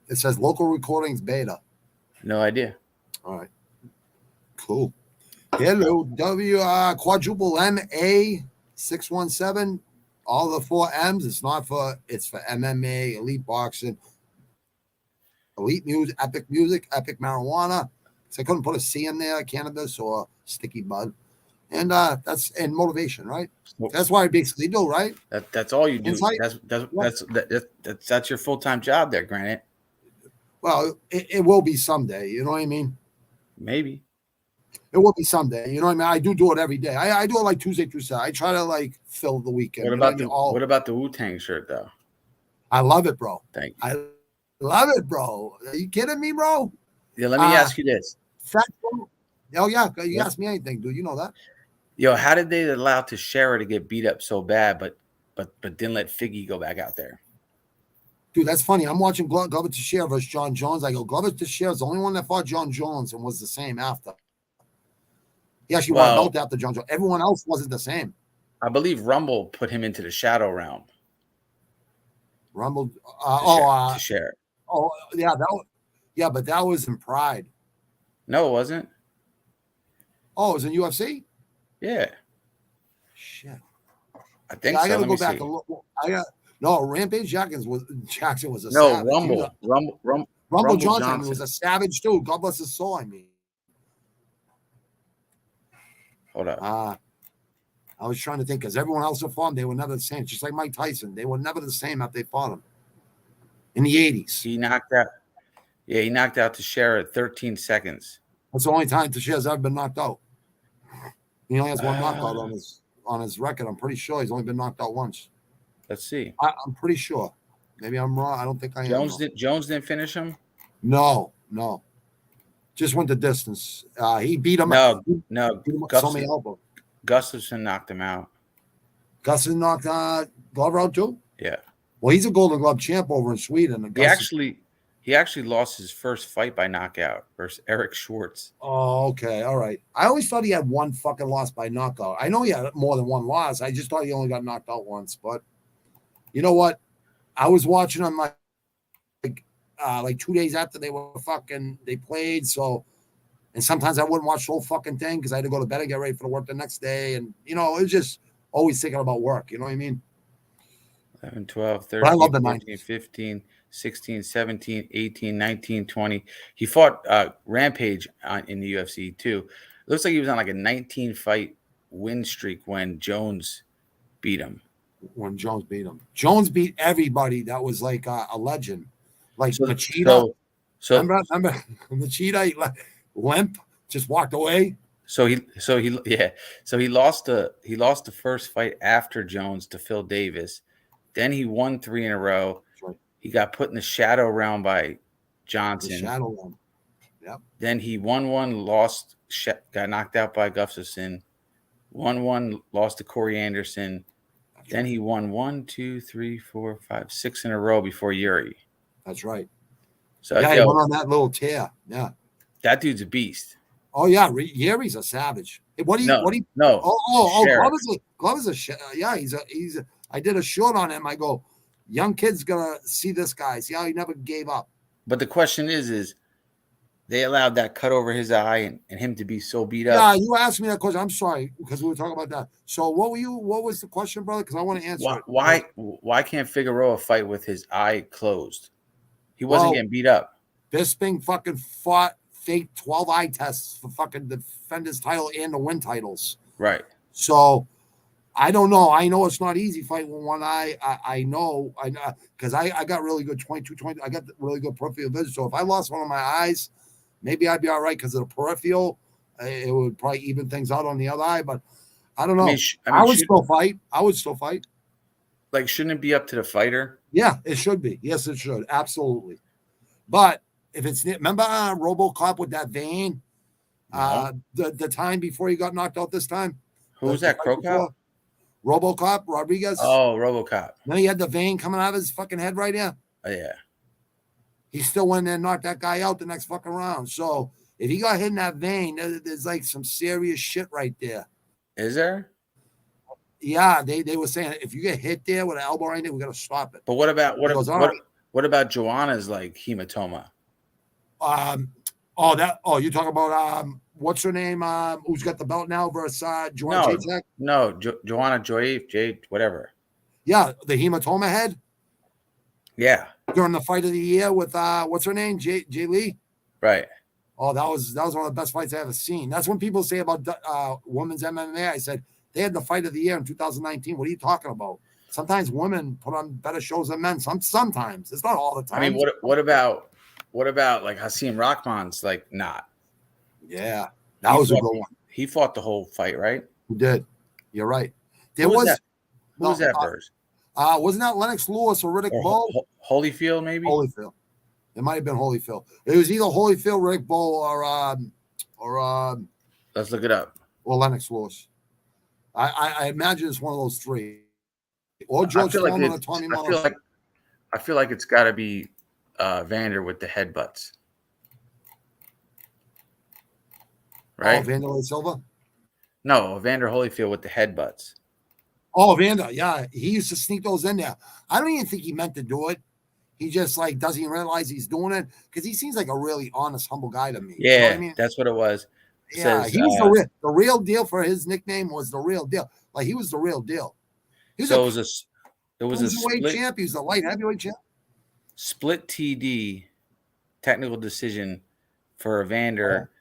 It says local recordings beta. No idea. All right. Cool. Hello, quadruple MA 617. All the 4 M's. It's for MMA, elite boxing, elite music, epic marijuana. So I couldn't put a C in there, cannabis or sticky bud. And that's motivation, right? That's what I basically do, right? That's all you do. Insight? That's your full-time job there, Granite. Well, it will be someday. You know what I mean? Maybe. It will be someday. You know what I mean? I do it every day. I do it like Tuesday through Saturday. I try to like fill the weekend. What about the Wu-Tang shirt though? I love it, bro. Thank you. I love it, bro. Are you kidding me, bro? Yeah, let me ask you this. Oh yeah, you ask me anything, dude. You know that. Yo, how did they allow Teixeira to get beat up so bad, but didn't let Figgy go back out there? Dude, that's funny. I'm watching Glover Teixeira versus John Jones. I go, Glover Teixeira is the only one that fought John Jones and was the same after. He actually won a belt after John Jones. Everyone else wasn't the same. I believe Rumble put him into the shadow realm. Rumble, Teixeira. Oh yeah, but that was in Pride. No, it wasn't. Oh, it was in UFC? Yeah. Shit. I think so. I gotta go back and look. Rampage Jackson was a savage. Rumble Johnson was a savage too. God bless his soul. I mean. Hold up. I was trying to think because everyone else who fought him, they were never the same. Just like Mike Tyson, they were never the same after they fought him in the 80s. He knocked out. Yeah, he knocked out Teixeira at 13 seconds. That's the only time Teixeira's ever been knocked out. He only has one knockout on his record. I'm pretty sure he's only been knocked out once. Let's see. I'm pretty sure. Maybe I'm wrong. I don't think I am. Jones didn't finish him? No. Just went the distance. He beat him. No. Gustafsson knocked him out. Gustafsson knocked Glover out too? Yeah. Well, he's a Golden Glove champ over in Sweden. He actually lost his first fight by knockout versus Eric Schwartz. Oh, okay. All right. I always thought he had one fucking loss by knockout. I know he had more than one loss. I just thought he only got knocked out once. But you know what? I was watching him like 2 days after they played. So, and sometimes I wouldn't watch the whole fucking thing because I had to go to bed and get ready for the work the next day. And, it was just always thinking about work. You know what I mean? 11, 12, 13, I love the 14, 90s. 15, 16, 17, 18, 19, 20. He fought Rampage in the UFC too. It looks like he was on like a 19-fight win streak when Jones beat him. Jones beat everybody that was like a legend. Like Machida. So remember Machida limp, just walked away. So he lost the first fight after Jones to Phil Davis. Then he won 3 in a row. Right. He got put in the shadow round by Johnson. The shadow round. Yep. Then he won 1, lost, got knocked out by Gustafsson. Won 1, lost to Corey Anderson. That's then he won 1, 2, 3, 4, 5, 6 in a row before Yuri. That's right. So he went on that little tear. Yeah. That dude's a beast. Oh yeah, Yuri's a savage. No. Glover's he's a I did a short on him. I go, young kid's gonna see this guy. See how he never gave up. But the question is they allowed that cut over his eye and him to be so beat up. Yeah, you asked me that question. I'm sorry because we were talking about that. So what was the question, brother? Because I want to answer it. Why can't Figueroa fight with his eye closed? He wasn't getting beat up. Bisping fucking fought fake 12 eye tests for fucking defend his title and to win titles. Right. So I don't know. I know it's not easy fighting with one eye. I know because I got really good 22-20. I got really good peripheral vision. So if I lost one of my eyes, maybe I'd be all right because of the peripheral. It would probably even things out on the other eye. But I don't know. I would still fight. Like, shouldn't it be up to the fighter? Yeah, it should be. Yes, it should. Absolutely. But if it's remember RoboCop with that vein, the time before he got knocked out this time. Who was that? Crow Cop? RoboCop Rodriguez. Oh, RoboCop. Then he had the vein coming out of his fucking head right here. Oh, yeah. He still went there and knocked that guy out the next fucking round. So if he got hit in that vein, there's like some serious shit right there. Is there? Yeah, they were saying if you get hit there with an elbow right there, we got to stop it. But what about What about Joanna's like hematoma? You talking about what's her name? Who's got the belt now versus Joanna No, Jacek? no, Joanna Jade, whatever. Yeah, the hematoma head Yeah, during the fight of the year with what's her name? Jay Lee. right. Oh, that was one of the best fights I ever seen. That's when people say about women's MMA. I said they had the fight of the year in 2019. What are you talking about? Sometimes women put on better shows than men. Sometimes it's not all the time. I mean, what about like Hasim Rahman's like not? Yeah, that was a good one. He fought the whole fight, right? He did. You're right. There Who was was that? Who was that first? Wasn't that Lennox Lewis or Riddick Bowe? Holyfield, maybe. Holyfield. It might have been Holyfield. It was either Holyfield, Riddick Bowe, or Let's look it up. Or Lennox Lewis. I imagine it's one of those three. Or George Foreman or Tommy Moss. I feel like it's got to be Vander with the headbutts. Right? Oh, Vanderlei Silva? No, Vander Holyfield with the headbutts. Oh, Vander. Yeah. He used to sneak those in there. I don't even think he meant to do it. He just like doesn't even realize he's doing it because he seems like a really honest, humble guy to me. Yeah, you know what I mean? That's what it was. It says, he was the real deal. For his nickname was the real deal. Like he was the real deal. It was a split champ. He was the light heavyweight champ. Split TD technical decision for Evander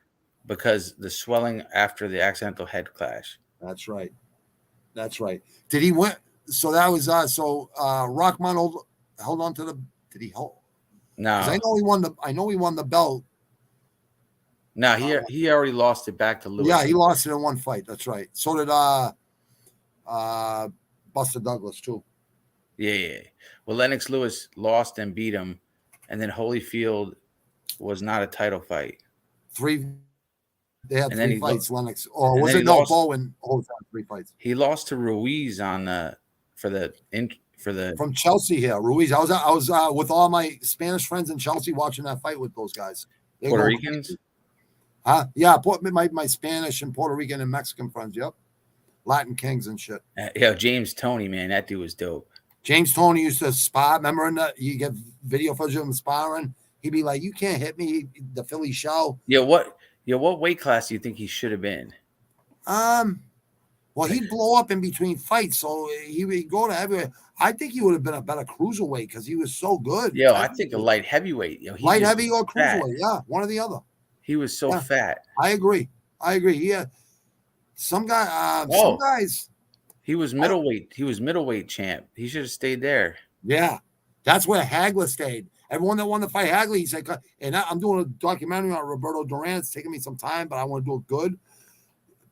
because the swelling after the accidental head clash. That's right. Did he win? So that was Rahman held on to the. Did he hold? No, I know he won the belt. No, he already lost it back to Lewis. Yeah, he lost it in one fight. That's right. So did Buster Douglas too. Yeah. Well, Lennox Lewis lost and beat him, and then Holyfield was not a title fight. They had three fights. Lennox, or was it Bowe and Holyfield had 3 fights? He lost to Ruiz from Chelsea here. Ruiz. I was with all my Spanish friends in Chelsea watching that fight with those guys. Puerto Ricans. Yeah, my Spanish and Puerto Rican and Mexican friends. Yep, Latin Kings and shit. Yeah, James Toney, man, that dude was dope. James Toney used to spar. Remember, you get video footage of him sparring. He'd be like, "You can't hit me." The Philly show. Yeah, what weight class do you think he should have been? Well, he'd blow up in between fights, so he would go to heavyweight. I think he would have been a better cruiserweight because he was so good. Yeah, I think a light heavyweight. Light heavy or cruiserweight, yeah, one or the other. He was so fat. I agree. Yeah, some guys. He was middleweight. He was middleweight champ. He should have stayed there. Yeah, that's where Hagler stayed. Everyone that wanted to fight Hagler, he said, and I'm doing a documentary on Roberto Duran. It's taking me some time, but I want to do it good.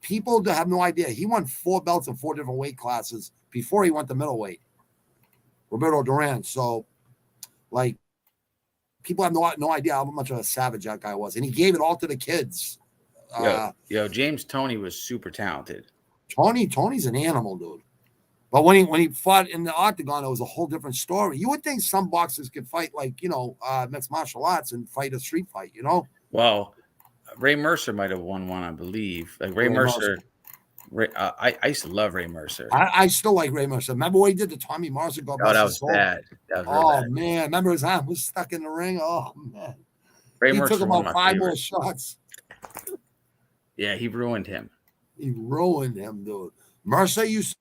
People have no idea. He won 4 belts in 4 different weight classes before he went to middleweight. Roberto Duran. So, like, people have no idea how much of a savage that guy was. And he gave it all to the kids. James Toney was super talented. Tony's an animal, dude. But when he fought in the octagon, it was a whole different story. You would think some boxers could fight like, mixed martial arts and fight a street fight, Well, Ray Mercer might have won one, I believe. Like Ray Mercer. I used to love Ray Mercer. I still like Ray Mercer. Remember what he did to Tommy Marshall? That was bad. That was bad. Man. Remember his hand was stuck in the ring? Oh, man. Ray Mercer took about 5 more shots. Yeah, he ruined him. He ruined him, dude. Mercer used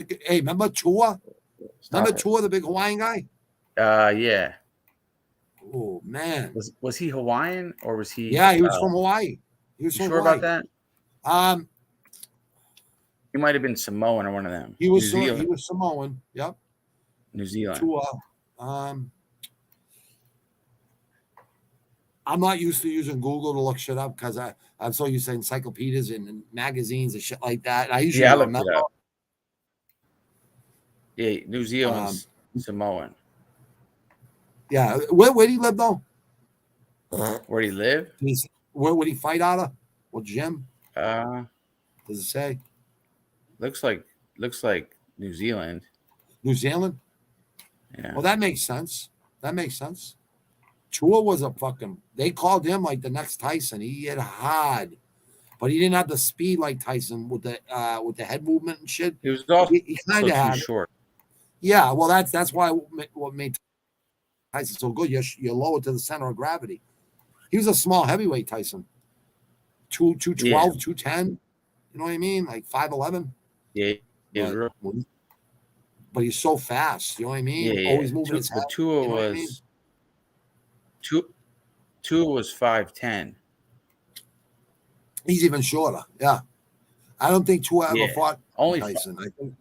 to... Hey, remember Chua? Chua, the big Hawaiian guy? Yeah. Oh, man. Was he Hawaiian or was he... Yeah, he was from Hawaii. He was from sure Hawaii. About that? He might have been Samoan or one of them. He was Samoan. Yep. New Zealand. I'm not used to using Google to look shit up because I'm so used to encyclopedias and magazines and shit like that. I usually remember. It up. Yeah, New Zealand's Samoan. Yeah, where did he live though? Where did he live? Where would he fight out of? What gym? Does it say? Looks like New Zealand. New Zealand? Yeah. Well, that makes sense. Chua was they called him like the next Tyson. He hit hard, but he didn't have the speed like Tyson with the head movement and shit. He was also he kind of had short. Yeah, well, that's why what made Tyson's so good, you're lower to the center of gravity. He was a small heavyweight, Tyson. 212, 210. You know what I mean? Like 5'11". Yeah. But he's so fast. You know what I mean? Yeah. Always moving his head. But Tua was Tua was 5'10". He's even shorter. Yeah. I don't think Tua ever fought only Tyson. I think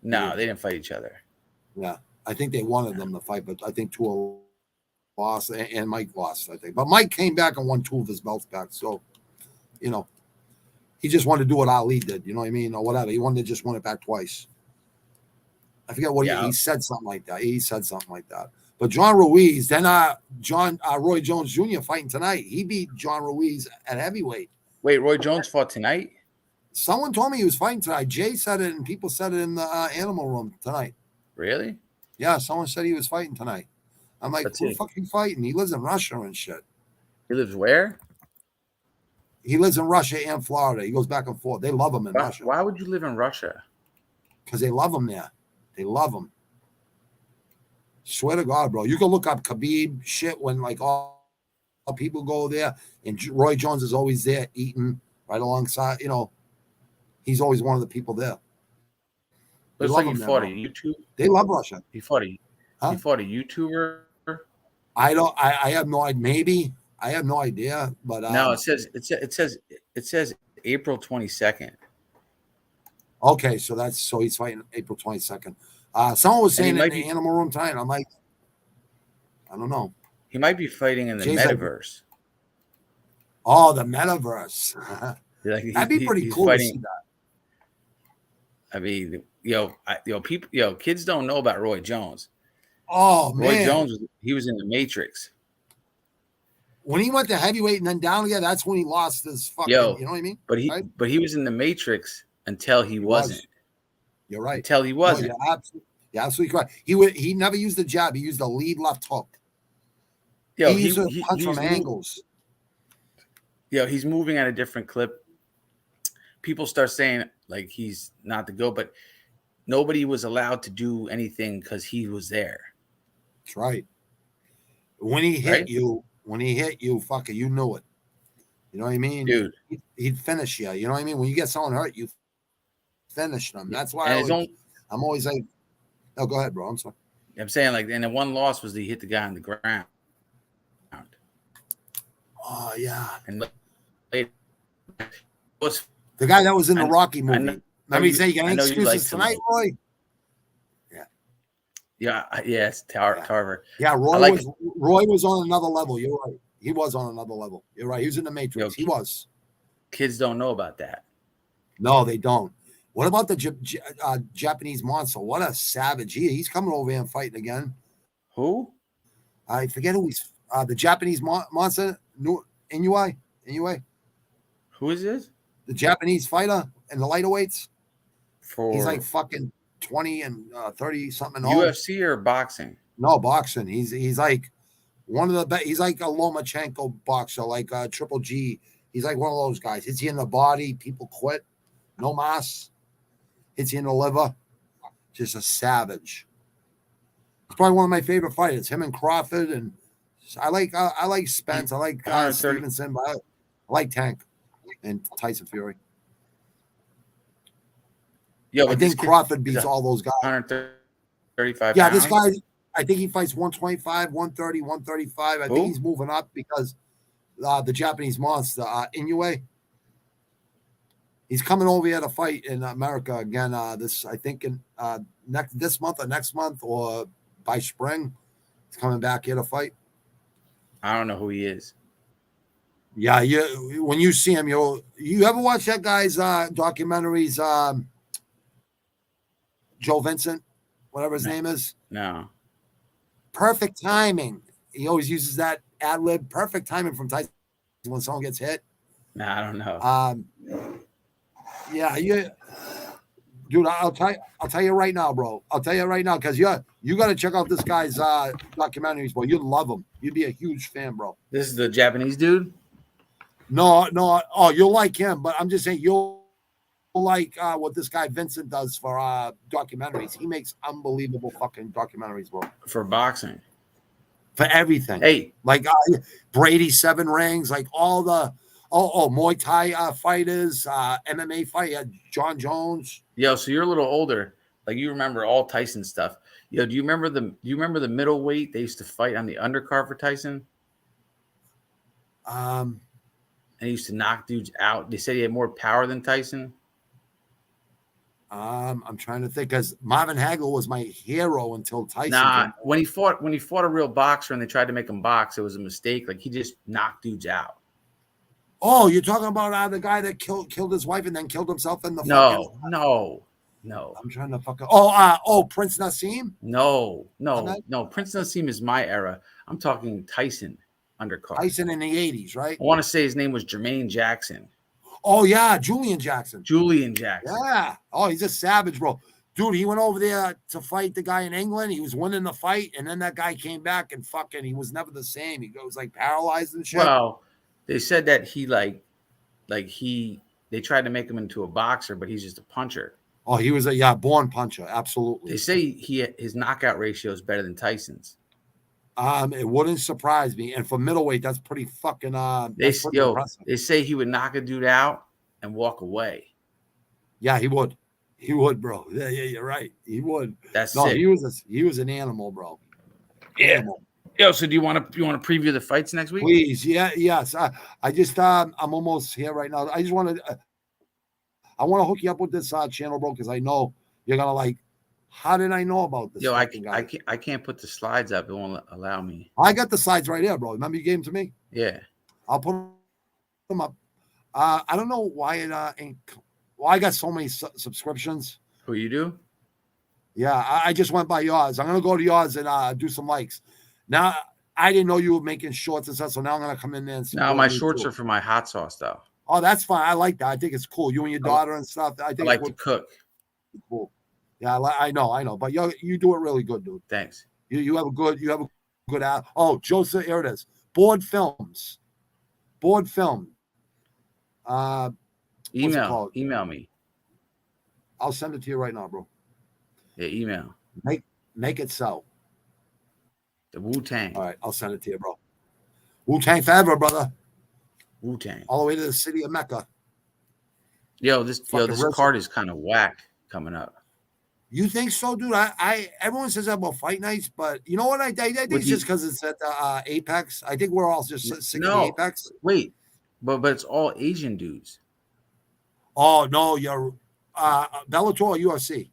no, they didn't fight each other. Yeah. I think they wanted them to fight, but I think Tua lost and Mike lost, I think. But Mike came back and won 2 of his belts back. So, you know, he just wanted to do what Ali did, you know what I mean? Or whatever. He wanted to just win it back twice. I forget what he said, something like that. He said something like that. But John Ruiz, then Roy Jones Jr. fighting tonight. He beat John Ruiz at heavyweight. Wait, Roy Jones fought tonight? Someone told me he was fighting tonight. Jay said it, and people said it in the animal room tonight. Really? Yeah, someone said he was fighting tonight. I'm like, who the fuck he fighting? He lives in Russia and shit. He lives where? He lives in Russia and Florida. He goes back and forth. They love him in Russia. Why would you live in Russia? Because they love him there. They love him. Swear to God, bro. You can look up Khabib shit when like all people go there, and Roy Jones is always there eating right alongside. You know, he's always one of the people there. Looks like he fought a YouTuber. They love Russia. He fought a YouTuber. I have no idea. Maybe I have no idea. But no, it says April 22nd. Okay, so he's fighting April 22nd. Someone was saying in the animal room tonight. I'm like, I don't know. He might be fighting in the metaverse. The metaverse. That'd be pretty cool to see that. I mean, people, kids don't know about Roy Jones. Oh man, Roy Jones, he was in the Matrix. When he went to heavyweight and then down again, that's when he lost his fucking. You know what I mean? But he was in the Matrix until he wasn't. You're right. Until he wasn't. No, you're absolutely correct. He never used the jab. He used the lead left hook. He used to punch from angles. He's moving at a different clip. People start saying like he's not the GOAT, but nobody was allowed to do anything because he was there. That's right. When he hit you, fucker, you knew it. You know what I mean? Dude. He'd finish you. You know what I mean? When you get someone hurt, you finish them. That's why I'm always like, oh, go ahead, bro. I'm sorry. I'm saying like, and the one loss was he hit the guy on the ground. Oh, yeah. And was the guy that was in the Rocky movie. Remember he said, you got any excuses tonight, Roy? Yeah, it's Tarver. Yeah, Roy was on another level. You're right. He was on another level. You're right. He was in the Matrix. He was. Kids don't know about that. No, they don't. What about the Japanese monster? What a savage. He's coming over here and fighting again. Who? I forget who he's. The Japanese monster, Inoue. Who is this? The Japanese fighter in the lightweights. He's like fucking 20 and 30 something. UFC or boxing? No, boxing. He's like one of the best. He's like a Lomachenko boxer, like Triple G. He's like one of those guys. Hits you in the body, people quit. No mas. Hits you in the liver. Just a savage. It's probably one of my favorite fighters. Him and Crawford, and I like Spence. I like Stevenson. But I like Tank and Tyson Fury. I think Crawford beats all those guys. 135 Yeah, this guy, I think he fights 125, 130, 135. I think he's moving up because the Japanese monster, Inoue, he's coming over here to fight in America again. This, I think, in this month or next month or by spring, he's coming back here to fight. I don't know who he is. Yeah, when you see him, you ever watch that guy's documentaries? Joe Vincent, whatever his name is. No. Perfect timing. He always uses that ad lib. Perfect timing from Tyson when someone gets hit. No, I don't know. Yeah, dude. I'll tell you right now, bro. I'll tell you right now because you got to check out this guy's documentaries, bro. You'd love him. You'd be a huge fan, bro. This is the Japanese dude. No. Oh, you'll like him, but I'm just saying you'll like what this guy Vincent does for documentaries. He makes unbelievable fucking documentaries, bro. For boxing. For everything. Hey, like Brady 7 rings, like all the Muay Thai fighters, MMA fight, John Jones. yo, so you're a little older. Like you remember all Tyson stuff. Yo, do you remember the middleweight they used to fight on the undercard for Tyson? Um, And he used to knock dudes out. They said he had more power than Tyson. I'm trying to think because Marvin Hagler was my hero until Tyson. Nah, when he fought a real boxer and they tried to make him box, it was a mistake. Like he just knocked dudes out. Oh, you're talking about the guy that killed his wife and then killed himself in the No. I'm trying to fucking Prince Nassim? No. Prince Nassim is my era. I'm talking Tyson undercard. Tyson in the 80s, right? I want to say his name was Jermaine Jackson. Oh yeah, Julian Jackson. Yeah. Oh, he's a savage, bro. Dude, he went over there to fight the guy in England. He was winning the fight, and then that guy came back and fucking he was never the same. He goes like paralyzed and shit. Well, they said that he they tried to make him into a boxer, but he's just a puncher. Oh, he was a born puncher, absolutely. They say his knockout ratio is better than Tyson's. It wouldn't surprise me. And for middleweight, that's pretty fucking impressive. They say he would knock a dude out and walk away. Yeah, he would. He would, bro. Yeah, you're right. He would. That's sick. He was an animal, bro. Yeah. Animal. Yo, so do you want to preview the fights next week? Please, yes. I just I'm almost here right now. I just want to I want to hook you up with this channel, bro, because I know you're gonna like. How did I know about this? Yo, I can't put the slides up. It won't allow me. I got the slides right here, bro. Remember you gave them to me? Yeah. I'll put them up. I don't know why it ain't. Well, I got so many subscriptions. Who you do? Yeah, I just went by yours. I'm gonna go to yours and do some likes. Now I didn't know you were making shorts and stuff, so now I'm gonna come in there and. No, my shorts are for my hot sauce though. Oh, that's fine. I like that. I think it's cool. You and your daughter and stuff. I think I like to cook. Cool. Yeah, I know. But you do it really good, dude. Thanks. You have a good Joseph, here it is. Board film. Email me. I'll send it to you right now, bro. Yeah, email. Make it so. The Wu-Tang. All right, I'll send it to you, bro. Wu-Tang forever, brother. Wu-Tang. All the way to the city of Mecca. This card is kind of whack coming up. You think so, dude? Everyone says that about fight nights, but you know what? I think it's just because it's at Apex. I think we're all just sick of the Apex. Wait, but it's all Asian dudes. Oh no, you're Bellator or UFC?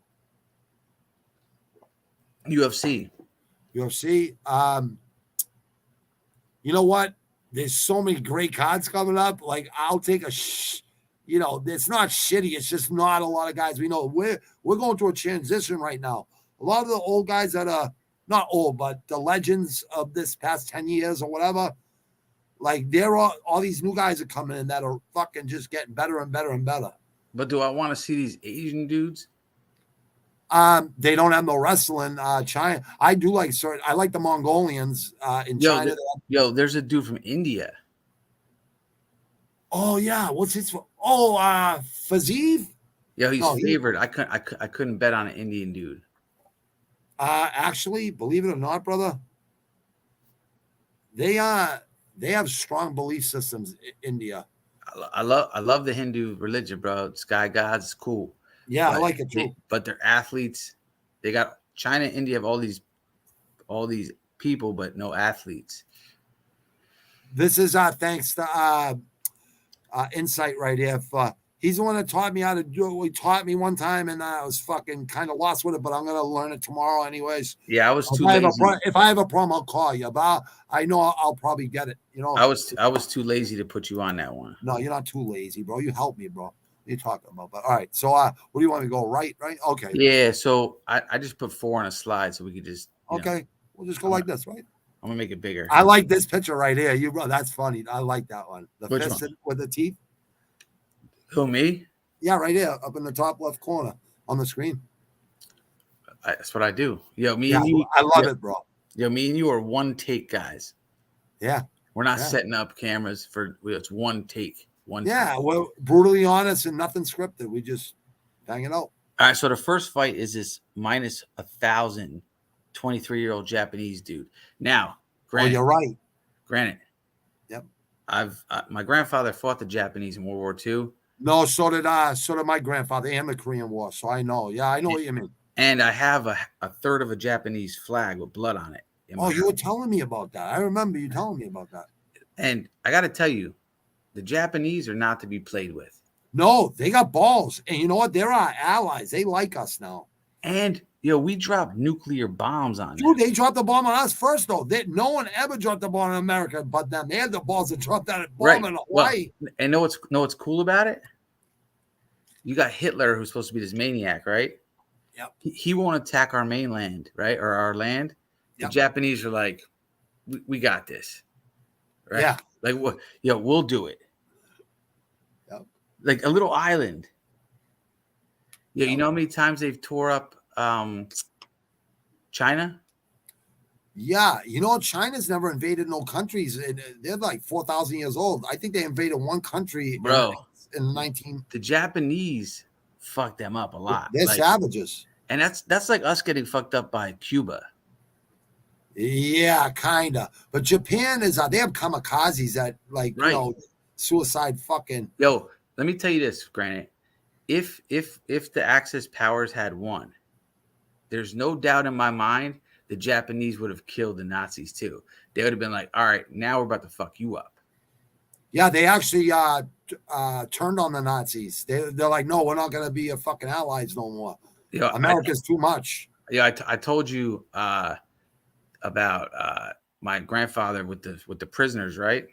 UFC. You know what? There's so many great cards coming up. Like I'll take it's not shitty. It's just not a lot of guys we know. We're going through a transition right now. A lot of the old guys that are not old, but the legends of this past 10 years or whatever, like all these new guys are coming in that are fucking just getting better and better and better. But do I want to see these Asian dudes? They don't have no wrestling. China. I do like certain. I like the Mongolians in China. There's a dude from India. Oh yeah, what's his? Oh, Fazeev. Yeah, he's favored. I couldn't bet on an Indian dude. Actually, believe it or not, brother, they have strong belief systems in India. I love the Hindu religion, bro. Sky gods is cool. Yeah, I like it too. But they're athletes. They got China and India have all these people, but no athletes. This is thanks to Insight right here. He's the one that taught me how to do it. He taught me one time, and I was fucking kind of lost with it, but I'm gonna learn it tomorrow, anyways. Yeah, I was too lazy. If I have a problem, I'll call you. But I know I'll probably get it. You know, I was too lazy to put you on that one. No, you're not too lazy, bro. You helped me, bro. What are you talking about? But all right, so what do you want me to go? Right? Okay. Yeah. So I just put 4 on a slide, so we could just. Okay, we'll just go like this, right? I'm gonna make it bigger. I like this picture right here. That's funny. I like that one. The fist with the teeth. Who, me? Yeah, right here, up in the top left corner on the screen. That's what I do. Yo, me and you. I love it, bro. Yo, me and you are one take guys. Yeah. We're not setting up cameras it's one take. One Yeah, time. we're brutally honest and nothing scripted. We just hang it out. All right, so the first fight is this minus 1,000 23-year-old Japanese dude. Now, granted, you're right. granted, Yep. My grandfather fought the Japanese in World War II. No, so did my grandfather and the Korean War. So I know. Yeah, I know what you mean. And I have a third of a Japanese flag with blood on it. Oh, you were telling me about that. I remember you telling me about that. And I got to tell you, the Japanese are not to be played with. No, they got balls. And you know what? They're our allies. They like us now. And, we dropped nuclear bombs on them. Dude, they dropped the bomb on us first, though. No one ever dropped the bomb in America but them. They had the balls to drop that bomb in Hawaii. Well, and know what's cool about it? You got Hitler, who's supposed to be this maniac, right? Yep. He won't attack our mainland, right? Or our land. The Japanese are like, we got this. Right? Yeah. Like, we'll do it. Yep. Like a little island. Yeah, you know how many times they've tore up China? Yeah, China's never invaded no countries. They're like 4,000 years old. I think they invaded one country, bro. In 19. The Japanese fucked them up a lot. They're savages, and that's like us getting fucked up by Cuba. Yeah, kinda. But Japan is they have kamikazes that suicide fucking. Yo, let me tell you this, Granite. If the Axis powers had won, there's no doubt in my mind the Japanese would have killed the Nazis too. They would have been like, all right, now we're about to fuck you up. Yeah, they actually turned on the Nazis. They're like, no, we're not going to be your fucking allies no more. America's too much. Yeah, I told you about my grandfather with the prisoners, right?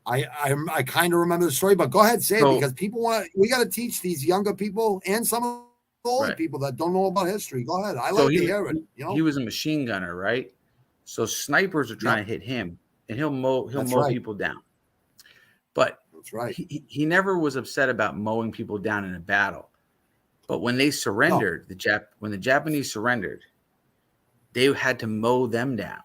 I kind of remember the story, but go ahead, say it, because we got to teach these younger people and some of the older people that don't know about history. Go ahead. I like to hear it. He was a machine gunner, right? So snipers are trying to hit him, and he'll mow people down. But that's right. He never was upset about mowing people down in a battle. But when they surrendered, when the Japanese surrendered, they had to mow them down.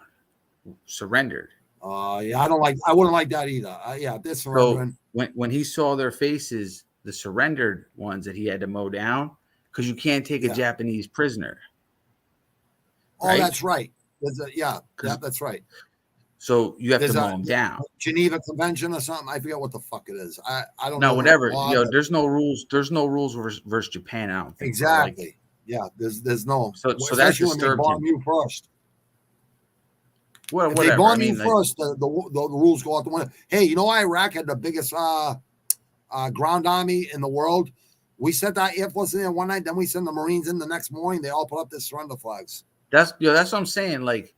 Surrendered. Yeah, I wouldn't like that either. They're surrendering. So when he saw their faces, the surrendered ones that he had to mow down, because you can't take a Japanese prisoner. Right? Oh, that's right. That's right. So you have to mow them down. Geneva Convention or something. I forget what the fuck it is. I don't know. No, whatever. There's no rules. There's no rules versus Japan. I don't think. Exactly. There's no. So that's when they bomb you first. Well, if they bomb you first, the rules go out the window. Hey, Iraq had the biggest ground army in the world. We sent our Air Force in there one night, then we sent the Marines in the next morning. They all put up their surrender flags. That's what I'm saying. Like,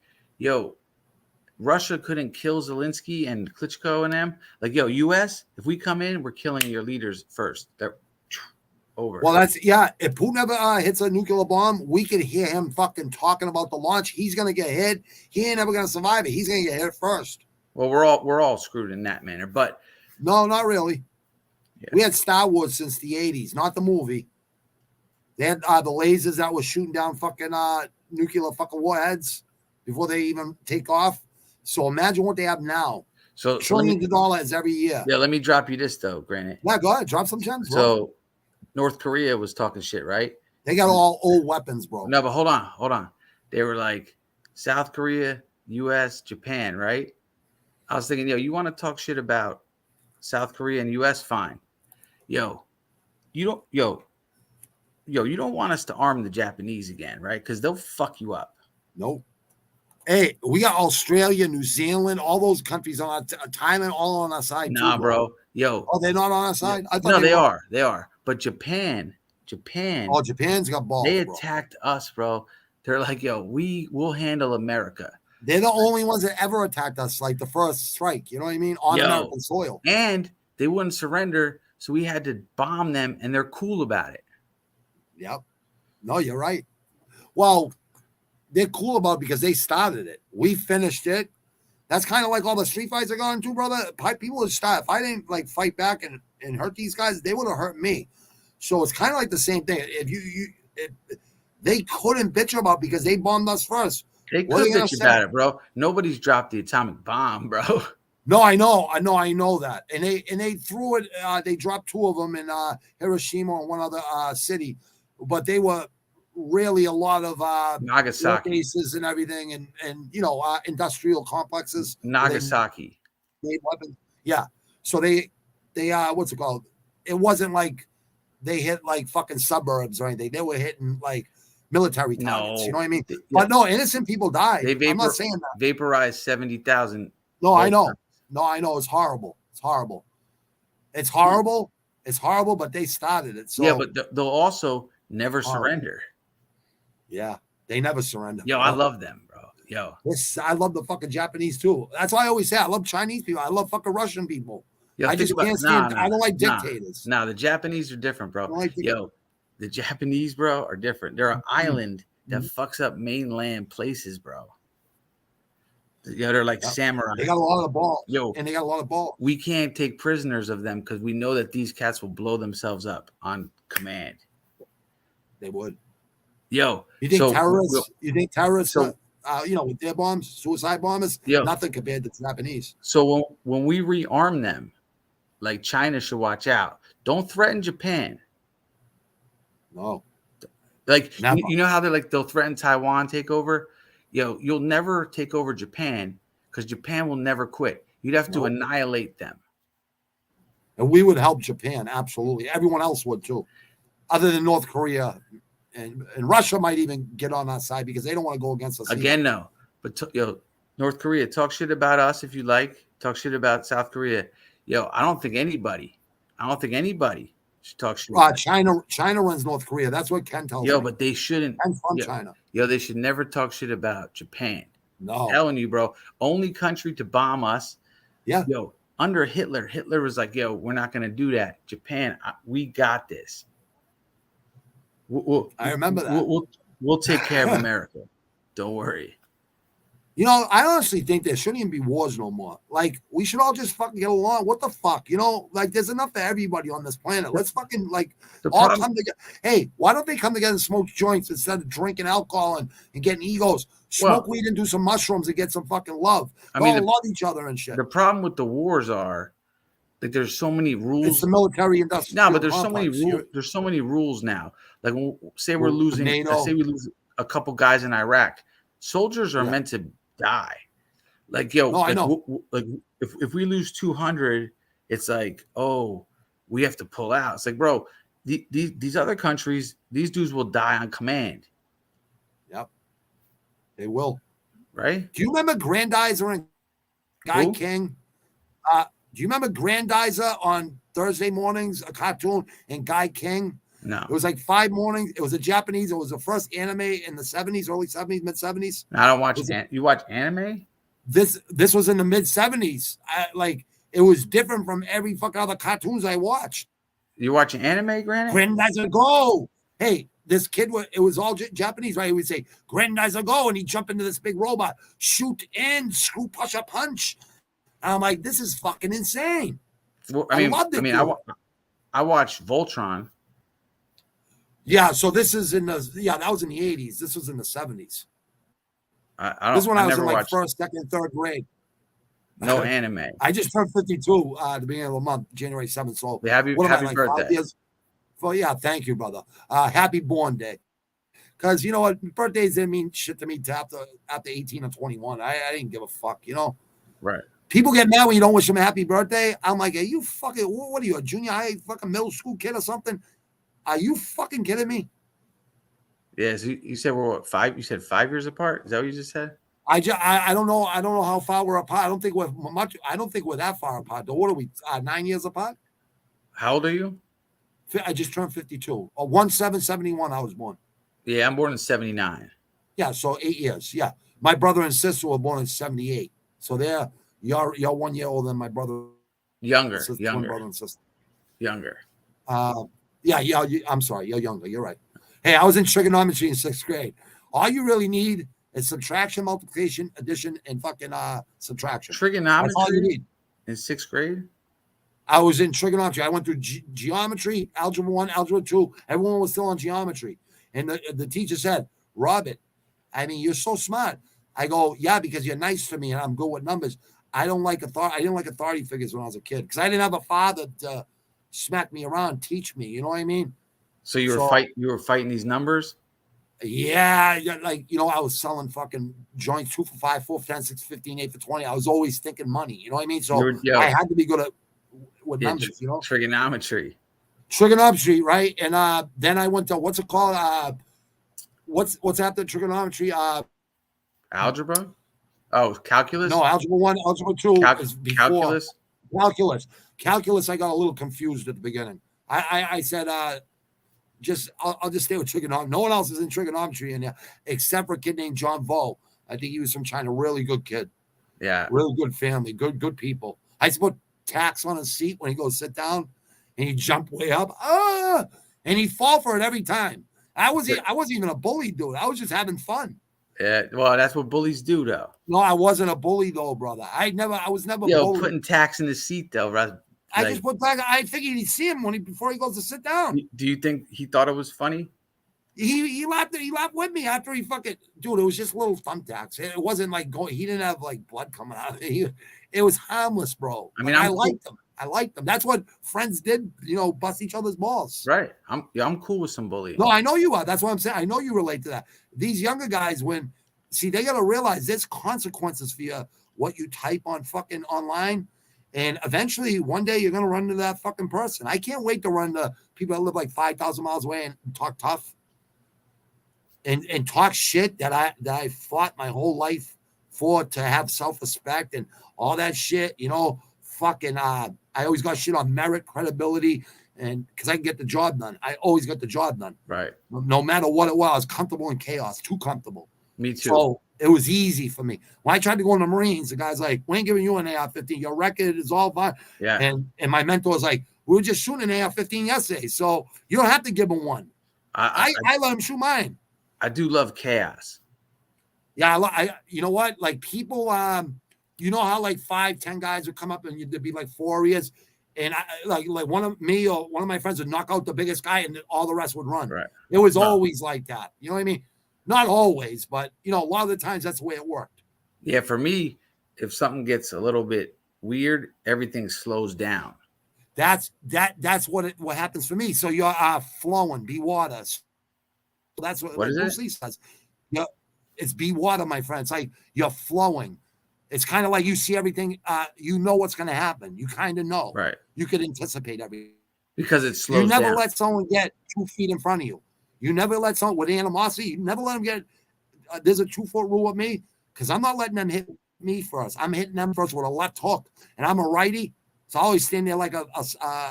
Russia couldn't kill Zelensky and Klitschko and them. Like, U.S., if we come in, we're killing your leaders first. They're over. Well, if Putin ever hits a nuclear bomb, we could hear him fucking talking about the launch. He's going to get hit. He ain't ever going to survive it. He's going to get hit first. Well, we're all screwed in that manner, but. No, not really. Yeah. We had Star Wars since the 80s, not the movie. They had the lasers that were shooting down fucking nuclear fucking warheads before they even take off. So imagine what they have now. So trillions of dollars every year. Yeah, let me drop you this though, Granite. Yeah, go ahead. Drop some gems, bro. So North Korea was talking shit, right? They got all old weapons, bro. No, but hold on. They were like South Korea, US, Japan, right? I was thinking, you want to talk shit about South Korea and US? Fine. You don't want us to arm the Japanese again, right? Because they'll fuck you up. Nope. Hey, we got Australia, New Zealand, all those countries on our Thailand, all on our side. Nah, too, bro. Oh, they're not on our side? I thought they are. They are. But Japan. Oh, Japan's got balls. They attacked us, bro. They're like, we will handle America. They're the only ones that ever attacked us, like the first strike. You know what I mean? On American soil. And they wouldn't surrender, so we had to bomb them, and they're cool about it. Yep. No, you're right. Well, they're cool about it because they started it. We finished it. That's kind of like all the street fights are going to, brother. People would start. If I didn't fight back and hurt these guys, they would have hurt me. So it's kind of like the same thing. If they couldn't bitch about it because they bombed us first. They could bitch about it, bro. Nobody's dropped the atomic bomb, bro. No, I know that. And they threw it. They dropped 2 of them in Hiroshima and one other city, but they were really a lot of air Nagasaki. bases and everything, and industrial complexes. Nagasaki. Made weapons. Yeah. So they what's it called? It wasn't like they hit like fucking suburbs or anything. They were hitting like military targets. You know what I mean? But no, innocent people died. I'm not saying that. Vaporized 70,000. No, I know. No, I know. It's horrible. It's horrible. It's horrible. It's horrible, but they started it. So yeah, but they'll also never surrender. Yeah, they never surrender. Yo, I love them, bro. Yo. I love the fucking Japanese too. That's why I always say I love Chinese people. I love fucking Russian people. Yo, I just can't stand. I don't like dictators. No, the Japanese are different, bro. The Japanese, bro, are different. They're an island that fucks up mainland places, bro. Yeah, they're like samurai. They got a lot of balls. And they got a lot of balls. We can't take prisoners of them because we know that these cats will blow themselves up on command. They would. Yo, you think terrorists? With their bombs, suicide bombers, nothing compared to the Japanese. So when we rearm them, like China should watch out. Don't threaten Japan. No. Like you know how they'll threaten Taiwan takeover. You'll never take over Japan because Japan will never quit. You'd have to annihilate them. And we would help Japan, absolutely. Everyone else would too, other than North Korea. And Russia might even get on our side because they don't want to go against us. Again, no. But North Korea, talk shit about us if you like. Talk shit about South Korea. I don't think anybody should talk shit. China runs North Korea. That's what Ken tells me. But they shouldn't. Ken's from China. They should never talk shit about Japan. No. I'm telling you, bro. Only country to bomb us. Yeah. Under Hitler was like, we're not going to do that. Japan, we got this. I remember that. We'll take care of America. Don't worry. I honestly think there shouldn't even be wars no more. Like, we should all just fucking get along. What the fuck? There's enough for everybody on this planet. Let's fucking all come together. Hey, why don't they come together and smoke joints instead of drinking alcohol and getting egos? Smoke weed and do some mushrooms and get some fucking love. Love each other and shit. The problem with the wars are there's so many rules. It's the military industrial. No, but there's so many rules. There's so many rules now. Like, say we're losing. Say we lose a couple guys in Iraq. Soldiers are meant to die. Like, I know. If we lose 200, it's like, we have to pull out. It's like, bro, these other countries, these dudes will die on command. Yep, they will. Right? Do you remember Grandizer and Guy King? Do you remember Grandizer on Thursday mornings, a cartoon, and Guy King? No. It was like 5 mornings. It was a Japanese. It was the first anime in the 70s, early 70s, mid 70s. I don't watch you watch anime? This was in the mid 70s. It was different from every fucking other cartoons I watched. You watching anime, Granny? Grandizer go. Hey, this kid it was all Japanese, right? He would say, Grandizer go, and he'd jump into this big robot, shoot in, screw, push a punch. And I'm like, this is fucking insane. Well, I watched Voltron. Yeah, so this is that was in the 80s. This was in the 70s. This is when I was in first, second, third grade. No anime. I just turned 52 at the beginning of the month, January 7th. So happy birthday. Thank you, brother. Happy born day. Because you know what? Birthdays didn't mean shit to me after 18 or 21. I didn't give a fuck, Right. People get mad when you don't wish them a happy birthday. I'm like, are you fucking, what are you, a junior high fucking middle school kid or something? Are you fucking kidding me? Yeah, so you said we're what, 5? You said 5 years apart? Is that what you just said? I don't know. I don't know how far we're apart. I don't think we're much. I don't think we're that far apart. What are we? 9 years apart? How old are you? I just turned 52. 1/7/71. I was born. Yeah, I'm born in 79. Yeah, so 8 years. Yeah, my brother and sister were born in 78. So you're 1 year older than my brother. Younger. Brother and sister. Younger. Yeah. I'm sorry. You're younger. You're right. Hey, I was in trigonometry in 6th grade. All you really need is subtraction, multiplication, addition, and fucking subtraction. Trigonometry. That's all you need. In 6th grade? I was in trigonometry. I went through geometry, algebra 1, algebra 2. Everyone was still on geometry. And the teacher said, Robert, I mean, you're so smart. I go, yeah, because you're nice to me and I'm good with numbers. I don't like authority. I didn't like authority figures when I was a kid because I didn't have a father to smack me around, teach me. You know what I mean? So you were fighting these numbers? Yeah, like I was selling fucking joints 2 for 5, 4 for 10, 6 for 15, 8 for 20. I was always thinking money. You know what I mean? So I had to be good with numbers. Trigonometry. Trigonometry, right? And then I went to what's it called? What's after trigonometry? Algebra? Oh, calculus? No, algebra 1, algebra 2 is before calculus. Calculus, I got a little confused at the beginning. I said I'll just stay with trigonometry. No one else is in trigonometry in there except for a kid named John Vo. I think he was from China. Really good kid. Yeah. Really good family. Good people. I used to put tacks on his seat when he goes sit down and he'd jump way up. And he'd fall for it every time. I wasn't even a bully, dude. I was just having fun. Yeah, well, that's what bullies do, though. No, I wasn't a bully, though, brother. I was never bullied. Putting tacks in the seat, though, right? I just put back. I figured he'd see him before he goes to sit down. Do you think he thought it was funny? He laughed. He laughed with me after he fucking dude. It was just little thumbtacks. It wasn't like going. He didn't have like blood coming out of it. It was harmless, bro. I mean, I liked them. I liked them. That's what friends did. Bust each other's balls. Right. I'm cool with some bullying. No, I know you are. That's what I'm saying. I know you relate to that. These younger guys, they got to realize there's consequences for you what you type on fucking online. And eventually, one day, you're going to run into that fucking person. I can't wait to run to people that live like 5,000 miles away and talk tough and talk shit that I fought my whole life for to have self-respect and all that shit. Fucking, I always got shit on merit, credibility, and because I can get the job done. I always got the job done. Right. No matter what it was, I was comfortable in chaos, too comfortable. Me too. So it was easy for me. When I tried to go in the Marines, the guy's like, we ain't giving you an AR-15. Your record is all fine. Yeah. And my mentor was like, we were just shooting an AR-15 yesterday, so you don't have to give him one. I let him shoot mine. I do love chaos. Yeah, you know what? Like people, you know how like 5-10 guys would come up and there'd be like 4 years, and I like one of me or one of my friends would knock out the biggest guy, and all the rest would run. Right. It was always like that. You know what I mean? Not always, but a lot of the times that's the way it worked. Yeah, for me, if something gets a little bit weird, everything slows down. That's what happens for me. So you're flowing, be water. So that's what Bruce Lee says. It's be water, my friend. It's like you're flowing. It's kind of like you see everything. You know what's going to happen. You kind of know. Right. You could anticipate everything. Because it slows down. You never down. let someone get 2 feet in front of you. You never let someone with animosity. You never let them get. There's a 2-foot rule with me because I'm not letting them hit me first. I'm hitting them first with a left hook, and I'm a righty, so I always stand there like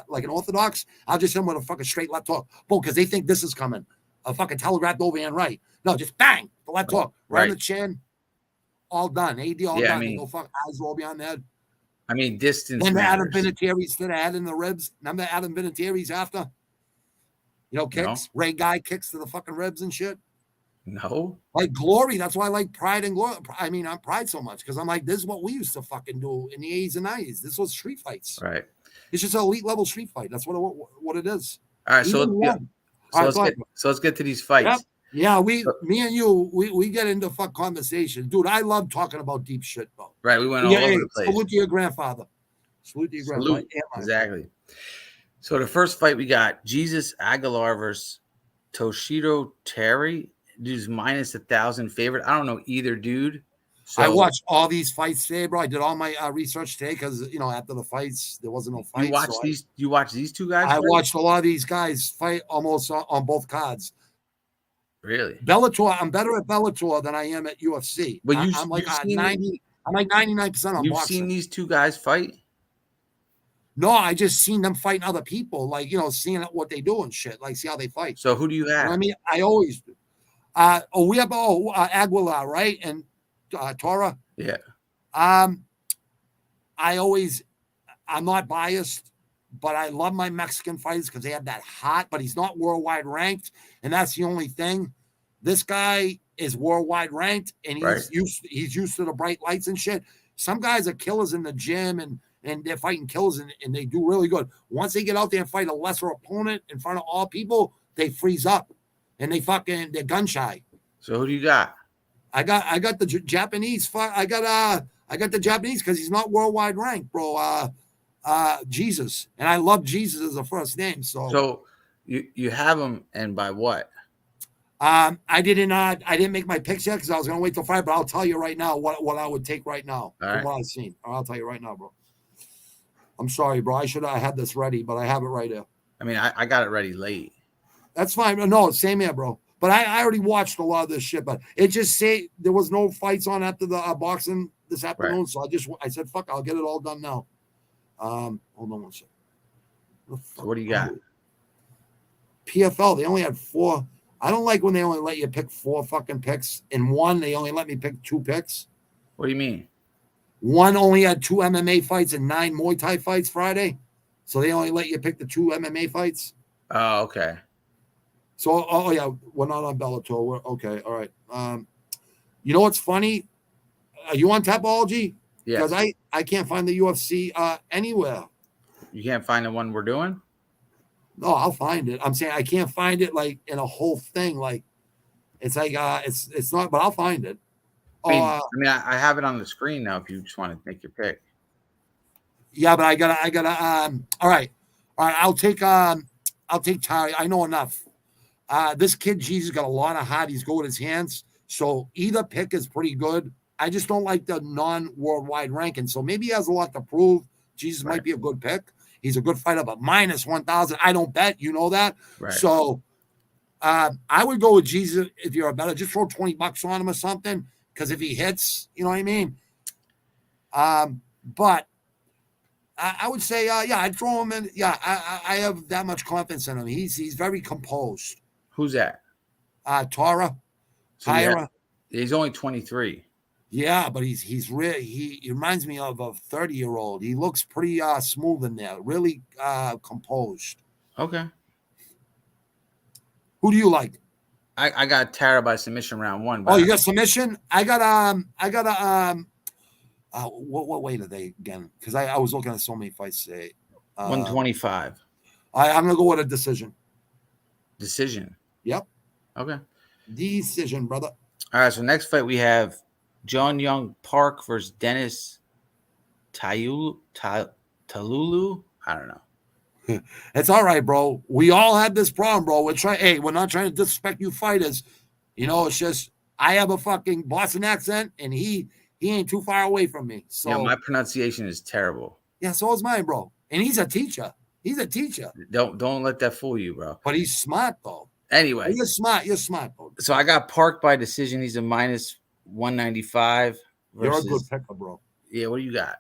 like an orthodox. I'll just hit them with a fucking straight left hook, boom, because they think this is coming. A fucking telegraphed overhand right. No, just bang the left hook right on the chin. All done. AD all done. No fucking eyes roll behind the head. I mean, distance. Then the Adam Vinatieri's to the head in the ribs. Remember Adam Vinatieri's after? Kicks. No. Ray Guy kicks to the fucking ribs and shit. No. Like glory. That's why I like Pride and Glory. I mean, I'm Pride so much because I'm like, this is what we used to fucking do in the 80s and 90s. This was street fights. Right. It's just an elite level street fight. That's what it is. All right. So let's get to these fights. Yep. Yeah, me and you, we get into fuck conversation. Dude, I love talking about deep shit, bro. Right. We went all over the place. Salute to your grandfather. Salute to your grandfather. Exactly. So the first fight we got Jesus Aguilar versus Toshiro Terry. Dude's minus 1,000 favorite. I don't know either dude. So I watched all these fights today, bro. I did all my research today because after the fights there wasn't no fights. You watch these two guys? I watched a lot of these guys fight almost on both cards. Really? Bellator. I'm better at Bellator than I am at UFC. But I'm like 90. I'm like 99% on boxing. You've seen these two guys fight? No, I just seen them fighting other people, like seeing what they do and shit, like see how they fight. So who do you have? I mean, I always do. We have Aguilar, right, and Tora. Yeah. I'm not biased, but I love my Mexican fighters because they have that heart. But he's not worldwide ranked, and that's the only thing. This guy is worldwide ranked, and he's used to the bright lights and shit. Some guys are killers in the gym and they're fighting killers and they do really good. Once they get out there and fight a lesser opponent in front of all people, they freeze up and they're gun shy. So who do you got? I got the Japanese fight. I got I got the Japanese because he's not worldwide ranked, bro. Jesus, and I love Jesus as a first name. So you have him, and by what? I didn't make my picks yet because I was gonna wait till Friday, but I'll tell you right now what I would take right now from what I've seen. I'll tell you right now, bro. I'm sorry, bro. I should have had this ready, but I have it right here. I mean, I got it ready late. That's fine. No, same here, bro. But I already watched a lot of this shit. But it just say there was no fights on after the boxing this afternoon, so I said, fuck, I'll get it all done now. Hold on one second. So what do you got? PFL, they only had 4. I don't like when they only let you pick 4 fucking picks. In one, they only let me pick 2 picks. What do you mean? One only had 2 MMA fights and 9 Muay Thai fights Friday. So they only let you pick the 2 MMA fights. Oh, okay. So, oh yeah, we're not on Bellator. We're okay. All right. You know what's funny? Are you on Tapology? Yeah. Because I can't find the UFC anywhere. You can't find the one we're doing? No, I'll find it. I'm saying I can't find it like in a whole thing. Like it's like it's not, but I'll find it. I mean, I have it on the screen now. If you just want to make your pick. Yeah, but I gotta. All right. I'll take Tari. I know enough. This kid Jesus got a lot of heart. He's good with his hands. So either pick is pretty good. I just don't like the non-worldwide ranking. So maybe he has a lot to prove. Jesus might be a good pick. He's a good fighter, but minus 1,000. I don't bet. You know that. Right. So I would go with Jesus if you're a better. Just throw $20 on him or something. Because if he hits, you know what I mean? But I would say, yeah, I'd throw him in. Yeah, I have that much confidence in him. He's very composed. Who's that? Tyra. He's only 23. Yeah, but he's really he reminds me of a 30-year-old. He looks pretty smooth in there, really composed. Okay. Who do you like? I got Tara by submission round 1. Oh, you got submission? I got what weight are they again? Because I was looking at so many fights today. 125. I'm gonna go with a decision. Decision. Yep. Okay. Decision, brother. All right. So next fight we have John Young Park versus Dennis Talulu. I don't know. It's all right, bro. We all had this problem, bro. We're not trying to disrespect you fighters. You know, it's just I have a fucking Boston accent, and he ain't too far away from me. So yeah, my pronunciation is terrible. Yeah, so is mine, bro. And he's a teacher. Don't let that fool you, bro. But he's smart though. Anyway, you're smart, bro. So I got Park by decision. He's a minus 195. You're a good picker, bro. Yeah, what do you got?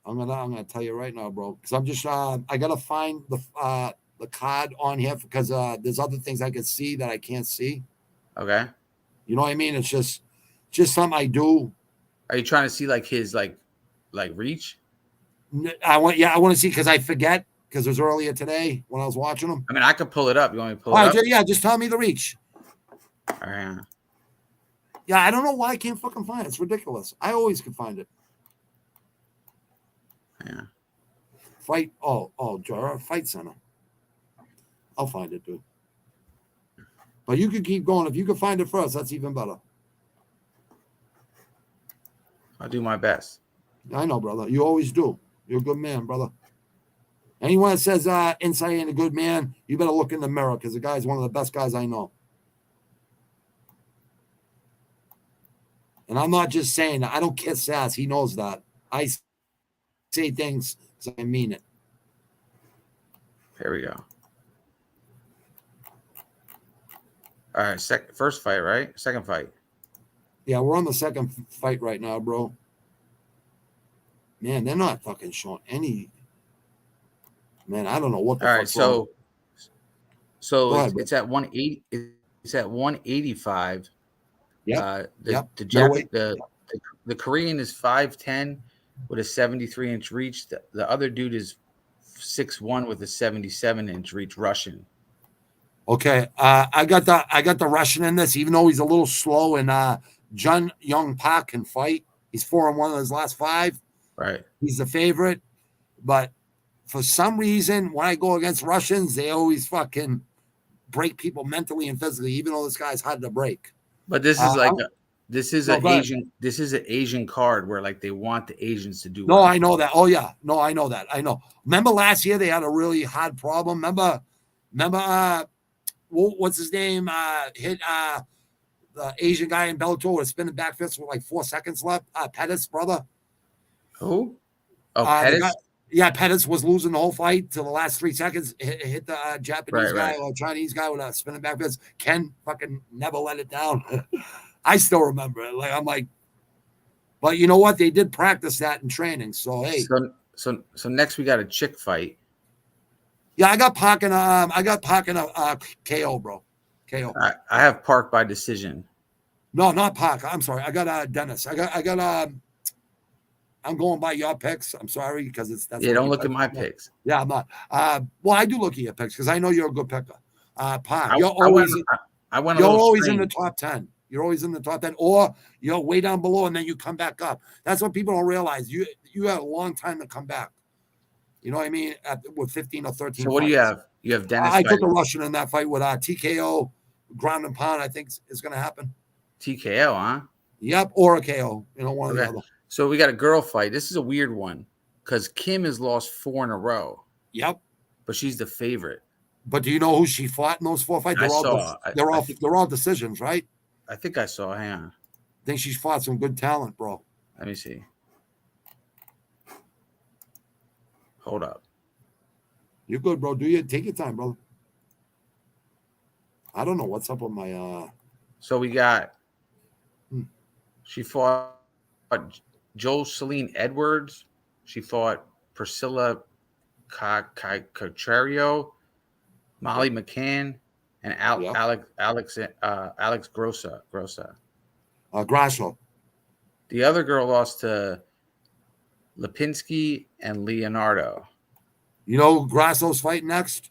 I'm gonna tell you right now, bro. Because I'm just I gotta find the card on here because there's other things I can see that I can't see. Okay. You know what I mean? It's just something I do. Are you trying to see like his like reach? I want to see because I forget because it was earlier today when I was watching them. I mean, I could pull it up. You want me to pull it up? Yeah, just tell me the reach. All right. Yeah, I don't know why I can't fucking find it. It's ridiculous. I always could find it. Yeah. Fight Center. I'll find it, dude. But you can keep going. If you can find it first, that's even better. I'll do my best. I know, brother. You always do. You're a good man, brother. Anyone that says Insight ain't a good man, you better look in the mirror because the guy's one of the best guys I know. And I'm not just saying that. I don't kiss ass. He knows that. I say things because I mean it. Here we go. All right, first fight, right? Second fight. Yeah, we're on the second fight right now, bro. Man, they're not fucking showing any. Man, I don't know what the fuck. All right, so ahead, it's at 180. It's at 185. Yeah. The Korean is 5'10" with a 73-inch reach. The other dude is 6'1" with a 77-inch reach. Russian. Okay, I got the Russian in this, even though he's a little slow. And John Young Park can fight. He's 4-1 of his last 5. Right. He's the favorite, but for some reason, when I go against Russians, they always fucking break people mentally and physically, even though this guy's hard to break. But this is like This is No, an go ahead. Asian. This is an Asian card where like they want the Asians to do No, well. I know that. Oh yeah, no, I know that. I know. Remember last year they had a really hard problem. Remember, what's his name? Hit the Asian guy in Bellator with spinning back fist with like 4 seconds left. Pettis, brother. Who? Oh, The guy, Pettis. yeah, Pettis was losing the whole fight till the last 3 seconds. Hit the Japanese guy Right. or Chinese guy with a spinning back fist. Ken fucking never let it down. I still remember it. Like I'm like, but you know what? They did practice that in training. So hey, So next we got a chick fight. yeah, I got Pac and KO, bro. KO. I have Park by decision. No, not Pac. I'm sorry. I got Dennis. I got I'm going by your picks. I'm sorry because that's Yeah, what don't you look picked. at my picks. Yeah, I'm not. Well, I do look at your picks because I know you're a good picker. Pac, I you're went always I went a you're little always in the strange. top 10. You're always in the top 10, or you're way down below and then you come back up. That's what people don't realize. You have a long time to come back. You know what I mean? With 15 or 13 So what do fights. you have? You have Dennis I by took a Russian in that fight with TKO, ground and pound. I think is going to happen. TKO, huh? Yep, or a KO. You know, one or the Okay. other. So we got a girl fight. This is a weird one because Kim has lost 4 in a row, Yep. but she's the favorite. But do you know who she fought in those 4 fights? I saw. They're all decisions, right? I think I saw. Hang on. I think she's fought some good talent, bro. Let me see. Hold up. You're good, bro. Take your time, brother. I don't know what's up with my So we got. She fought Jocelyn Edwards. She fought Priscilla Cachario, Molly McCann, and Alex Grossa. Grasso. The other girl lost to Lipinski and Leonardo. You know who Grasso's fighting next?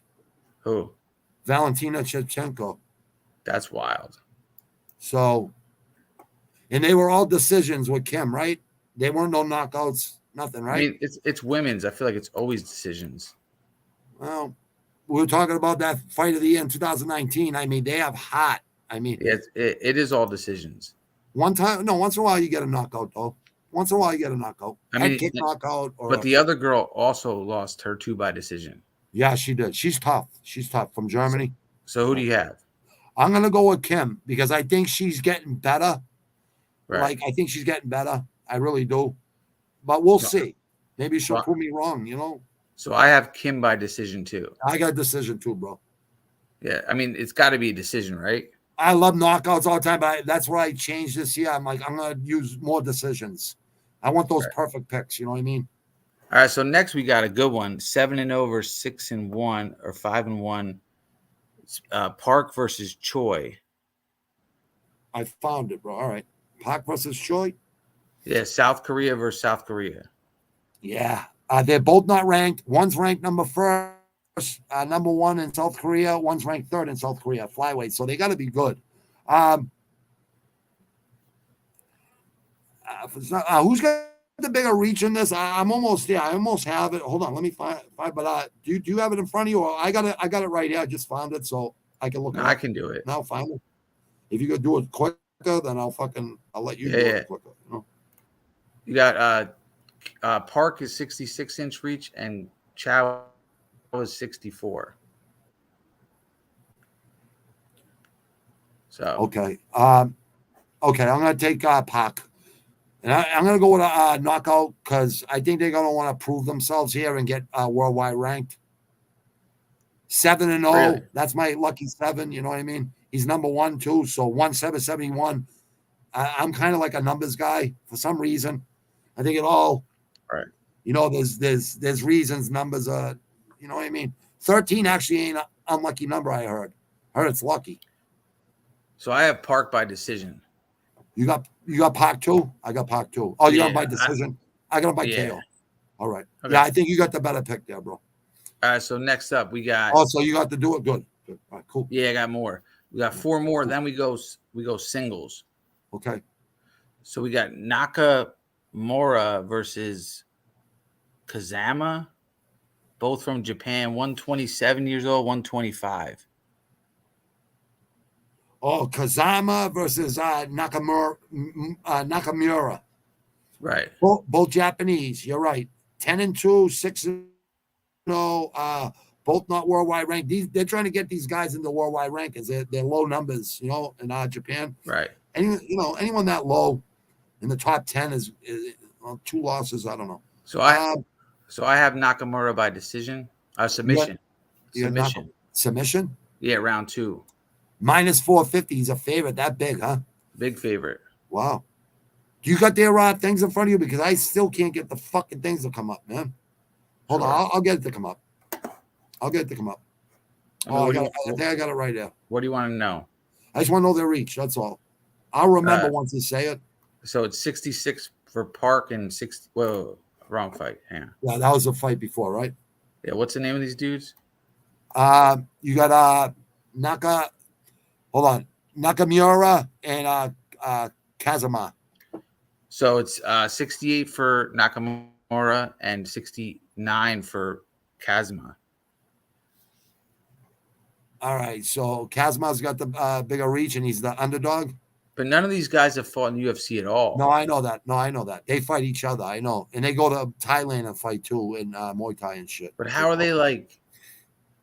Who? Valentina Shevchenko. That's wild. So, and they were all decisions with Kim, right? They weren't no knockouts, nothing, right? I mean, it's women's. I feel like it's always decisions. Well, we were talking about that fight of the year in 2019. I mean, they have hot. I mean, it is all decisions. once in a while you get a knockout, though. Once in a while you get a knockout. I mean, kick knockout. But the other girl also lost her 2 by decision. Yeah, she did. She's tough. She's tough from Germany. So who do you have? I'm going to go with Kim because I think she's getting better. Right. Like, I think she's getting better. I really do. But we'll see. Maybe she'll prove me wrong, you know? So I have Kim by decision too. I got a decision too, bro. Yeah, I mean, it's got to be a decision, right? I love knockouts all the time, but that's why I changed this year. I'm like, I'm going to use more decisions. I want those perfect picks. You know what I mean? All right. So next we got a good one: 7-0 versus 6-1 or 5-1. Park versus Choi. I found it, bro. All right, Park versus Choi. Yeah, South Korea versus South Korea. Yeah, they're both not ranked. One's ranked number 1 in South Korea. One's ranked 3rd in South Korea, flyweight. So they got to be good. Who's got the bigger reach in this? I'm almost there. I almost have it. Hold on, let me find. But do you have it in front of you? Or I got it right here. I just found it, so I can look. No, I can do it. Now find it. If you could do it quicker, then I'll let you do it quicker. You know? You got Park is 66-inch reach and Chow is 64. So okay. I'm gonna take Pac. And I'm going to go with a knockout because I think they're going to want to prove themselves here and get worldwide ranked. 7-0. Really? That's my lucky 7. You know what I mean? He's number 1, too. So 1-7-71. I'm kind of like a numbers guy for some reason. I think it all, right. You know, there's reasons numbers are, you know what I mean? 13 actually ain't an unlucky number, I heard. I heard it's lucky. So I have Park by decision. You got Pac too? I got Pac too. Oh, you got him by decision? I got him by KO. All right. Okay. Yeah, I think you got the better pick there, bro. All right, so next up we got. Oh, so you got to do it. Good. All right, cool. Yeah, I got more. We got 4 more. Cool. Then we go singles. Okay. So we got Nakamura versus Kazama, both from Japan. 127 years old, 125. Oh, Kazama versus Nakamura. Right. Both Japanese. You're right. 10-2, 6-0. Both not worldwide ranked. They're trying to get these guys into worldwide rankings. They're low numbers, in Japan. Right. Anyone that low in the top 10 is well, 2 losses. I don't know. So I have Nakamura by decision. Submission. You're not Submission. submission. Yeah, round 2. Minus 450. He's a favorite. That big, huh? Big favorite. Wow. Do you got their things in front of you? Because I still can't get the fucking things to come up, man. Hold Sure. on. I'll get it to come up. I think I got it right there. What do you want to know? I just want to know their reach. That's all. I'll remember once you say it. So it's 66 for Park and 60. Whoa, wrong fight. Hang on. Yeah, that was a fight before, right? Yeah, what's the name of these dudes? You got Nakamura and Kazama. So it's 68 for Nakamura and 69 for Kazama. All right, so Kazma's got the bigger reach, and he's the underdog. But none of these guys have fought in the UFC at all. No, I know that. They fight each other. I know, and they go to Thailand and fight too in Muay Thai and shit. But how are they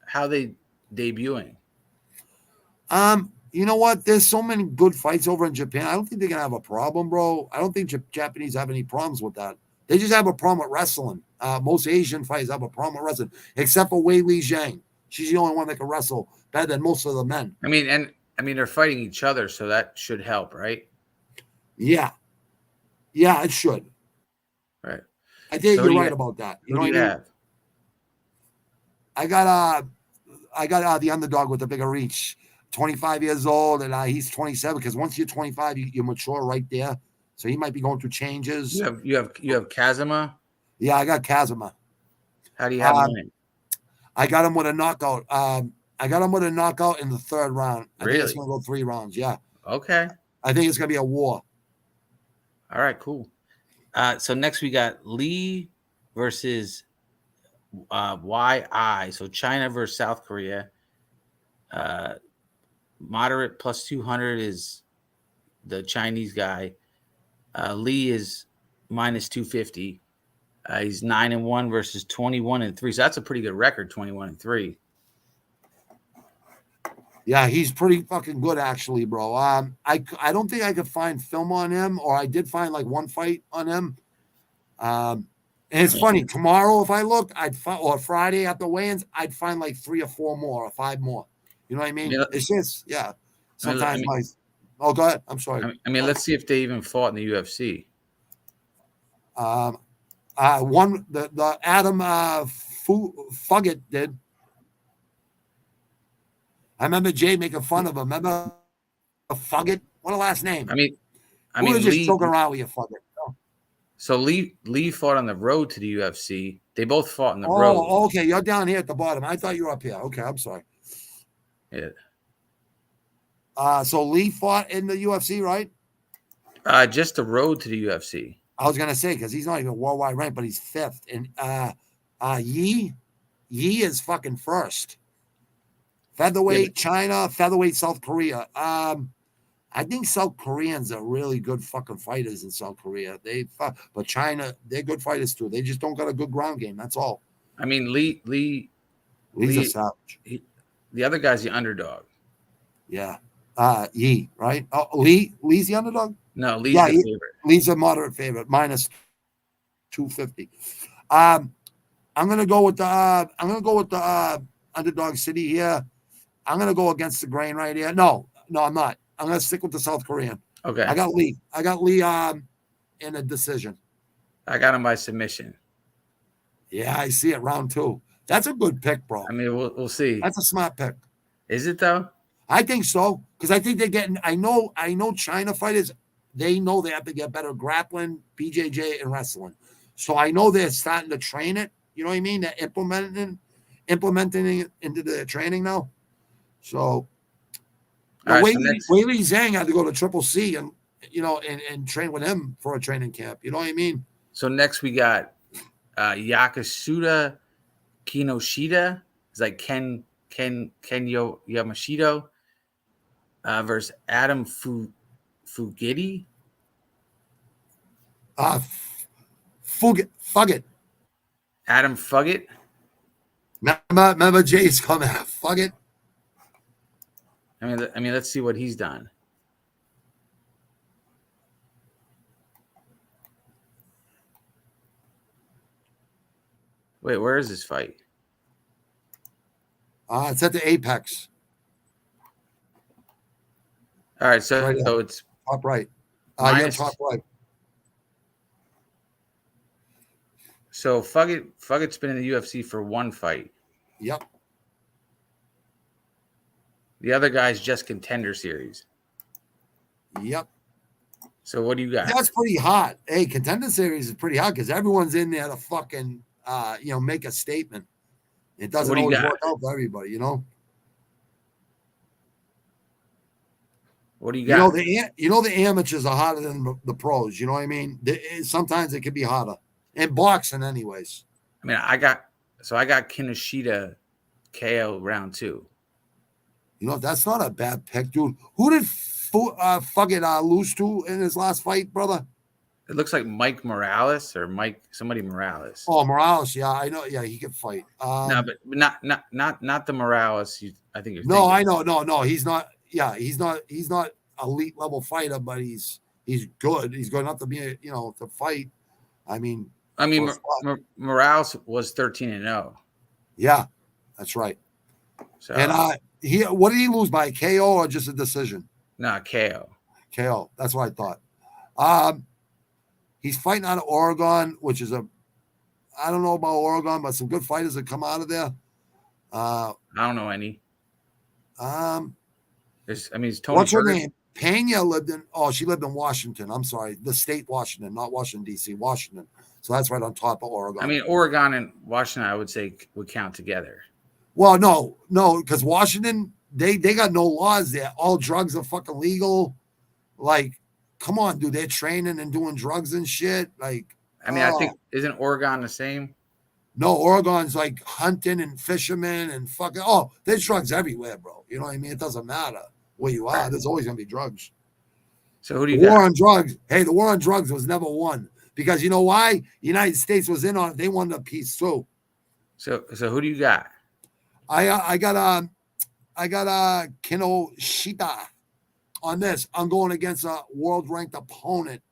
How are they debuting? You know what? There's so many good fights over in Japan. I don't think they're gonna have a problem, bro. I don't think Japanese have any problems with that. They just have a problem with wrestling. Most Asian fighters have a problem with wrestling, except for Wei Li Zhang. She's the only one that can wrestle better than most of the men. I mean, they're fighting each other, so that should help, right? Yeah, it should. Right. I think you're right about that. You know what I mean? Have? I got the underdog with the bigger reach. 25 years old, and he's 27. Because once you're 25, you mature right there. So he might be going through changes. You have Kazama. Yeah, I got Kazama. How do you have him? I got him with a knockout. I got him with a knockout in the 3rd round. I think it's going to go 3 rounds. Yeah. Okay. I think it's going to be a war. All right, cool. So next we got Lee versus YI. So China versus South Korea. Moderate plus 200 is the Chinese guy. Lee is minus 250. He's 9-1 versus 21-3. So that's a pretty good record, 21-3. Yeah, he's pretty fucking good, actually, bro. I don't think I could find film on him, or I did find like one fight on him. And it's funny. Tomorrow, if I look, or Friday after weigh-ins, I'd find like 3 or 4 more or 5 more. You know what I mean? It's just, yeah. Sometimes go ahead. I'm sorry. I mean, let's see if they even fought in the UFC. The Adam Fuggett did. I remember Jay making fun of him. Remember Fuggett? What a last name. I mean, we were just joking around with you, Fuggett. No. So Lee fought on the road to the UFC. They both fought on the road. Oh, okay. You're down here at the bottom. I thought you were up here. Okay, I'm sorry. Yeah. So Lee fought in the UFC, right? Just the road to the UFC. I was gonna say because he's not even worldwide ranked, but he's 5th. And Yi is fucking 1st. Featherweight China, featherweight South Korea. I think South Koreans are really good fucking fighters in South Korea. But China, they're good fighters too. They just don't got a good ground game. That's all. I mean, Lee's a savage. The other guy's the underdog. Yeah. Yi, right? Oh, Lee's the underdog? No, Lee's the favorite. Lee's a moderate favorite, minus 250. I'm gonna go with the underdog city here. I'm gonna go against the grain right here. No, I'm not. I'm gonna stick with the South Korean. Okay. I got Lee in a decision. I got him by submission. Yeah, I see it. Round 2. That's a good pick, bro. I mean, we'll see. That's a smart pick. Is it though? I think so, because I think they're getting. I know China fighters. They know they have to get better grappling, BJJ, and wrestling. So I know they're starting to train it. You know what I mean? They're implementing it into their training now. So, Wei Li Zhang had to go to Triple C and train with him for a training camp. You know what I mean? So next we got Yakasuda Kinoshita. It's like Ken Yamashita. versus Adam Fugitti. Fuck it. Adam Fugitt. Remember Jay's coming. Fuck it. I mean, let's see what he's done. Wait, where is this fight? It's at the Apex. All right, so, Right so it's top right. minus, Top right. So Fuggett's been in the UFC for one fight. Yep. The other guy's just Contender Series. Yep. So what do you got? That's pretty hot. Hey, Contender Series is pretty hot because everyone's in there to fucking make a statement. It doesn't always work out for everybody, you know. What do you got? The amateurs are hotter than the pros. You know what I mean? Sometimes it could be hotter. In boxing, anyways. I mean, I got Kinoshita KO round 2. You know, that's not a bad pick, dude. Who did lose to in his last fight, brother? It looks like Mike Morales or somebody Morales. Oh, Morales, yeah, I know. Yeah, he can fight. No, but not the Morales. I think you're. No, thinking. I know. No, he's not. Yeah, he's not elite level fighter, but he's good. He's good enough to be to fight. I mean, Morales was 13-0. Yeah, that's right. So, and what did he lose by, KO or just a decision? No, KO. KO. That's what I thought. He's fighting out of Oregon, which is I don't know about Oregon, but some good fighters that come out of there. I don't know any. It's Tony. What's her name? Pena she lived in Washington. I'm sorry, the state Washington, not Washington D.C. Washington. So that's right on top of Oregon. I mean, Oregon and Washington, I would say, would count together. Well, no, because Washington, they got no laws there. All drugs are fucking legal. Like, come on, dude. They're training and doing drugs and shit. Like, I mean, I think, isn't Oregon the same? No, Oregon's like hunting and fishermen and fucking. Oh, there's drugs everywhere, bro. You know what I mean? It doesn't matter where you are. There's always gonna be drugs. So who do you got? War on drugs. Hey, the war on drugs was never won because you know why? The United States was in on it. They wanted a piece too. So who do you got? I got Kinoshita on this. I'm going against a world ranked opponent.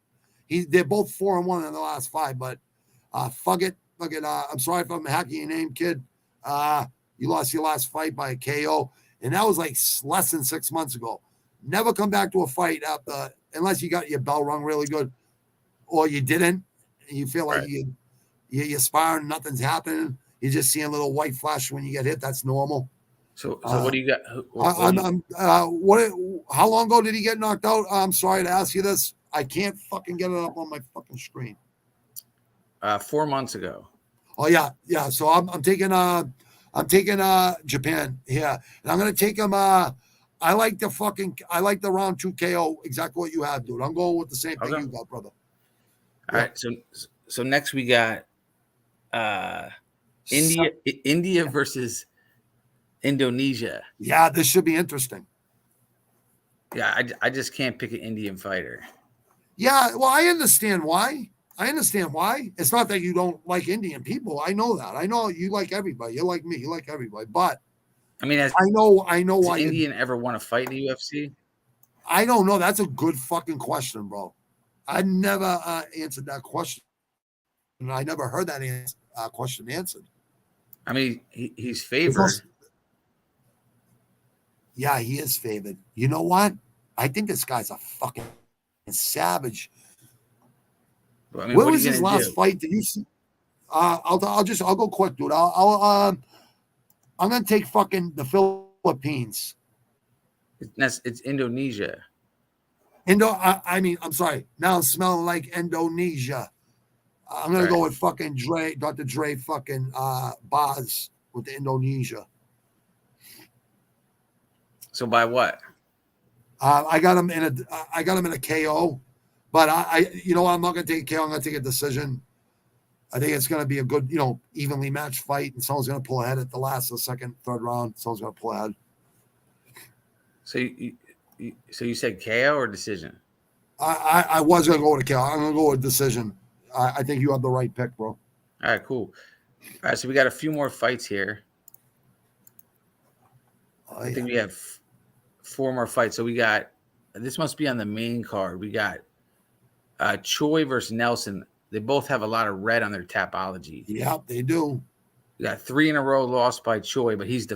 They're both 4-1 in the last 5, but fuck it. I'm sorry if I'm hacking your name, kid. You lost your last fight by a KO, and that was like less than 6 months ago. Never come back to a fight unless you got your bell rung really good, or you didn't. And you feel like you're sparring, nothing's happening. You're just seeing a little white flash when you get hit. That's normal. So what do you got? How long ago did he get knocked out? I'm sorry to ask you this. I can't fucking get it up on my fucking screen. 4 months ago. Oh yeah. So I'm taking Japan. Yeah, and I'm gonna take him. I like the round 2 KO. Exactly what you have, dude. I'm going with the same thing you got, brother. All right. So next we got India versus Indonesia. Yeah, this should be interesting. Yeah, I just can't pick an Indian fighter. Yeah, well, I understand why. It's not that you don't like Indian people. I know that. I know you like everybody. You're like me. You like everybody. But I mean, I know why. Indian ever want to fight in the UFC? I don't know. That's a good fucking question, bro. I never answered that question. And I never heard that question answered. I mean, he's favored. Yeah, he is favored. You know what? I think this guy's a fucking savage. Well, I mean, where was his last fight? Did you see? I'll go quick, dude. I'm gonna take fucking the Philippines. It's Indonesia. I'm sorry. Now I'm smelling like Indonesia. I'm gonna go with fucking Dr. Dre, fucking Baz with the Indonesia. So by what? I got him in a KO, but I'm not gonna take a KO. I'm gonna take a decision. I think it's gonna be a good, evenly matched fight, and someone's gonna pull ahead at the last, the second, third round. Someone's gonna pull ahead. So So you said KO or decision? I was gonna go with a KO. I'm gonna go with decision. I think you have the right pick, bro. All right, cool. All right, so we got a few more fights here. I think we have 4 more fights. So we got, this must be on the main card. We got Choi versus Nelson. They both have a lot of red on their Tapology. Yep, they do. We got 3 in a row lost by Choi, but he's the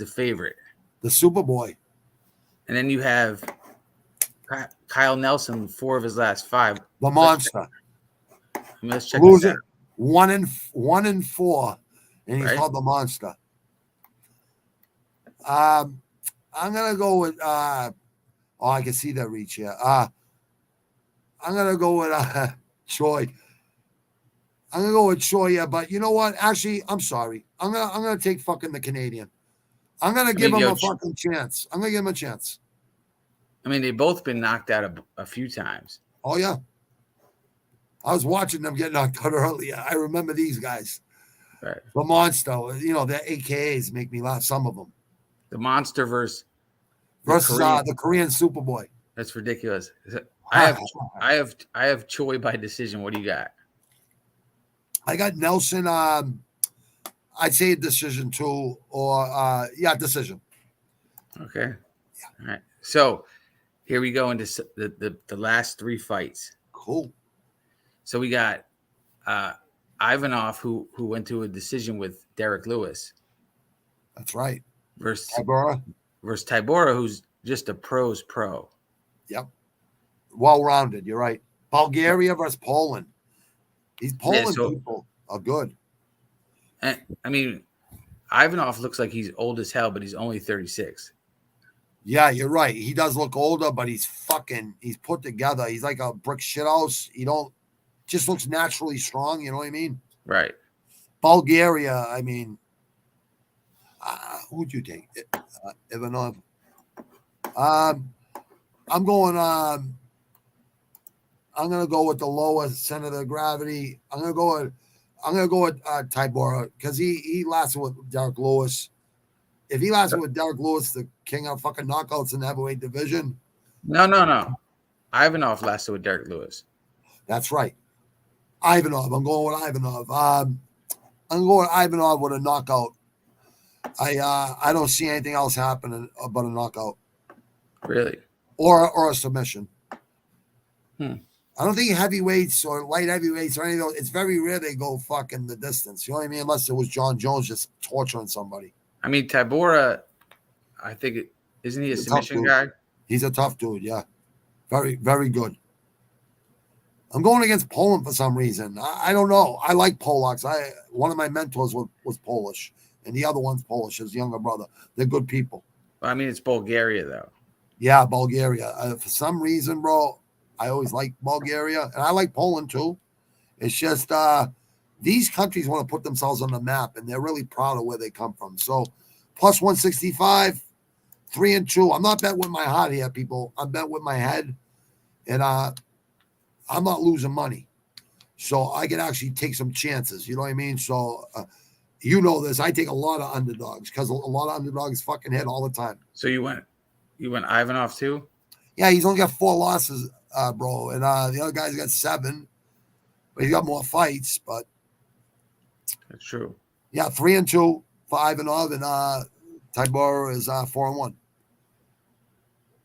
favorite. The Superboy. And then you have Kyle Nelson, 4 of his last 5. The monster. Let's check this out. 1-4, and he's called the monster. I'm gonna go with I can see that reach here. I'm gonna go with Choi. I'm gonna go with Choi, yeah, but you know what? Actually, I'm sorry. I'm gonna take fucking the Canadian. I'm gonna give him a fucking chance. I'm gonna give him a chance. I mean, they've both been knocked out a few times. Oh yeah. I was watching them get knocked out earlier. I remember these guys. Right. The monster, their AKAs make me laugh. Some of them. The monster versus the Korean Superboy. That's ridiculous. I have Choi by decision. What do you got? I got Nelson. I'd say a decision too, or decision. Okay. Yeah. All right. So here we go into the last 3 fights. Cool. So we got Ivanov, who went to a decision with Derek Lewis. That's right. Versus Tybura, who's just a pro's pro. Yep. Well-rounded. You're right. Bulgaria versus Poland. These Poland people are good. And, I mean, Ivanov looks like he's old as hell, but he's only 36. Yeah, you're right. He does look older, but he's put together. He's like a brick shithouse. Just looks naturally strong. You know what I mean? Right. Bulgaria, I mean, who'd you take? Ivanov. I'm going to go with the lower center of gravity. I'm going to go with Tybura because he lasted with Derek Lewis. If he lasted with Derek Lewis, the king of fucking knockouts in the heavyweight division. No. Ivanov lasted with Derek Lewis. That's right. Ivanov. I'm going with Ivanov. I'm going with Ivanov with a knockout. I don't see anything else happening but a knockout. Really? Or a submission. I don't think heavyweights or light heavyweights or anything. It's very rare they go fucking the distance. You know what I mean? Unless it was John Jones just torturing somebody. I mean, Tybura, I think isn't he a submission guy? He's a tough dude. Yeah, very, very good. I'm going against Poland for some reason. I don't know. I like Polacks. One of my mentors was Polish, and the other one's Polish. His younger brother. They're good people. I mean, it's Bulgaria though. Yeah, Bulgaria. For some reason, bro, I always like Bulgaria, and I like Poland too. It's just these countries want to put themselves on the map, and they're really proud of where they come from. So, plus 165, 3-2. I'm not betting with my heart here, people. I'm betting with my head, and I'm not losing money. So I can actually take some chances. You know what I mean? So you know this. I take a lot of underdogs because a lot of underdogs fucking hit all the time. So you went Ivanov too? Yeah, he's only got 4 losses, bro. And the other guy's got 7. But he's got more fights, but that's true. Yeah, 3-2 for Ivanov, and Tybura is 4-1.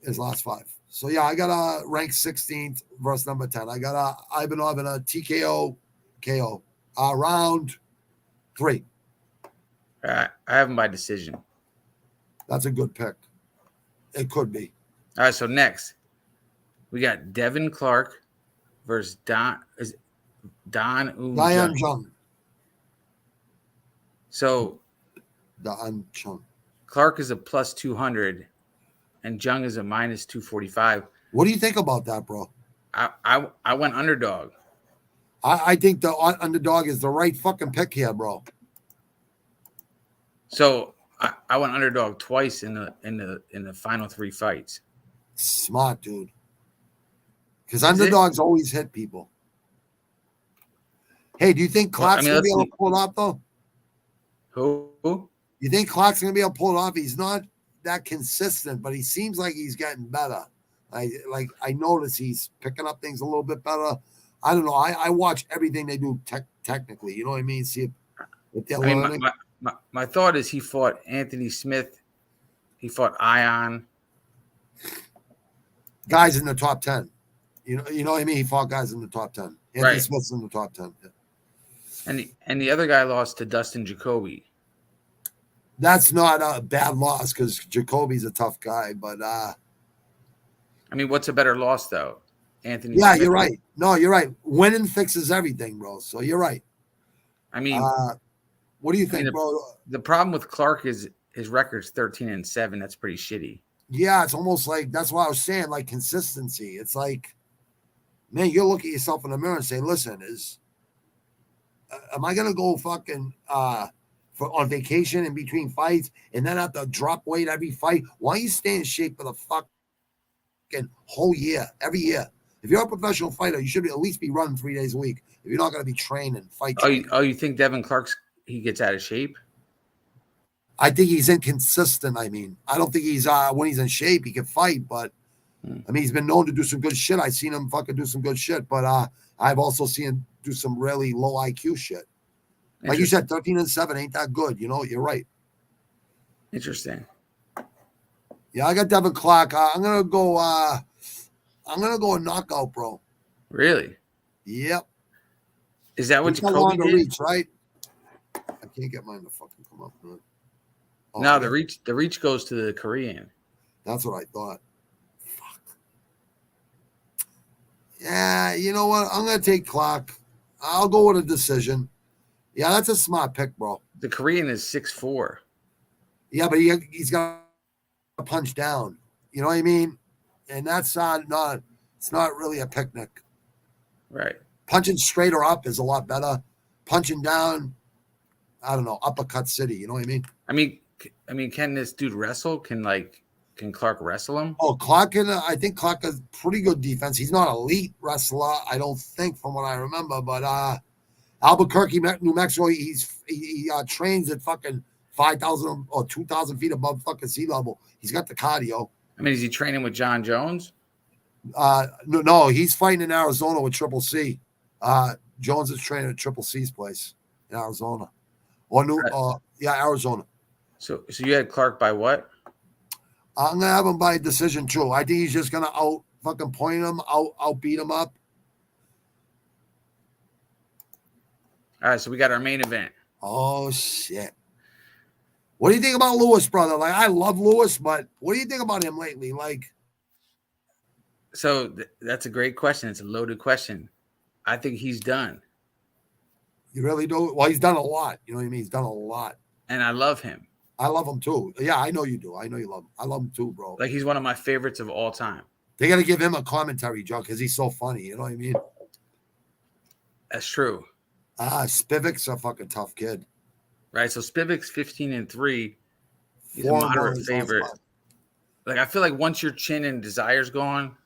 His last 5. So yeah, I got ranked 16th versus number 10. I got Ivanov in a TKO KO round 3. I have him by decision. That's a good pick. It could be. All right, so next we got Devin Clark versus Don Jung. So Don Chung. Clark is a plus 200 and Jung is a minus 245. What do you think about that, bro? I went underdog. I think the underdog is the right fucking pick here, bro. So I went underdog twice in the final 3 fights. Smart, dude. Because underdogs always hit people. Hey, do you think Clark's going to be able to pull it off, though? Who? You think Clark's going to be able to pull it off? He's not that consistent, but he seems like he's getting better. I notice he's picking up things a little bit better. I don't know. I watch everything they do technically. You know what I mean? See if they're learning. My thought is he fought Anthony Smith. He fought Ion. Guys in the top 10. You know what I mean? He fought guys in the top 10. Anthony Right. Smith's in the top 10. Yeah. And the other guy lost to Dustin Jacoby. That's not a bad loss because Jacoby's a tough guy, but I mean, what's a better loss though? Anthony yeah, Smith? You're right. No, you're right. Winning fixes everything, bro. So you're right. I mean, what do you think, bro? The problem with Clark is his record's 13-7. That's pretty shitty. Yeah, it's almost like that's what I was saying, like consistency. It's like, man, you look at yourself in the mirror and say, listen, am I gonna go fucking on vacation in between fights and then have to drop weight every fight? Why don't you stay in shape for the fucking whole year, every year? If you're a professional fighter, you should at least be running 3 days a week. If you're not going to be training, training. You think Devin he gets out of shape? I think he's inconsistent. I mean, I don't think he's when he's in shape, he can fight, but I mean, he's been known to do some good shit. I've seen him fucking do some good shit, but I've also seen him do some really low IQ shit. Like you said, 13-7 ain't that good. You know, you're right. Interesting. Yeah, I got Devin Clark. I'm gonna go a knockout, bro. Really? Yep. Is that what Jacoby did? Reach, right? I can't get mine to fucking come up. Oh, no, the reach goes to the Korean. That's what I thought. Fuck. Yeah, you know what? I'm gonna take Clark. I'll go with a decision. Yeah, that's a smart pick, bro. The Korean is 6'4". Yeah, but he's got to punch down. You know what I mean? And that's not. It's not really a picnic. Right. Punching straight or up is a lot better. Punching down, I don't know, uppercut city. You know what I mean? I mean, can this dude wrestle? Can Clark wrestle him? Oh, Clark can. I think Clark has pretty good defense. He's not an elite wrestler, I don't think, from what I remember. But Albuquerque, New Mexico, he trains at fucking 5,000 or 2,000 feet above fucking sea level. He's got the cardio. I mean, is he training with John Jones? No, he's fighting in Arizona with Triple C. Jones is training at Triple C's place in Arizona, Arizona. So you had Clark by what? I'm gonna have him by decision too. I think he's just gonna out fucking point him, out beat him up. All right, so we got our main event. Oh shit! What do you think about Lewis, brother? Like, I love Lewis, but what do you think about him lately? Like, so that's a great question. It's a loaded question. I think he's done. You really do? Well, he's done a lot. You know what I mean? He's done a lot. And I love him. I love him too. Yeah, I know you do. I know you love him. I love him too, bro. Like, he's one of my favorites of all time. They got to give him a commentary, Joe, because he's so funny. You know what I mean? That's true. Spivak's a fucking tough kid. Right. So Spivak's 15-3. He's a moderate favorite. Like, I feel like once your chin and desire's gone,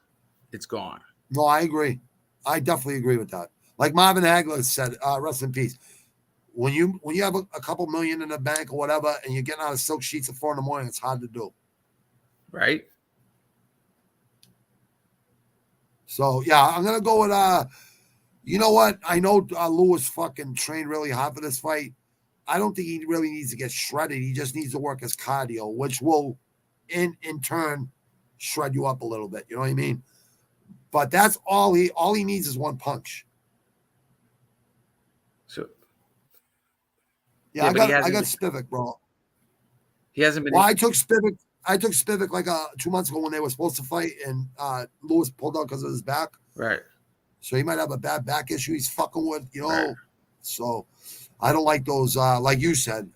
it's gone. No, I agree. I definitely agree with that. Like Marvin Hagler said, rest in peace. When you have a couple million in the bank or whatever, and you're getting out of silk sheets at 4 a.m, it's hard to do. Right. So yeah, I'm gonna go with you know what? I know Lewis fucking trained really hard for this fight. I don't think he really needs to get shredded. He just needs to work his cardio, which will in turn shred you up a little bit. You know what I mean? But that's all he needs is one punch. So yeah, I got Spivak, bro. He hasn't been. Well, I took Spivak like 2 months ago when they were supposed to fight, and Lewis pulled out because of his back. Right. So he might have a bad back issue he's fucking with, you know. Right. So I don't like those. Like you said,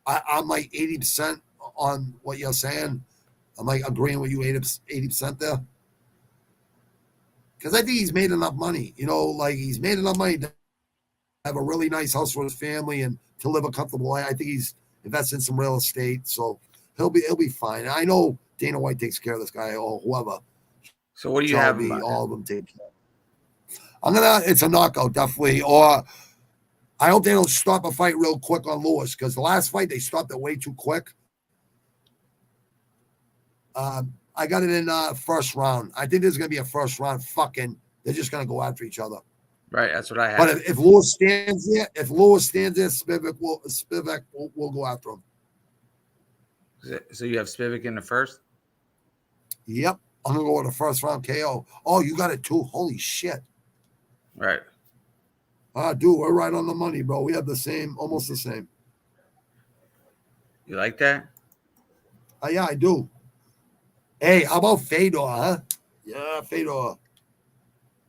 I'm like 80% on what you're saying. I'm like agreeing with you 80% there. Because I think he's made enough money, you know, like he's made enough money to have a really nice house for his family and to live a comfortable life. I think he's invested in some real estate, so he'll be fine. I know Dana White takes care of this guy or whoever. So what do you have? All of them take care. It's a knockout, definitely. Or I hope they don't stop a fight real quick on Lewis, because the last fight they stopped it way too quick. I got it in first round. I think there's gonna be a first round fucking. They're just gonna go after each other. Right, that's what I have. But if Lewis stands there, Spivak will go after him. So you have Spivak in the first? Yep. I'm gonna go with a first round KO. Oh, you got it too. Holy shit. Right. Dude, we're right on the money, bro. We have the same, almost the same. You like that? Yeah, I do. Hey, how about Fedor, huh? Yeah, Fedor.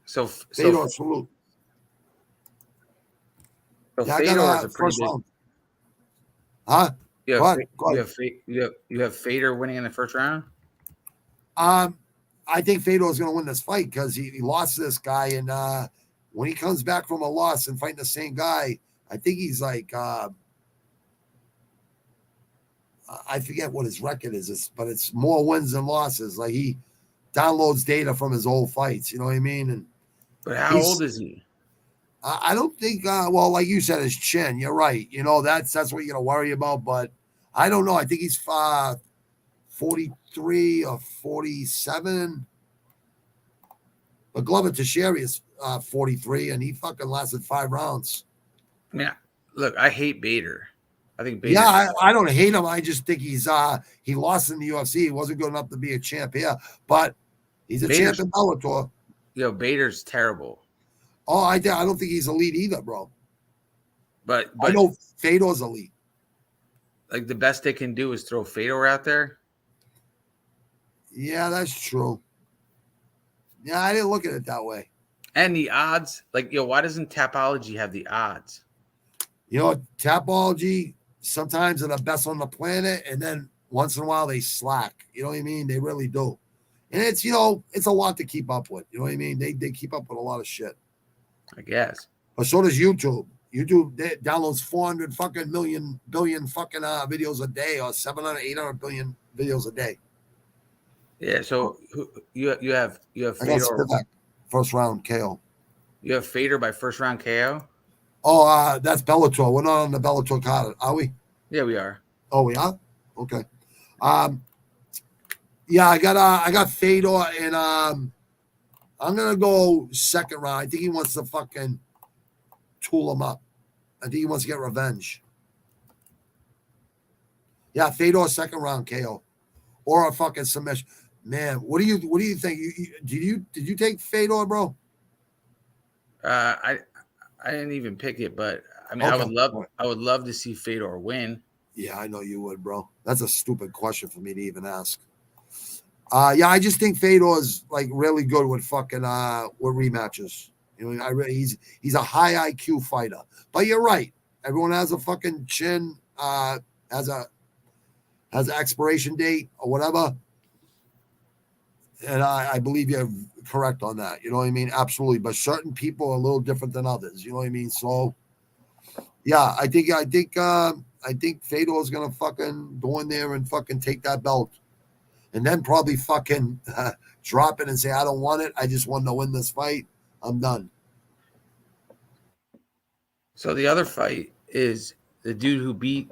Fedor, salute. So yeah, Fedor I got is a pretty first big. round. Huh? You Go have Fedor winning in the first round? I think Fedor is going to win this fight because he lost to this guy, and when he comes back from a loss and fighting the same guy, I think he's like I forget what his record is, but it's more wins than losses. Like he downloads data from his old fights, you know what I mean? But how old is he? I don't think. Well, like you said, his chin. You're right. You know that's what you're gonna worry about. But I don't know. I think he's 43 or 47. But Glover Teixeira is 43, and he fucking lasted 5 rounds. I mean, look, I hate Bader. I think Bader. Yeah, I don't hate him. I just think he lost in the UFC. He wasn't good enough to be a champ here, but he's a champ in Bellator. Bader's terrible. Oh, I don't think he's elite either, bro. But I know Fedor's elite. Like the best they can do is throw Fedor out there. Yeah, that's true. Yeah, I didn't look at it that way. And the odds, like, why doesn't Tapology have the odds? Tapology, sometimes they're the best on the planet, and then once in a while they slack. You know what I mean? They really do. And it's, it's a lot to keep up with. You know what I mean? They keep up with a lot of shit. I guess. But so does YouTube. YouTube downloads 400 fucking billion fucking videos a day, or 700, 800 billion videos a day. Yeah, so you have Fedor first round KO. You have Fedor by first round KO? Oh, that's Bellator. We're not on the Bellator card, are we? Yeah, we are. Oh, we are? Okay. Yeah, I got Fedor, and I'm gonna go second round. I think he wants to fucking tool him up. I think he wants to get revenge. Yeah, Fedor second round KO, or a fucking submission. Man, what do you think? Did you take Fedor, bro? I didn't even pick it, but I mean, okay. I would love to see Fedor win. Yeah, I know you would, bro. That's a stupid question for me to even ask. Yeah, I just think Fedor's like really good with fucking with rematches. He's a high IQ fighter. But you're right. Everyone has a fucking chin, has an expiration date or whatever. And I believe you're correct on that. You know what I mean? Absolutely. But certain people are a little different than others. You know what I mean? So yeah, I think Fedor is gonna fucking go in there and fucking take that belt. And then probably fucking drop it and say, I don't want it. I just want to win this fight. I'm done. So the other fight is the dude who beat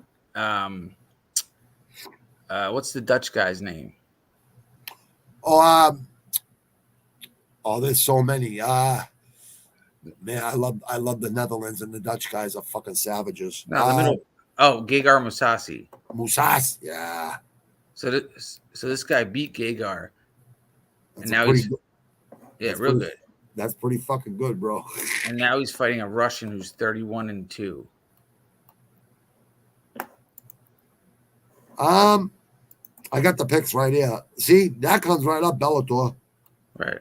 what's the Dutch guy's name? Oh, there's so many. Man, I love the Netherlands, and the Dutch guys are fucking savages. No, the middle. Oh, Gegard Mousasi. Mousasi, yeah. So this guy beat Gegard, and now he's good. That's pretty fucking good, bro. And now he's fighting a Russian who's 31-2. I got the picks right here. See, that comes right up Bellator. Right.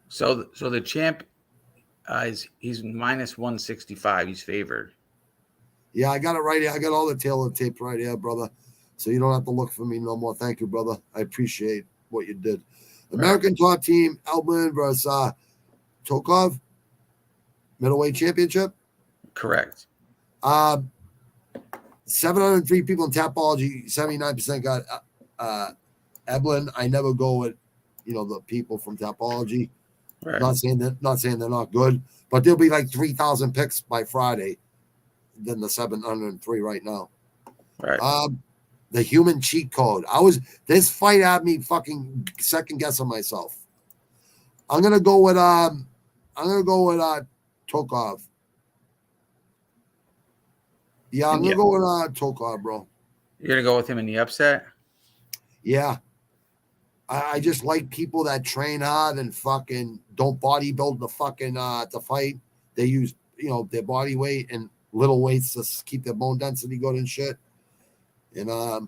So the champ he's minus 165. He's favored. Yeah, I got it right here. I got all the tail of the tape right here, brother. So you don't have to look for me no more. Thank you, brother. I appreciate what you did. American top team, Elblin versus Tokov, middleweight championship. Correct. 703 people in Tapology, 79% got Eblin. I never go with, the people from Tapology. Right. Not saying they're not good, but there'll be like 3,000 picks by Friday than the 703 right now. Right. The human cheat code. This fight had me fucking second guessing myself. I'm gonna go with Tokov. Yeah, I'm gonna go with Tokov, bro. You're gonna go with him in the upset? Yeah. I just like people that train hard and fucking don't bodybuild the fucking to fight. They use their body weight and little weights to keep their bone density good and shit. And I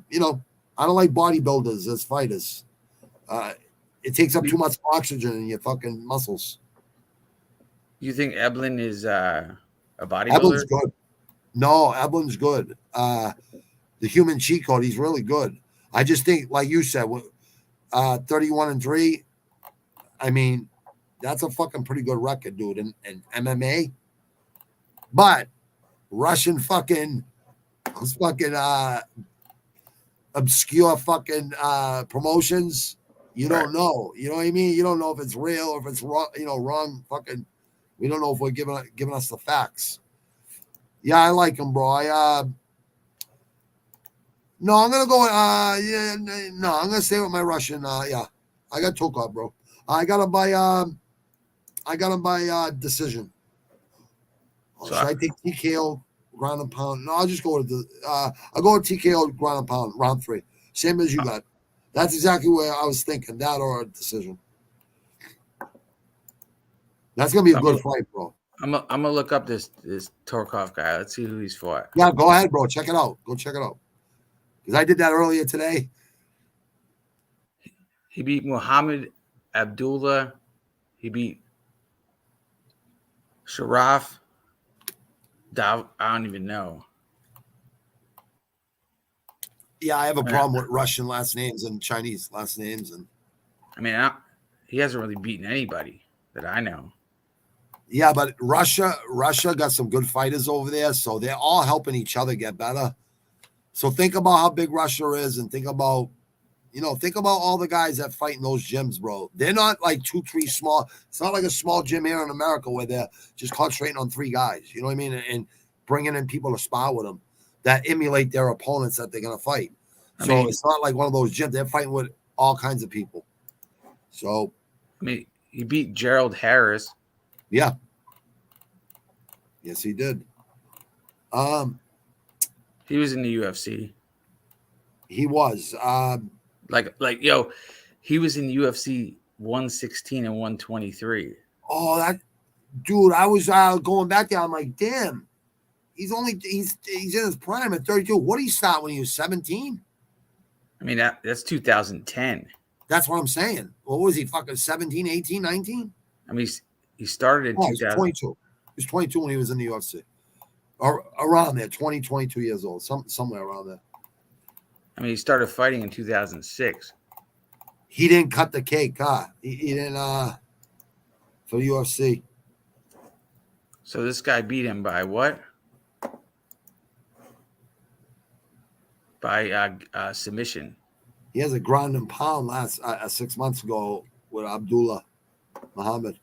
don't like bodybuilders as fighters. It takes up too much oxygen in your fucking muscles. You think Eblin is a bodybuilder? Eblin's good. No, Eblin's good. The human cheat code, he's really good. I just think, like you said, 31-3. I mean, that's a fucking pretty good record, dude, in MMA. But Russian fucking obscure fucking promotions, you don't know. You know what I mean? You don't know if it's real or if it's wrong. Wrong. Fucking, we don't know if we're giving us the facts. Yeah, I like him, bro. No, I'm gonna go. No, I'm gonna stay with my Russian. Yeah, I got Tokov, bro. I got him by decision. Should I take TKO ground and pound? No, I'll just go with I'll go with TKO ground and pound round 3. Same as you got. That's exactly where I was thinking. That or a decision. That's gonna be a good fight, bro. I'm gonna look up this Torkov guy. Let's see who he's fought. Yeah, go ahead, bro. Check it out. Go check it out. Because I did that earlier today. He beat Muhammad Abdullah. He beat Sharaf. I don't even know. Yeah, I have a problem with Russian last names and Chinese last names. And I mean, he hasn't really beaten anybody that I know. Yeah, but Russia got some good fighters over there, so they're all helping each other get better. So think about how big Russia is, and think about all the guys that fight in those gyms, bro. They're not like 2-3 small. It's not like a small gym here in America where they're just concentrating on 3 guys. You know what I mean? And bringing in people to spar with them that emulate their opponents that they're gonna fight. So it's not like one of those gyms. They're fighting with all kinds of people. So, I mean, he beat Gerald Harris. Yeah. Yes, he did. He was in the UFC. He was. He was in UFC 116 and 123. Oh, that dude! I was going back there. I'm like, damn, he's in his prime at 32. What did he start when he was 17? I mean, that's 2010. That's what I'm saying. What was he, fucking 17, 18, 19? I mean, he started in 2000. He was 22. He was 22 when he was in the UFC. Or around there, 20, 22 years old, somewhere around there. I mean, he started fighting in 2006. He didn't cut the cake, huh? He didn't for the UFC. So this guy beat him by what? By submission. He has a ground and pound 6 months ago with Abdullah Muhammad.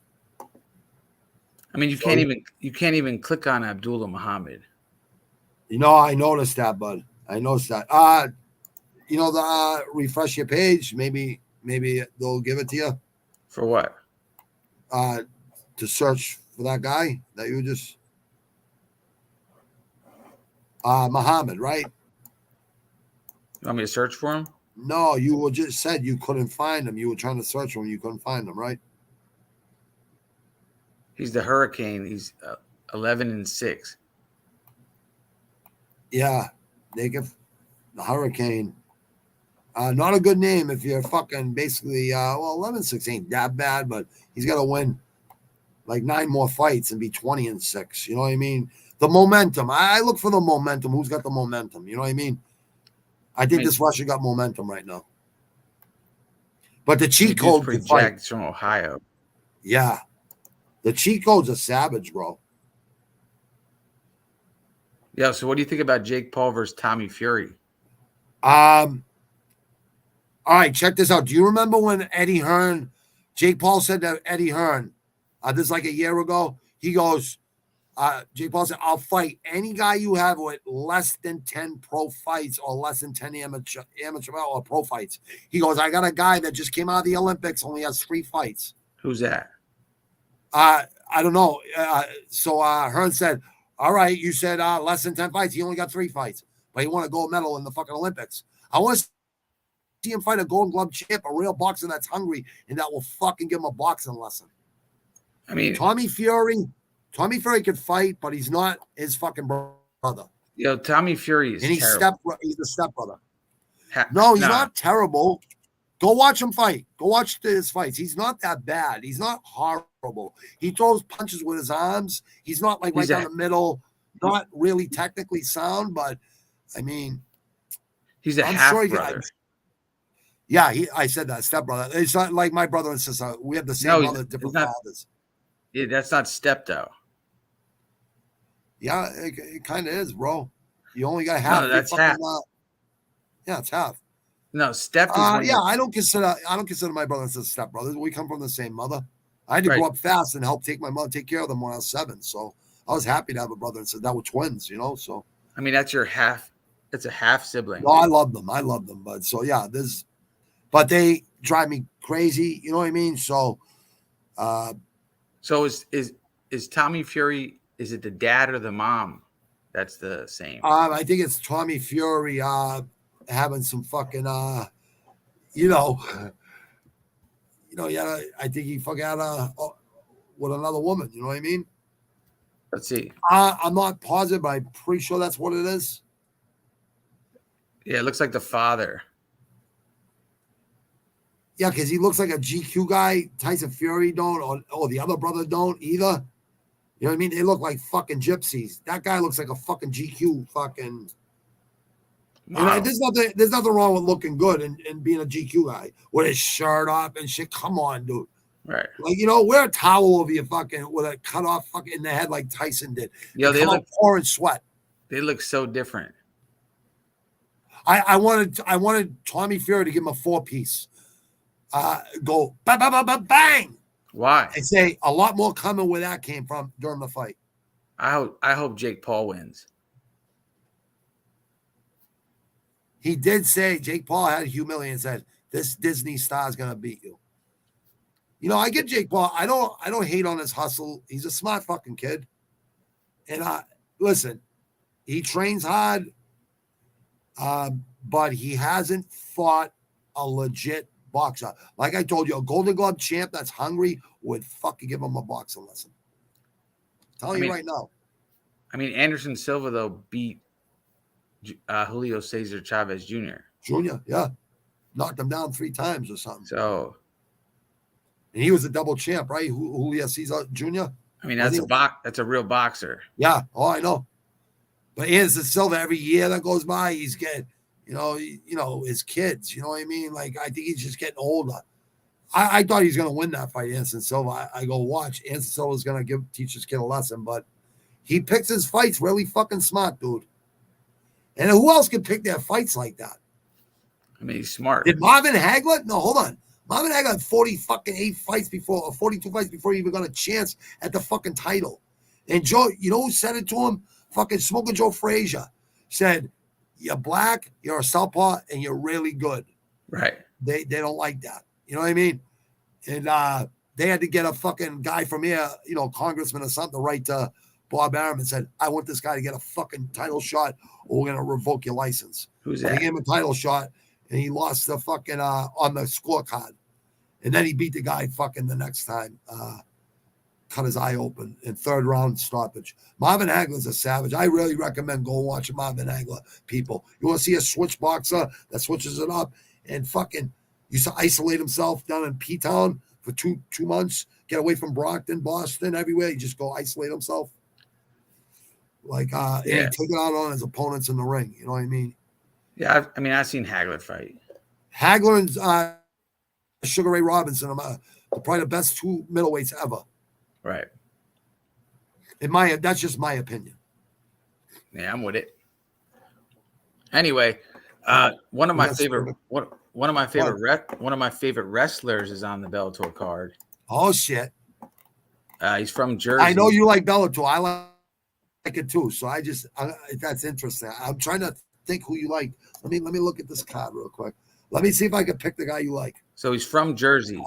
I mean, you can't even click on Abdullah Muhammad. I noticed that, bud. I noticed that. Refresh your page. Maybe they'll give it to you. For what? To search for that guy that you just Muhammad, right? You want me to search for him? No, you just said you couldn't find him. You were trying to search for him. You couldn't find him, right? He's the Hurricane. He's 11-6. Yeah, they give the Hurricane. Not a good name if you're fucking basically 11-6 ain't that bad, but he's got to win like 9 more fights and be 20-6. You know what I mean? The momentum. I look for the momentum. Who's got the momentum? You know what I mean? I think this Russia got momentum right now. But the cheat code pretty jacked from Ohio. Yeah. The cheat codes are savage, bro. Yeah, so what do you think about Jake Paul versus Tommy Fury? All right, check this out. Do you remember when Jake Paul said to Eddie Hearn, this is like a year ago, he goes, Jake Paul said, I'll fight any guy you have with less than 10 pro fights or less than 10 amateur or pro fights. He goes, I got a guy that just came out of the Olympics, only has 3 fights. Who's that? I don't know. So Hearn said, all right, you said less than 10 fights. He only got 3 fights, but he won a gold medal in the fucking Olympics. I want to see him fight a Golden Glove champ, a real boxer that's hungry, and that will fucking give him a boxing lesson. I mean, Tommy Fury could fight, but he's not his fucking brother. Tommy Fury is terrible. He's a stepbrother. No, he's not terrible. Go watch him fight. Go watch his fights. He's not that bad. He's not horrible. He throws punches with his arms. He's not like right down the middle, not really technically sound, but I mean, he's a half brother. Yeah, I said that, stepbrother. It's not like my brother and sister. We have the same mother, different fathers. Yeah, that's not step though. Yeah, it kind of is, bro. You only got half. No, that's half. Yeah, it's half. No, step is I don't consider my brother and sister stepbrothers. We come from the same mother. I had to grow up fast and help take care of them when I was 7. So I was happy to have a brother and sister that were twins, So I mean, that's your half. It's a half sibling. No, I love them. But so yeah, but they drive me crazy. You know what I mean? So, so is Tommy Fury? Is it the dad or the mom? That's the same. I think it's Tommy Fury having some fucking yeah. I think he fucking had with another woman. You know what I mean? Let's see. I'm not positive, but I'm pretty sure that's what it is. Yeah, it looks like the father. Yeah, because he looks like a GQ guy. Tyson Fury don't, or the other brother don't either. You know what I mean? They look like fucking gypsies. That guy looks like a fucking GQ fucking. Wow. There's nothing wrong with looking good and being a GQ guy with his shirt off and shit. Come on, dude. Right. Like, wear a towel over your fucking with a cut off fucking in the head like Tyson did. Yeah, they look pouring sweat. They look so different. I wanted Tommy Fury to give him a 4-piece. Go bang, bang, bang, bang. Why? I say a lot more coming where that came from during the fight. I hope Jake Paul wins. He did say Jake Paul had humility and said, "This Disney star is gonna beat you." I get Jake Paul. I don't hate on his hustle. He's a smart fucking kid. And listen, he trains hard, but he hasn't fought a legit boxer. Like I told you, a Golden Glove champ that's hungry would fucking give him a boxing lesson. I'm telling you right now. I mean, Anderson Silva, though, beat Julio Cesar Chavez Jr. Yeah. Knocked him down 3 times or something. So. And he was a double champ, right? Julio Cesar Jr. I mean, that's a real boxer. Yeah. Oh, I know. But Anderson Silva, every year that goes by, he's getting, his kids. You know what I mean? Like, I think he's just getting older. I thought he was going to win that fight, Anderson Silva. I go watch. Anderson Silva's going to teach his kid a lesson, but he picks his fights really fucking smart, dude. And who else could pick their fights like that? I mean, he's smart. Did Marvin Hagler? No, hold on. Marvin Hagler had 42 fights before he even got a chance at the fucking title. And Joe, who said it to him? Fucking Smoking Joe Frazier said, "You're black, you're a southpaw, and you're really good." Right. They don't like that. You know what I mean? And they had to get a fucking guy from here, congressman or something, to write to Bob Arum and said, "I want this guy to get a fucking title shot, or we're gonna revoke your license." Who's that? They gave him a title shot, and he lost the fucking on the scorecard. And then he beat the guy fucking the next time. Cut his eye open in 3rd round stoppage. Marvin Hagler's a savage. I really recommend go watch Marvin Hagler, people. You want to see a switch boxer that switches it up and fucking used to isolate himself down in P-Town for two months, get away from Brockton, Boston, everywhere. He just go isolate himself. Like, and he took it out on his opponents in the ring. You know what I mean? Yeah, I've seen Hagler fight. Hagler and Sugar Ray Robinson are probably the best 2 middleweights ever. Right. That's just my opinion. Yeah, I'm with it. Anyway, one of my favorite wrestlers is on the Bellator card. Oh shit! He's from Jersey. I know you like Bellator. I like it too. So that's interesting. I'm trying to think who you like. Let me look at this card real quick. Let me see if I can pick the guy you like. So he's from Jersey.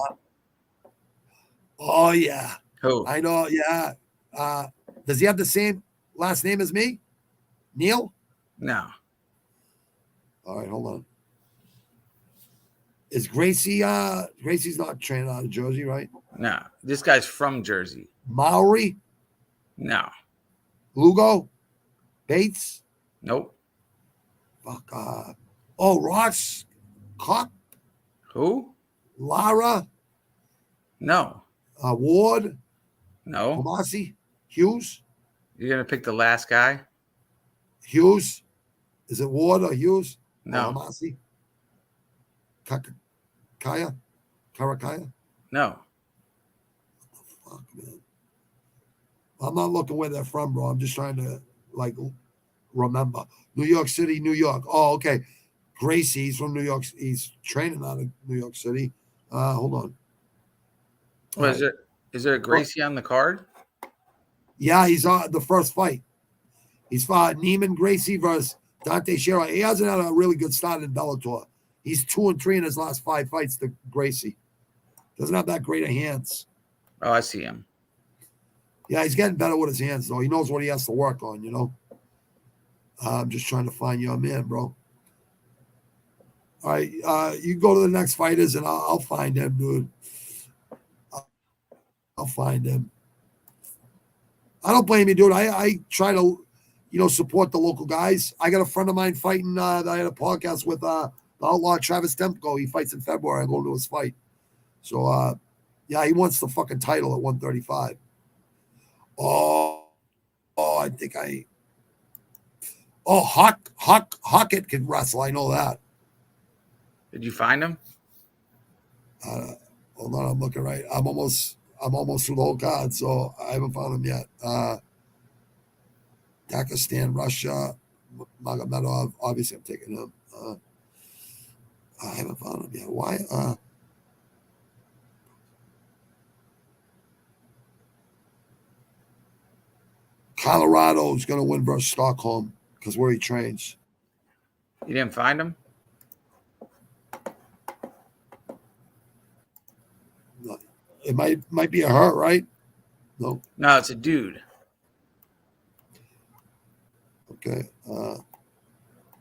Oh yeah, Who? I know. Yeah. Does he have the same last name as me? Neil? No. All right, hold on. Is Gracie? Gracie's not training out of Jersey, right? No. This guy's from Jersey. Maori? No. Lugo? Bates? Nope. Fuck. Ross? Cock? Who? Lara? No. Ward? No. Tomasi? Hughes? You're gonna pick the last guy? Hughes? Is it Ward or Hughes? No. Tomasi? Kaya? Karakaya? No. Fuck, man. I'm not looking where they're from, bro. I'm just trying to remember. New York City, New York. Oh, okay. Gracie, he's from New York. He's training out of New York City. Hold on. What is there a Gracie on the card? Yeah, he's on the first fight. He's fought Neiman Gracie versus Dante Shera. He hasn't had a really good start in Bellator. He's 2-3 in his last 5 fights to Gracie. Doesn't have that great of hands. Oh, I see him. Yeah, he's getting better with his hands, though. He knows what he has to work on, I'm just trying to find your man, bro. All right, you go to the next fighters, and I'll find him, dude. I'll find him. I don't blame you, dude. I try to, support the local guys. I got a friend of mine fighting that I had a podcast with the outlaw Travis Demko. He fights in February. I'm going to his fight. So, yeah, he wants the fucking title at 135. I think Hockett can wrestle. I know that. Did you find him? Hold on, I'm looking right. I'm almost through the whole card, so I haven't found him yet. Dagestan, Russia, Magomedov. Obviously, I'm taking him. I haven't found him yet. Why? Colorado's going to win versus Stockholm because where he trains. You didn't find him? It might be a hurt, right? No. No, it's a dude. Okay.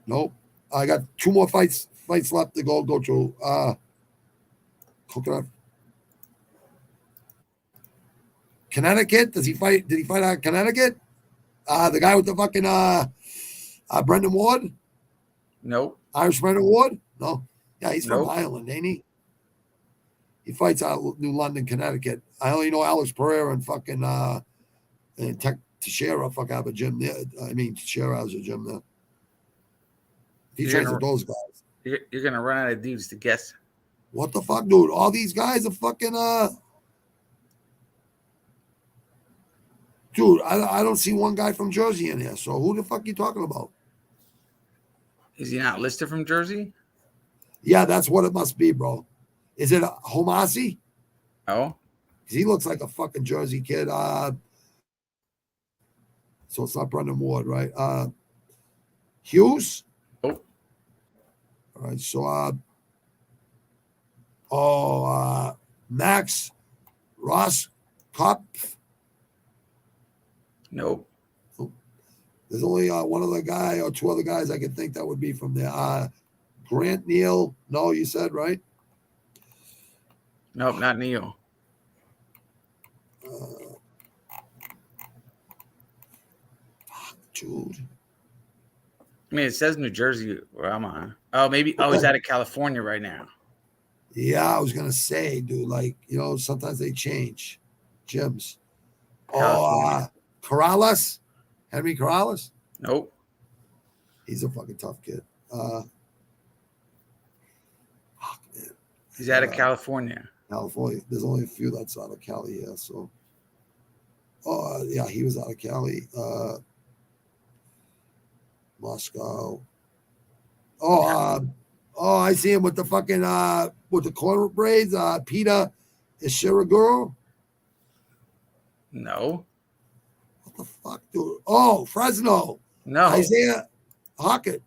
Nope. I got 2 more fights left to go to. Coconut. Connecticut? Did he fight out of Connecticut? The guy with the fucking Brendan Ward? Nope. Irish Brendan Ward? No. Yeah, he's from Nope. Ireland, ain't he? He fights out of New London, Connecticut. I only know Alex Pereira and fucking and Teixeira fucking have a gym there. I mean, Teixeira has a gym there. He trains with those guys. You're gonna run out of dudes to guess. What the fuck, dude? All these guys are fucking dude, I don't see one guy from Jersey in here. So who the fuck you talking about? Is he not listed from Jersey? Yeah, that's what it must be, bro. Is it Homasi? Oh. He looks like a fucking Jersey kid. So it's not Brendan Ward, right? Hughes? Oh. All right, so Max Ross Cop. Nope. There's only one other guy or 2 other guys I can think that would be from there. Grant Neal. No, you said, right? Nope, not Neil. Dude. I mean, it says New Jersey where I'm on. Oh, maybe. Oh, he's out of California right now. Yeah, I was going to say, dude, sometimes they change gyms. California. Corrales? Henry Corrales? Nope. He's a fucking tough kid. Man. He's out of California. California. There's only a few that's out of Cali, yeah. So, yeah, he was out of Cali. Moscow. I see him with the fucking with the corner braids. Peter Ishiraguro. No. What What the fuck, dude? Oh, Fresno. No. Isaiah Hockett,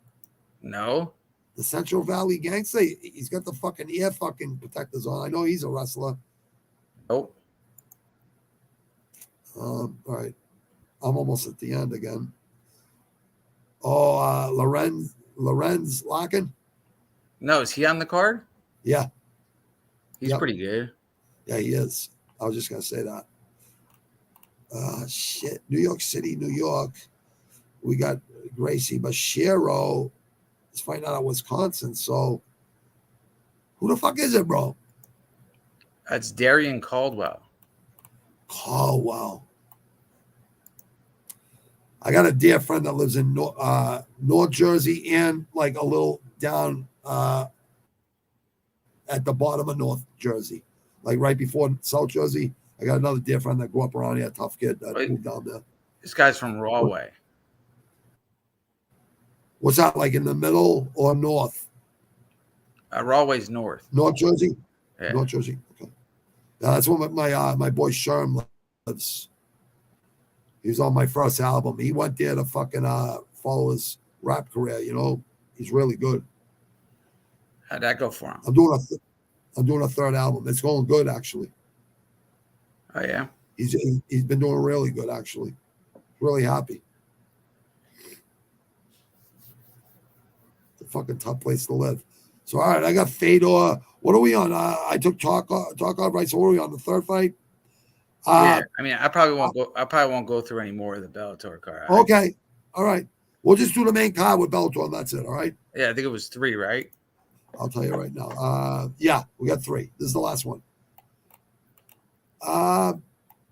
No. the Central Valley gangster. He's got the fucking ear fucking protectors on. I know he's a wrestler. Nope. All right. I'm almost at the end again. Oh, Lorenz Larkin. No, is he on the card? Yeah. He's pretty good. Yeah, he is. I was just gonna say that. Shit. New York City, New York. We got Gracie Bashiro is fighting out of Wisconsin. So who the fuck is it, bro? That's Darian Caldwell. Caldwell. I got a dear friend that lives in North Jersey and like a little down at the bottom of North Jersey, like right before South Jersey. I got another dear friend that grew up around here, tough kid that moved down there. This guy's from Rahway. What's that, like in the middle or north? Rahway's north. North Jersey? Yeah. North Jersey. Okay. Now, that's where my boy Sherm lives. He was on my first album. He went there to fucking follow his rap career. You know, he's really good. How'd that go for him? I'm doing a third album. It's going good, actually. Oh yeah. He's been doing really good, actually. Really happy. It's a fucking tough place to live. So all right, I got Fedor. What are we on? I took talk off, right? So what are we on, the third fight? Yeah, I mean, I probably won't go through any more of the Bellator card. Okay, all right. We'll just do the main card with Bellator, and that's it. All right. Yeah, I think it was 3, right? I'll tell you right now. Yeah, we got 3. This is the last one.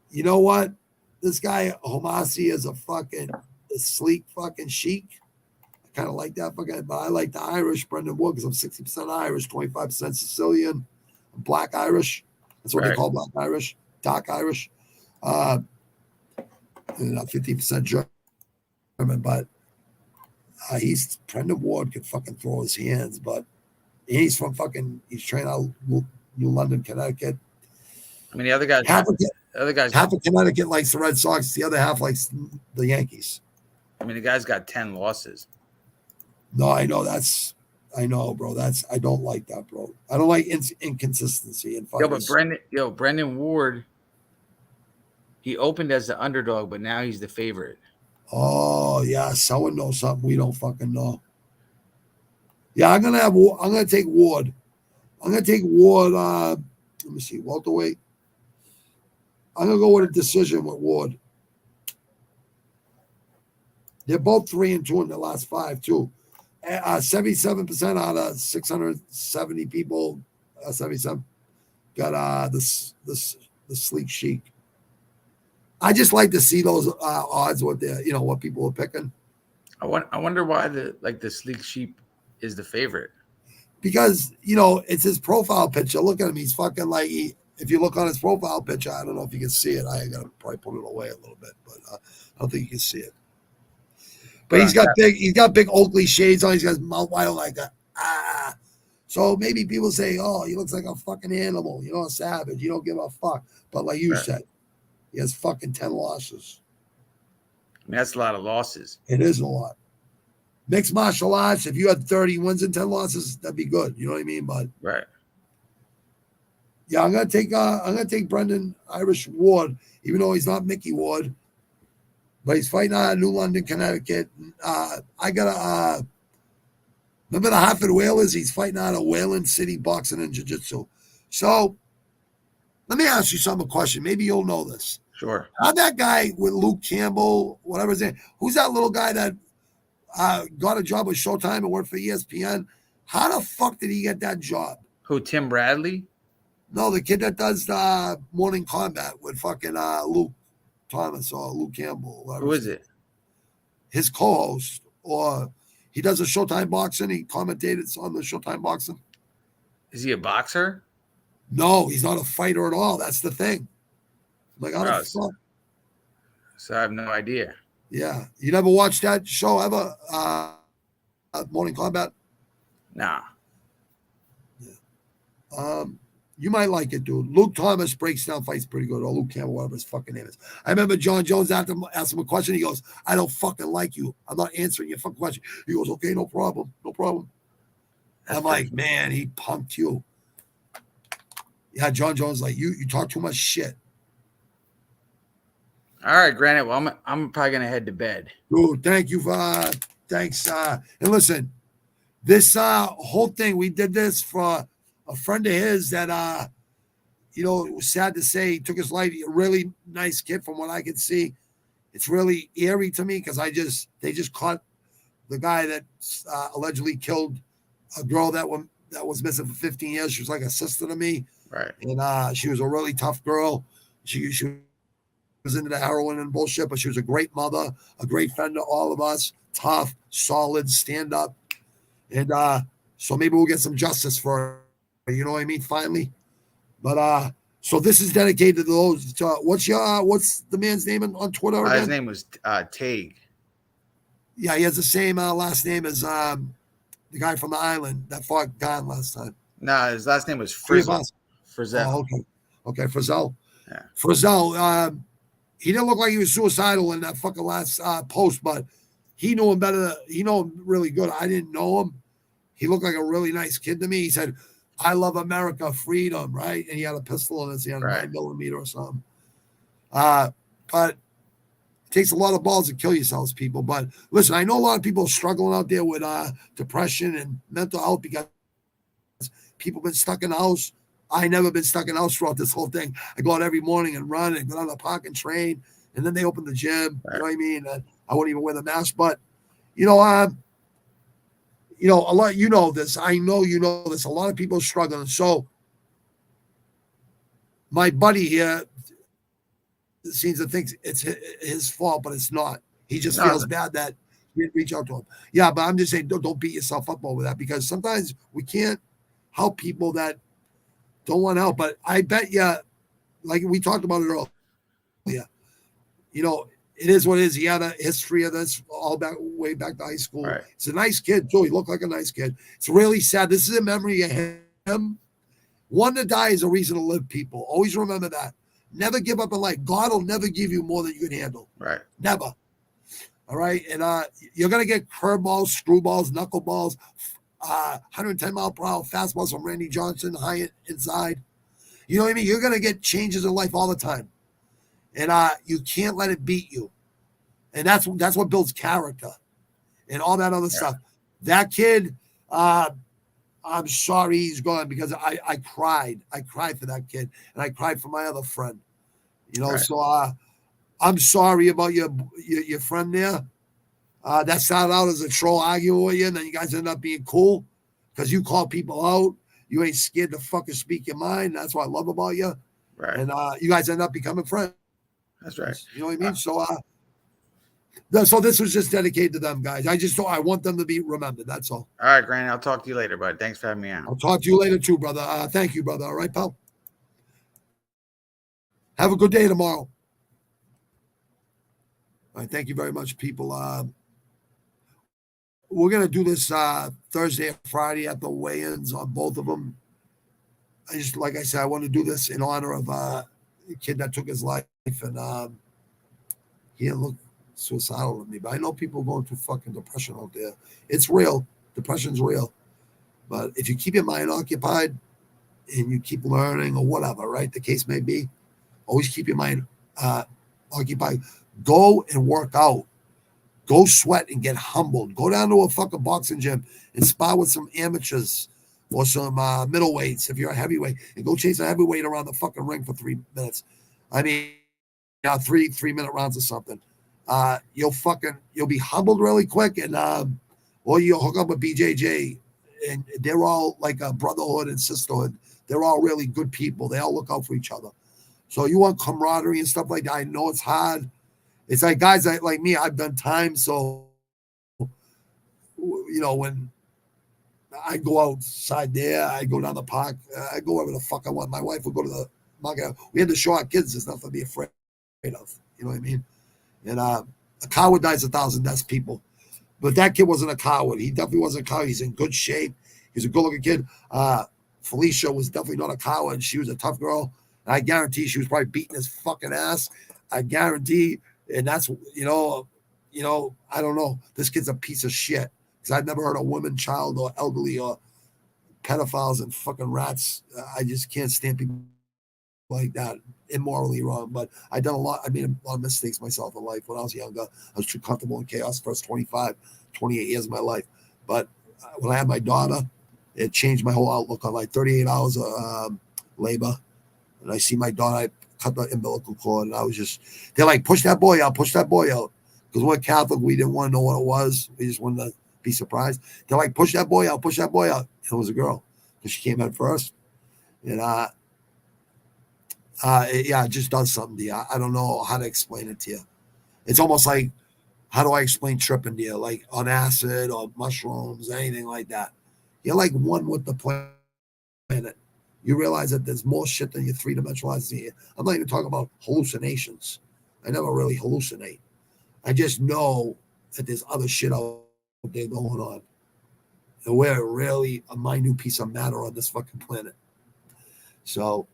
You know what? This guy Homasi is a sleek fucking chic. I kind of like that fucking, but I like the Irish Brendan Wood because I'm 60% Irish, 25% Sicilian, I'm Black Irish. That's what they call Black Irish, dark Irish, and 50% German. But he's Brendan Ward could fucking throw his hands, but he's trained out New London, Connecticut. I mean, the other guys. Half of Connecticut likes the Red Sox. The other half likes the Yankees. I mean, the guy's got 10 losses. No, I know bro. I don't like that, bro. I don't like inconsistency in fighters. But Brendan Ward, he opened as the underdog, but now he's the favorite. Oh yeah, someone knows something we don't fucking know. Yeah, I'm gonna take Ward. I'm gonna take Ward. Let me see, welterweight. I'm gonna go with a decision with Ward. They're both 3-2 in the last 5 too. 77% out of 670 people, 77 got the sleek chic. I just like to see those odds what people are picking. I wonder why the sleek sheep is the favorite. Because it's his profile picture. Look at him. He's fucking like if you look on his profile picture, I don't know if you can see it. I gotta probably put it away a little bit, but I don't think you can see it. But he's got big Oakley shades on. He's got his mouth wide like that. So maybe people say, oh, he looks like a fucking animal, a savage. You don't give a fuck. But like you said, he has fucking 10 losses. I mean, that's a lot of losses. It is a lot. Mixed martial arts, if you had 30 wins and 10 losses, that'd be good. You know what I mean? But right. Yeah, I'm gonna take Brendan Irish Ward, even though he's not Mickey Ward. But he's fighting out of New London, Connecticut. I got remember the Hartford Whalers? He's fighting out of Wayland City Boxing and Jiu-Jitsu. So let me ask you a question. Maybe you'll know this. Sure. How'd that guy with Luke Campbell, whatever his name, who's that little guy that got a job with Showtime and worked for ESPN? How the fuck did he get that job? Who, Tim Bradley? No, the kid that does the Morning Combat with fucking Luke Thomas or Luke Campbell. Who is it? His co-host, or he does a Showtime boxing. He commentated on the Showtime boxing. Is he a boxer? No, he's not a fighter at all. That's the thing. Like, how the fuck? So I have no idea. Yeah. You never watched that show ever? Morning Combat? Nah. Yeah. You might like it, dude. Luke Thomas breaks down fights pretty good, or Luke Campbell, whatever his fucking name is. I remember John Jones asked him a question. He goes, I don't fucking like you. I'm not answering your fucking question. He goes, okay, no problem. No problem. I'm like, man, he punked you. Yeah, John Jones, like, you talk too much shit. All right, granted. Well, I'm probably gonna head to bed. Dude, thank you for thanks. And listen, this whole thing, we did this for a friend of his that you know, it was sad to say he took his life. A really nice kid from what I could see. It's really eerie to me because they just caught the guy that allegedly killed a girl that was missing for 15 years. She was like a sister to me. Right. And she was a really tough girl. She was into the heroin and bullshit, but she was a great mother, a great friend to all of us, tough, solid, stand up. And so maybe we'll get some justice for her, you know what I mean, finally. But so this is dedicated to those. What's the man's name on Twitter again? His name was Tague. Yeah, he has the same last name as the guy from the island that fought Don last time. No, his last name was Frizzell. Oh, okay, Frizzell. Yeah. Frizzell, he didn't look like he was suicidal in that fucking last post, but he knew him better. He knew him really good. I didn't know him. He looked like a really nice kid to me. He said, I love America, freedom, right? And he had a pistol in his hand, right. 9mm or something. But it takes a lot of balls to kill yourselves, people. But listen, I know a lot of people are struggling out there with depression and mental health because people have been stuck in the house. I never been stuck in the house throughout this whole thing. I go out every morning and run and go down the park and train. And then they open the gym. Right. You know what I mean? And I wouldn't even wear the mask. But, you know, a lot, you know this. I know you know this. A lot of people are struggling. So my buddy here seems to think it's his fault, but it's not. He just feels bad that we didn't reach out to him. Yeah, but I'm just saying, don't beat yourself up over that because sometimes we can't help people that don't want help. But I bet you, like we talked about it earlier, you know, it is what it is. He had a history of this all way back to high school. Right. He's a nice kid, too. He looked like a nice kid. It's really sad. This is a memory of him. One to die is a reason to live, people. Always remember that. Never give up in life. God will never give you more than you can handle. Right. Never. All right? And you're going to get curveballs, screwballs, knuckleballs, 110-mile-per-hour fastballs from Randy Johnson, high inside. You know what I mean? You're going to get changes in life all the time. And you can't let it beat you. And that's what builds character and all that other stuff. That kid, I'm sorry he's gone because I cried. I cried for that kid. And I cried for my other friend. You know, so I'm sorry about your friend there. That started out as a troll arguing with you, and then you guys ended up being cool because you call people out. You ain't scared to fucking speak your mind. That's what I love about you. Right. And you guys end up becoming friends. That's right. You know what I mean? So this was just dedicated to them, guys. I want them to be remembered. That's all. All right, Granny. I'll talk to you later, bud. Thanks for having me on. I'll talk to you later too, brother. Thank you, brother. All right, pal. Have a good day tomorrow. All right, thank you very much, people. We're gonna do this Thursday and Friday at the weigh-ins on both of them. Like I said, I want to do this in honor of the kid that took his life, and he didn't look suicidal to me. But I know people going through fucking depression out there. It's real. Depression's real. But if you keep your mind occupied and you keep learning or whatever, right, the case may be, always keep your mind occupied. Go and work out. Go sweat and get humbled. Go down to a fucking boxing gym and spar with some amateurs or some middleweights if you're a heavyweight, and go chase a heavyweight around the fucking ring for 3 minutes. I mean, 3-minute rounds or something. You'll be humbled really quick, and or you'll hook up with BJJ, and they're all like a brotherhood and sisterhood. They're all really good people. They all look out for each other. So you want camaraderie and stuff like that. I know it's hard. It's like guys like me, I've done time. So, you know, when I go outside there, I go down the park, I go wherever the fuck I want. My wife will go to the market. We had to show our kids there's nothing to be afraid of. You know what I mean? And a coward dies 1,000 deaths, people. But that kid wasn't a coward. He definitely wasn't a coward. He's in good shape. He's a good-looking kid. Felicia was definitely not a coward. She was a tough girl. And I guarantee she was probably beating his fucking ass. I guarantee. And that's, I don't know. This kid's a piece of shit. Because I've never heard a woman, child, or elderly, or pedophiles and fucking rats. I just can't stand people like that. Immorally wrong. But I made a lot of mistakes myself in life. When I was younger, I was too comfortable in chaos the first 25, 28 years of my life. But when I had my daughter, it changed my whole outlook on like 38 hours of labor. And I see my daughter, I cut the umbilical cord, and I was just, they're like, push that boy out. Because we're Catholic, we didn't want to know what it was. We just wanted to be surprised. They're like, push that boy out. And it was a girl, because she came head first. And it just does something to you. I don't know how to explain it to you. It's almost like, how do I explain tripping to you? Like on acid or mushrooms, anything like that. You're like one with the planet. You realize that there's more shit than your three-dimensional eyes. I'm not even talking about hallucinations. I never really hallucinate. I just know that there's other shit out there going on. And we're really a minute piece of matter on this fucking planet. So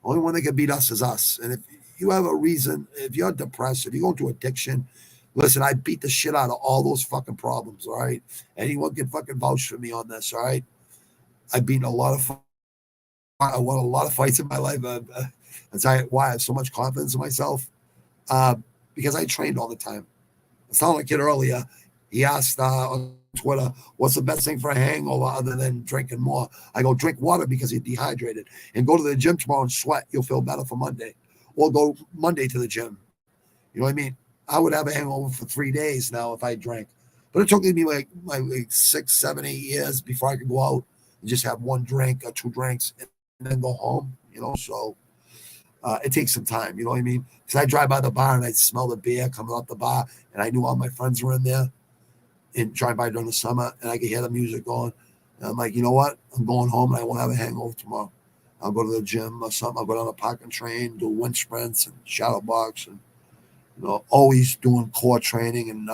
only one that can beat us is us. And if you have a reason, if you're depressed, if you go into addiction, listen, I beat the shit out of all those fucking problems, all right? Anyone can fucking vouch for me on this, all right? I've beaten I won a lot of fights in my life. That's why I have so much confidence in myself, because I trained all the time. I was telling a kid earlier, he asked on Twitter, what's the best thing for a hangover other than drinking more? I go, drink water because you're dehydrated. And go to the gym tomorrow and sweat. You'll feel better for Monday. Or go Monday to the gym. You know what I mean? I would have a hangover for 3 days now if I drank. But it took me like 6, 7, 8 years before I could go out and just have one drink or 2 drinks and then go home, So it takes some time, you know what I mean? Because I drive by the bar and I smell the beer coming out the bar, and I knew all my friends were in there, and drive by during the summer, and I could hear the music going. And I'm like, you know what? I'm going home and I won't have a hangover tomorrow. I'll go to the gym or something. I'll go down a parking train, do wind sprints and shadow box, and always doing core training. And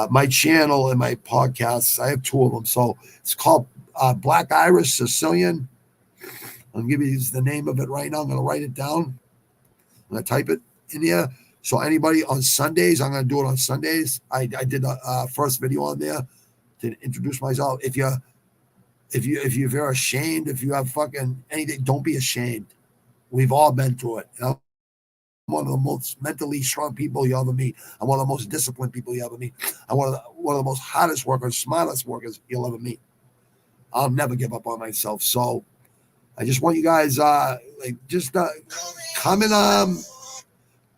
my channel and my podcasts, I have 2 of them. So it's called Black Irish Sicilian. I'll give you the name of it right now. I'm going to write it down. I'm going to type it in here. So anybody on Sundays, I'm going to do it on Sundays. I did a first video on there to introduce myself. If you're ashamed, if you have fucking anything, don't be ashamed. We've all been through it. I'm one of the most mentally strong people you ever meet. I'm one of the most disciplined people you ever meet. I'm one of the most hardest workers, smartest workers you'll ever meet. I'll never give up on myself. So I just want you guys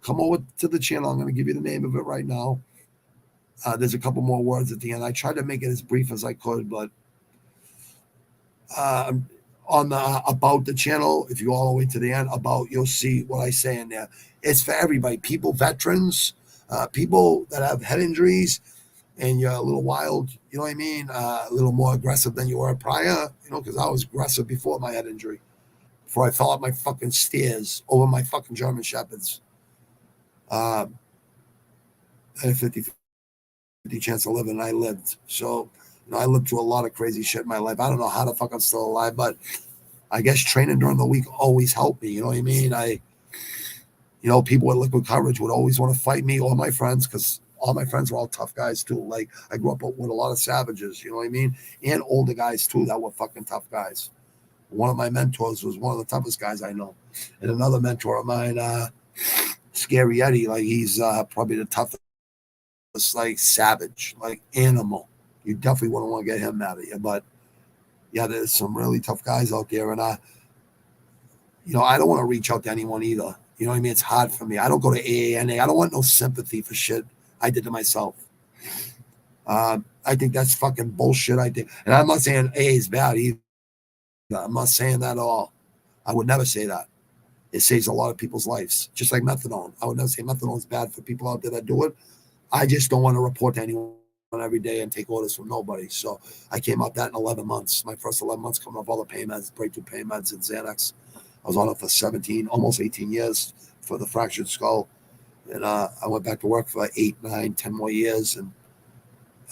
come over to the channel. I'm going to give you the name of it right now. There's a couple more words at the end. I tried to make it as brief as I could, but on the about the channel, if you go all the way to the end, you'll see what I say in there. It's for everybody, people, veterans, people that have head injuries, and you're a little wild, you know what I mean? A little more aggressive than you were prior, because I was aggressive before my head injury, before I fell up my fucking stairs over my fucking German Shepherds. I had a 50 chance of living, and I lived. So, I lived through a lot of crazy shit in my life. I don't know how the fuck I'm still alive, but I guess training during the week always helped me. You know what I mean? People with liquid courage would always want to fight me or my friends, because all my friends were all tough guys too. Like, I grew up with a lot of savages, you know what I mean? And older guys too that were fucking tough guys. One of my mentors was one of the toughest guys I know. And another mentor of mine, Scary Eddie, like, he's probably the toughest, like, savage, like, animal. You definitely wouldn't want to get him mad at you. But yeah, there's some really tough guys out there. And I don't want to reach out to anyone either. You know what I mean? It's hard for me. I don't go to AANA. I don't want no sympathy for shit I did to myself. I think that's fucking bullshit. And I'm not saying AA is bad either. I'm not saying that at all. I would never say that. It saves a lot of people's lives, just like methadone. I would never say methadone is bad for people out there that do it. I just don't want to report to anyone every day and take orders from nobody. So I came out that in 11 months. My first 11 months coming off all the pain meds, breakthrough pain meds, and Xanax. I was on it for 17, almost 18 years for the fractured skull. And I went back to work for 8, 9, 10 more years. And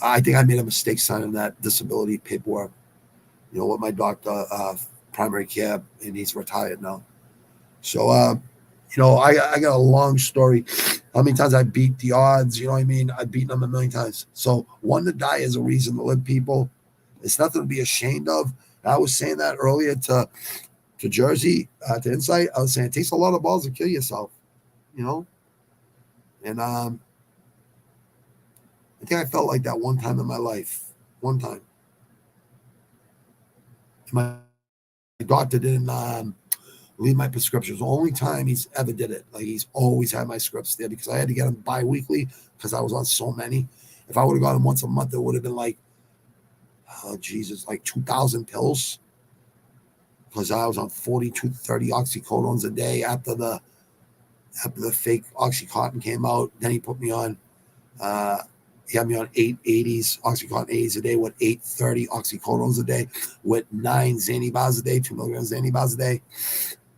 I think I made a mistake signing that disability paperwork. with my doctor, primary care, and he's retired now. So, I got a long story. How many times I beat the odds? You know what I mean? I've beaten them a million times. So, one to die is a reason to live, people. It's nothing to be ashamed of. I was saying that earlier to Jersey, to Insight. I was saying it takes a lot of balls to kill yourself, you know? And I think I felt like that one time in my life. One time. My doctor didn't leave my prescriptions. The only time he's ever did it. Like, he's always had my scripts there because I had to get them bi-weekly because I was on so many. If I would have got them once a month, it would have been like, oh Jesus, like 2,000 pills because I was on 42, 30 oxycodones a day after the fake Oxycontin came out. Then he put me on, he had me on 880s, Oxycontin 80s a day with 830 oxycodones a day with 9 Xanny bars a day, 2 milligrams Xanny bars a day.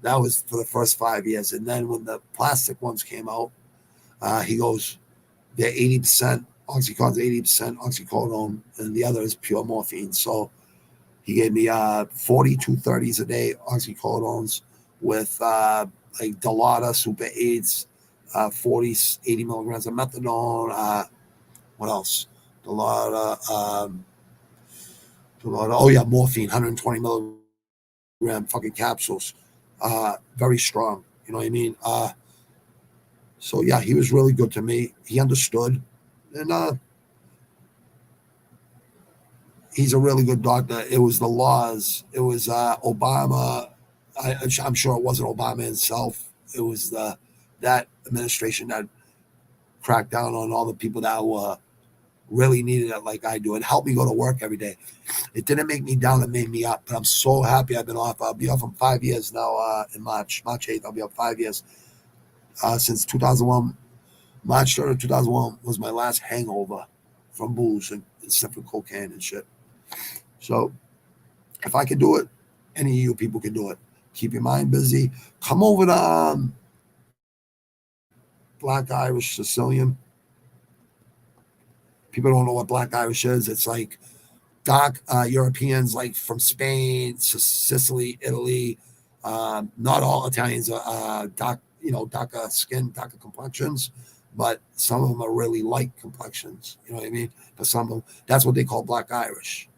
That was for the first 5 years. And then when the plastic ones came out, he goes, they're 80% Oxycontin's 80% oxycodone, and the other is pure morphine. So he gave me 42 30s a day oxycodones with like Dilaudid, Super 8s, 40, 80 milligrams of methadone. What else? Dilaudid, oh yeah, morphine, 120 milligram fucking capsules. Very strong. You know what I mean? So yeah, he was really good to me. He understood, and he's a really good doctor. It was the laws. It was Obama. I'm sure it wasn't Obama himself. It was that administration that cracked down on all the people that were really needed it like I do. It helped me go to work every day. It didn't make me down. It made me up. But I'm so happy I've been off. I'll be off in 5 years now in March 8th. I'll be off 5 years. Since 2001, March 3rd of 2001 was my last hangover from booze and sniffing cocaine and shit. So if I can do it, any of you people can do it. Keep your mind busy. Come over to Black Irish Sicilian. People don't know what Black Irish is. It's like dark Europeans, like from Spain, Sicily, Italy. Not all Italians are dark, darker skin, darker complexions, but some of them are really light complexions. You know what I mean? But some of them, that's what they call Black Irish.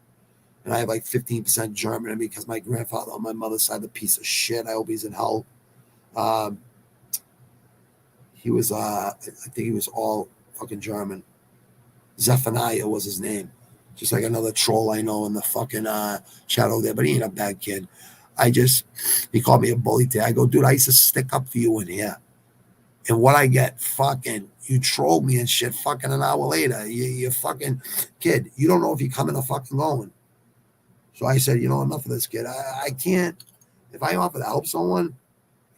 And I have like 15% German in me because my grandfather on my mother's side, the piece of shit. I hope he's in hell. He was, I think he was all fucking German. Zephaniah was his name. Just like another troll I know in the fucking shadow there, but he ain't a bad kid. He called me a bully today. I go, dude, I used to stick up for you in here. And what I get, fucking, you trolled me and shit, fucking an hour later. You fucking kid, you don't know if you're coming or fucking going. So I said, enough of this, kid. I can't, if I offer to help someone, you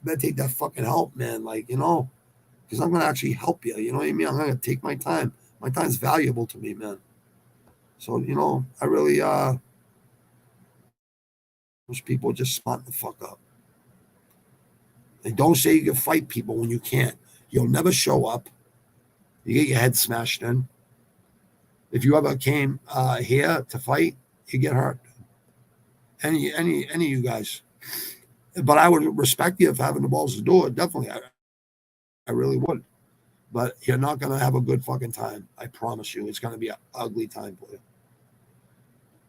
better take that fucking help, man. Like, because I'm going to actually help you. You know what I mean? I'm going to take my time. My time's valuable to me, man. So, I really wish people just smart the fuck up. And don't say you can fight people when you can't. You'll never show up. You get your head smashed in. If you ever came here to fight, you get hurt. Any of you guys. But I would respect you for having the balls to do it. Definitely. I really would. But you're not going to have a good fucking time. I promise you. It's going to be an ugly time for you.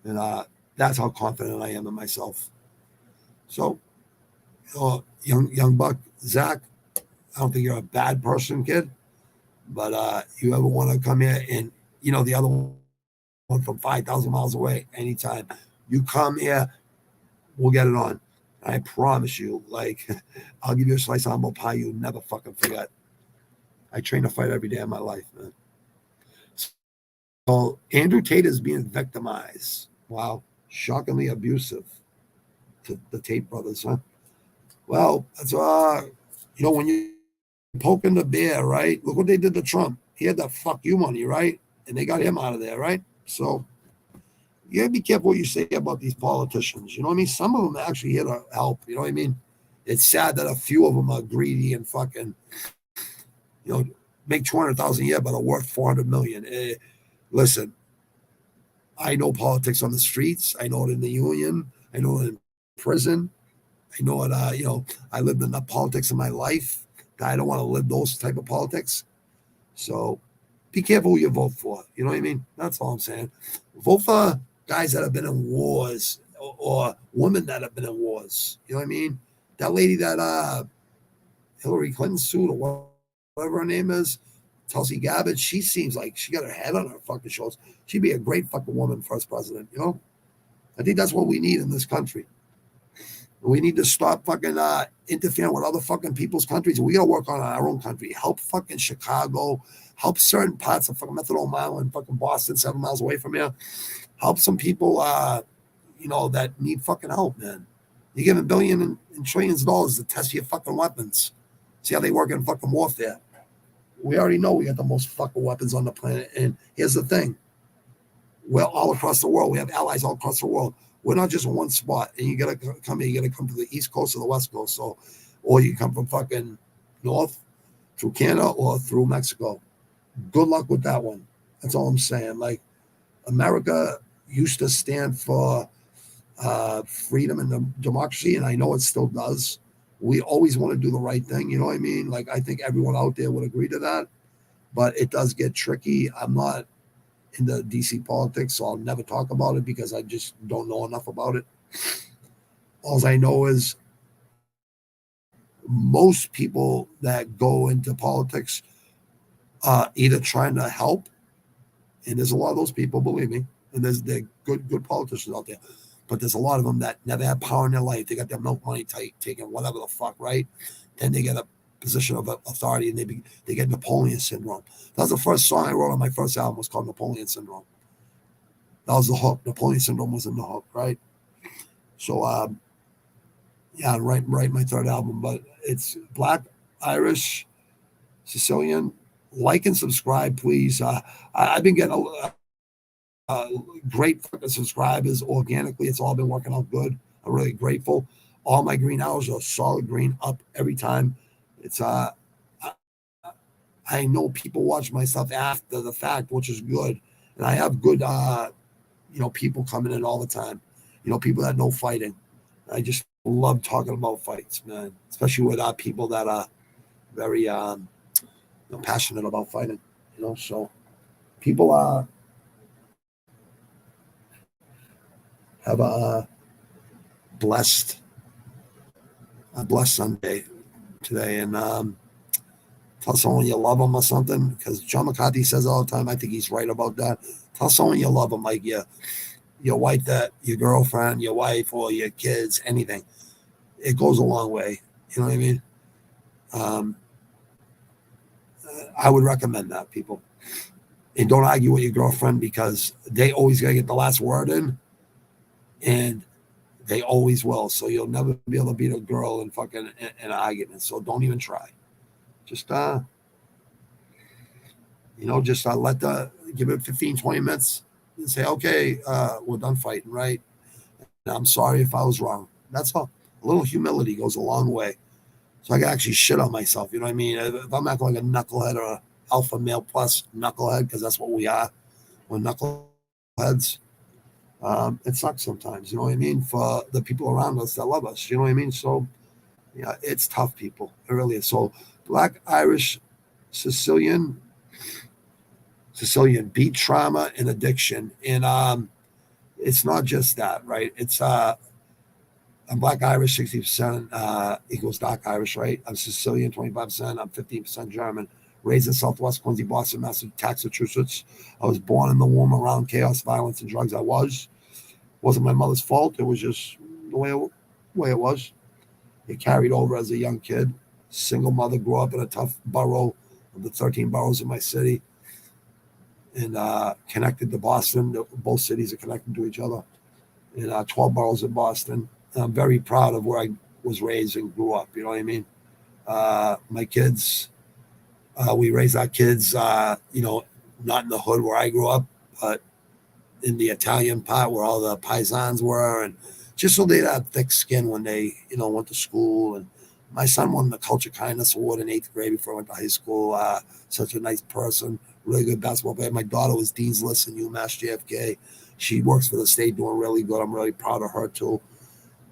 And that's how confident I am in myself. So, young buck, Zach, I don't think you're a bad person, kid. But you ever want to come here and, the other one from 5,000 miles away, anytime. You come here, we'll get it on. I promise you, like, I'll give you a slice of humble pie you never fucking forget. I train to fight every day of my life, man. So Andrew Tate is being victimized. Wow. Shockingly abusive to the Tate brothers, huh? Well, that's when you poking the bear, right? Look what they did to Trump. He had that fuck you money, right? And they got him out of there, right? So you gotta be careful what you say about these politicians. You know what I mean? Some of them actually here to help. You know what I mean? It's sad that a few of them are greedy and fucking, make 200,000 a year, but are worth 400 million. Listen, I know politics on the streets. I know it in the union. I know it in prison. I know it. I lived enough politics in my life that I don't want to live those type of politics. So be careful who you vote for. You know what I mean? That's all I'm saying. Vote for guys that have been in wars or women that have been in wars. You know what I mean? That lady that Hillary Clinton sued or whatever her name is, Tulsi Gabbard, she seems like she got her head on her fucking shoulders. She'd be a great fucking woman first president, you know? I think that's what we need in this country. We need to stop fucking interfering with other fucking people's countries. We got to work on our own country. Help fucking Chicago. Help certain parts of fucking Methadone Mile and fucking Boston, 7 miles away from here. Help some people, that need fucking help, man. You're giving billions and trillions of dollars to test your fucking weapons. See how they work in fucking warfare. We already know we got the most fucking weapons on the planet. And here's the thing. We're all across the world. We have allies all across the world. We're not just in one spot. And you got to come here. You got to come to the East Coast or the West Coast. So, or you come from fucking north through Canada or through Mexico. Good luck with that one. That's all I'm saying. Like, America used to stand for freedom and democracy, and I know it still does. We always want to do the right thing. You know what I mean? Like, I think everyone out there would agree to that. But it does get tricky. I'm not in the DC politics, so I'll never talk about it because I just don't know enough about it. All I know is most people that go into politics either trying to help, and there's a lot of those people, believe me, and they're good politicians out there, but there's a lot of them that never had power in their life. They got their milk money taken, whatever the fuck, right? Then they get a position of authority, and they get Napoleon syndrome. That was the first song I wrote on my first album, was called Napoleon Syndrome. That was the hook. Napoleon Syndrome was in the hook, right? So, yeah, write my third album, but it's Black, Irish, Sicilian. Like and subscribe, please. I've been getting great fucking subscribers organically. It's all been working out good. I'm really grateful. All my green arrows are solid green, up every time. It's I know people watch my stuff after the fact, which is good, and I have good people coming in all the time. People that know fighting. I just love talking about fights, man, especially with people that are very passionate about fighting. So people have a blessed Sunday today, and tell someone you love them or something, because John McCarthy says all the time. I think he's right about that. Tell someone you love them, like your wife, that your girlfriend, your wife, or your kids, anything. It goes a long way. You know what I mean? I would recommend that, people. And don't argue with your girlfriend, because they always got to get the last word in, and they always will. So you'll never be able to beat a girl in fucking an argument. So don't even try. Just give it 15, 20 minutes and say, okay, we're done fighting, right? And I'm sorry if I was wrong. That's all. A little humility goes a long way. So I can actually shit on myself. You know what I mean? If I'm acting like a knucklehead or a alpha male plus knucklehead, because that's what we are, we're knuckleheads. It sucks sometimes, you know what I mean, for the people around us that love us, you know what I mean? So, yeah, it's tough, people. It really is. So, Black, Irish, Sicilian beat trauma and addiction. And it's not just that, right? It's I'm Black Irish, 60% equals dark Irish, right? I'm Sicilian, 25%. I'm 15% German. Raised in Southwest Quincy, Boston, Massachusetts. I was born in the womb around chaos, violence, and drugs. Wasn't my mother's fault. It was just the way it was. It carried over as a young kid. Single mother, grew up in a tough borough of the 13 boroughs in my city, and connected to Boston. Both cities are connected to each other. And 12 boroughs in Boston. And I'm very proud of where I was raised and grew up. You know what I mean? My kids, we raised our kids, not in the hood where I grew up, but in the Italian part where all the paisans were, and just so they'd have thick skin when they, went to school, and My son won the Culture Kindness Award in 8th grade before I went to high school. Such a nice person, really good basketball player. My daughter was Dean's List in UMass JFK. She works for the state, doing really good. I'm really proud of her too.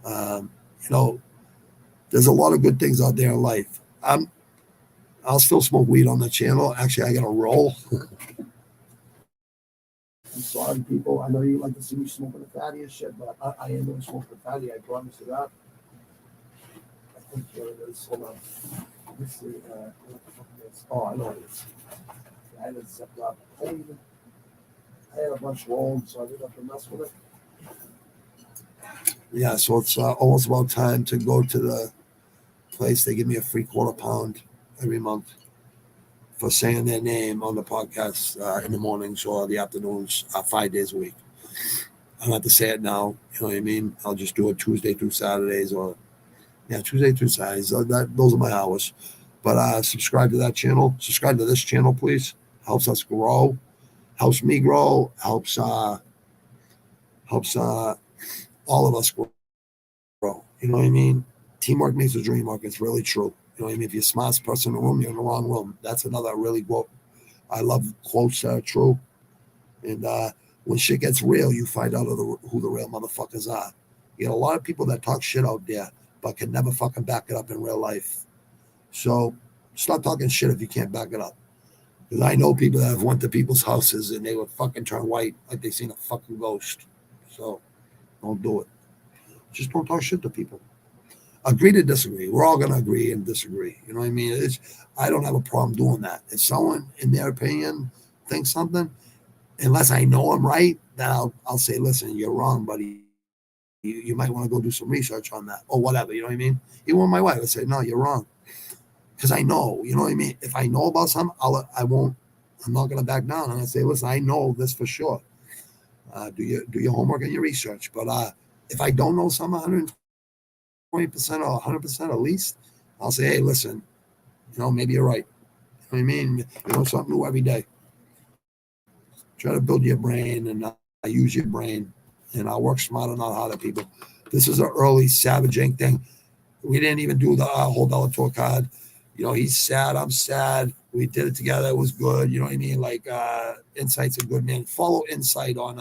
Um, you know, there's a lot of good things out there in life. I'll still smoke weed on the channel. Actually, I got a roll. I'm sorry, people. I know you like to see me smoking the fatty and shit, but I am going to smoke the fatty. I promise you that. I think here it is. Hold on. Let me see. What the fuck is this? Oh, I know it is. I had it zipped up. I had a bunch rolled, so I didn't have to mess with it. Yeah, so it's almost about time to go to the place. They give me a free quarter-pound every month for saying their name on the podcast in the mornings or the afternoons, 5 days a week. I don't have to say it now. You know what I mean? I'll just do it Tuesday through Saturdays Tuesday through Saturdays. Those are my hours. But subscribe to that channel. Subscribe to this channel, please. Helps us grow. Helps me grow. Helps all of us grow. You know what I mean? Teamwork makes the dream work. It's really true. You know what I mean? If you're the smartest person in the room, you're in the wrong room. That's another really quote. I love quotes that are true. And when shit gets real, you find out who the real motherfuckers are. You got a lot of people that talk shit out there, but can never fucking back it up in real life. So stop talking shit if you can't back it up. Because I know people that have went to people's houses and they would fucking turn white like they seen a fucking ghost. So don't do it. Just don't talk shit to people. Agree to disagree. We're all gonna agree and disagree. You know what I mean? I don't have a problem doing that. If someone, in their opinion, thinks something, unless I know I'm right, then I'll say, listen, you're wrong, buddy. You might want to go do some research on that or whatever. You know what I mean? Even with my wife, I say, no, you're wrong, because I know. You know what I mean? If I know about something, I'm not gonna back down. I'm gonna say, listen, I know this for sure. Do your homework and your research. But if I don't know something 120% or 100% at least, I'll say, hey, listen, maybe you're right. You know what I mean? You know something new every day. Try to build your brain and use your brain, and I'll work smarter, not harder, people. This is an early Savage Inc. thing. We didn't even do the whole Bellator card. He's sad. I'm sad. We did it together. It was good. You know what I mean? Like, Insight's a good man. Follow Insight on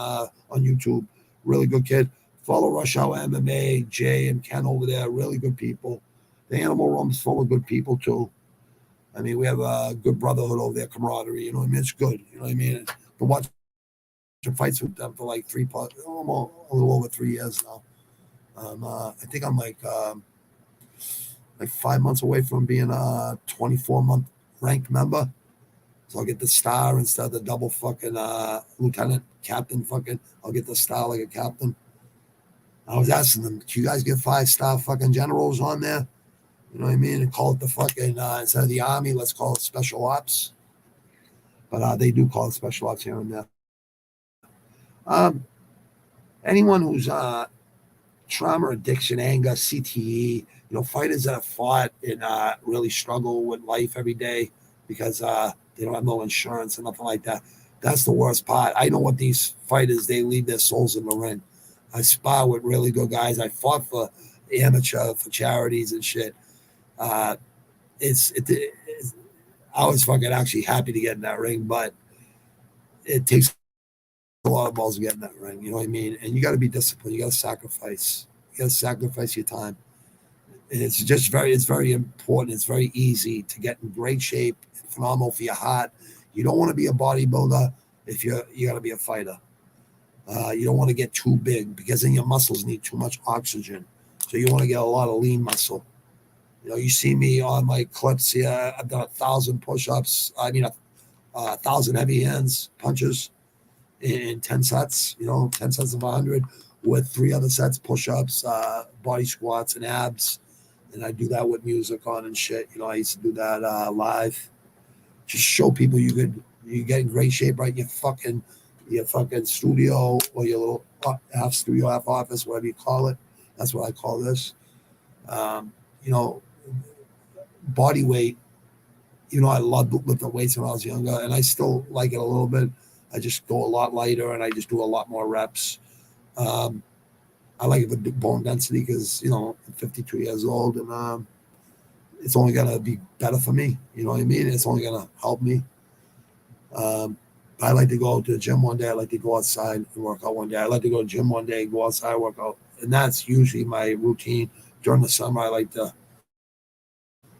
YouTube. Really good kid. Follow Rush Hour MMA, Jay and Ken over there. Really good people. The Animal Room's full of good people, too. I mean, we have a good brotherhood over there, camaraderie. You know what I mean? It's good. You know what I mean? To watch fights with them for like almost a little over 3 years now. I think I'm like 5 months away from being a 24-month ranked member. So I'll get the star instead of the double fucking lieutenant captain fucking. I'll get the star like a captain. I was asking them, can you guys get 5-star fucking generals on there? You know what I mean? And call it the fucking, instead of the army, let's call it special ops. But they do call it special ops here and there. Anyone who's trauma, addiction, anger, CTE, fighters that have fought and really struggle with life every day because they don't have no insurance and nothing like that. That's the worst part. I know what these fighters, they leave their souls in the ring. I spar with really good guys. I fought for amateur, for charities and shit. I was fucking actually happy to get in that ring, but it takes a lot of balls to get in that ring. You know what I mean? And you got to be disciplined. You got to sacrifice. You got to sacrifice your time. And it's very important. It's very easy to get in great shape, phenomenal for your heart. You don't want to be a bodybuilder if you got to be a fighter. You don't want to get too big because then your muscles need too much oxygen. So you want to get a lot of lean muscle. You see me on my clips here. I've done 1,000 push-ups. I mean, 1,000 heavy hands punches in 10 sets. 10 sets of 100 with 3 other sets, push-ups, body squats, and abs. And I do that with music on and shit. I used to do that live. Just show people you get in great shape, right? Your fucking studio or your little half studio, half office, whatever you call it. That's what I call this. Body weight. I loved lifting weights when I was younger, and I still like it a little bit. I just go a lot lighter, and I just do a lot more reps. I like the bone density because I'm 52 years old, and it's only gonna be better for me. You know what I mean? It's only gonna help me. I like to go to the gym one day. I like to go outside and work out one day. I like to go to the gym one day, go outside, work out, and that's usually my routine. During the summer, I like to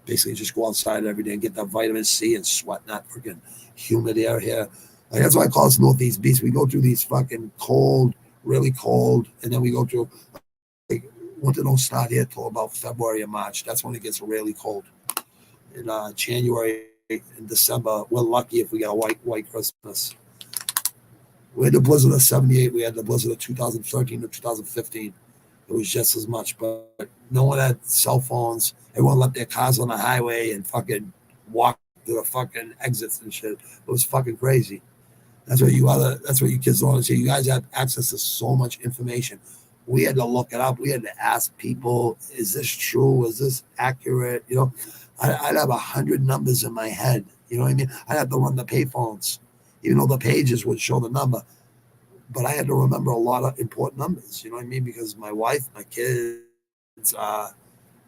basically just go outside every day and get that vitamin C and sweat, not freaking humid air here. Like, that's why I call us Northeast Beast. We go through these fucking cold, really cold, and then we go through, like, winter don't start here till about February and March. That's when it gets really cold. In January and December, we're lucky if we get a white Christmas. We had the blizzard of 78. We had the blizzard of 2013 to 2015. It was just as much, but no one had cell phones. Everyone left their cars on the highway and fucking walked to the fucking exits and shit. It was fucking crazy. That's what you kids don't understand. You guys have access to so much information. We had to look it up. We had to ask people, is this true? Is this accurate? You know, I'd have 100 numbers in my head. You know what I mean? I'd have to run the payphones, even though the pages would show the number. But I had to remember a lot of important numbers. You know what I mean? Because my wife, my kids, my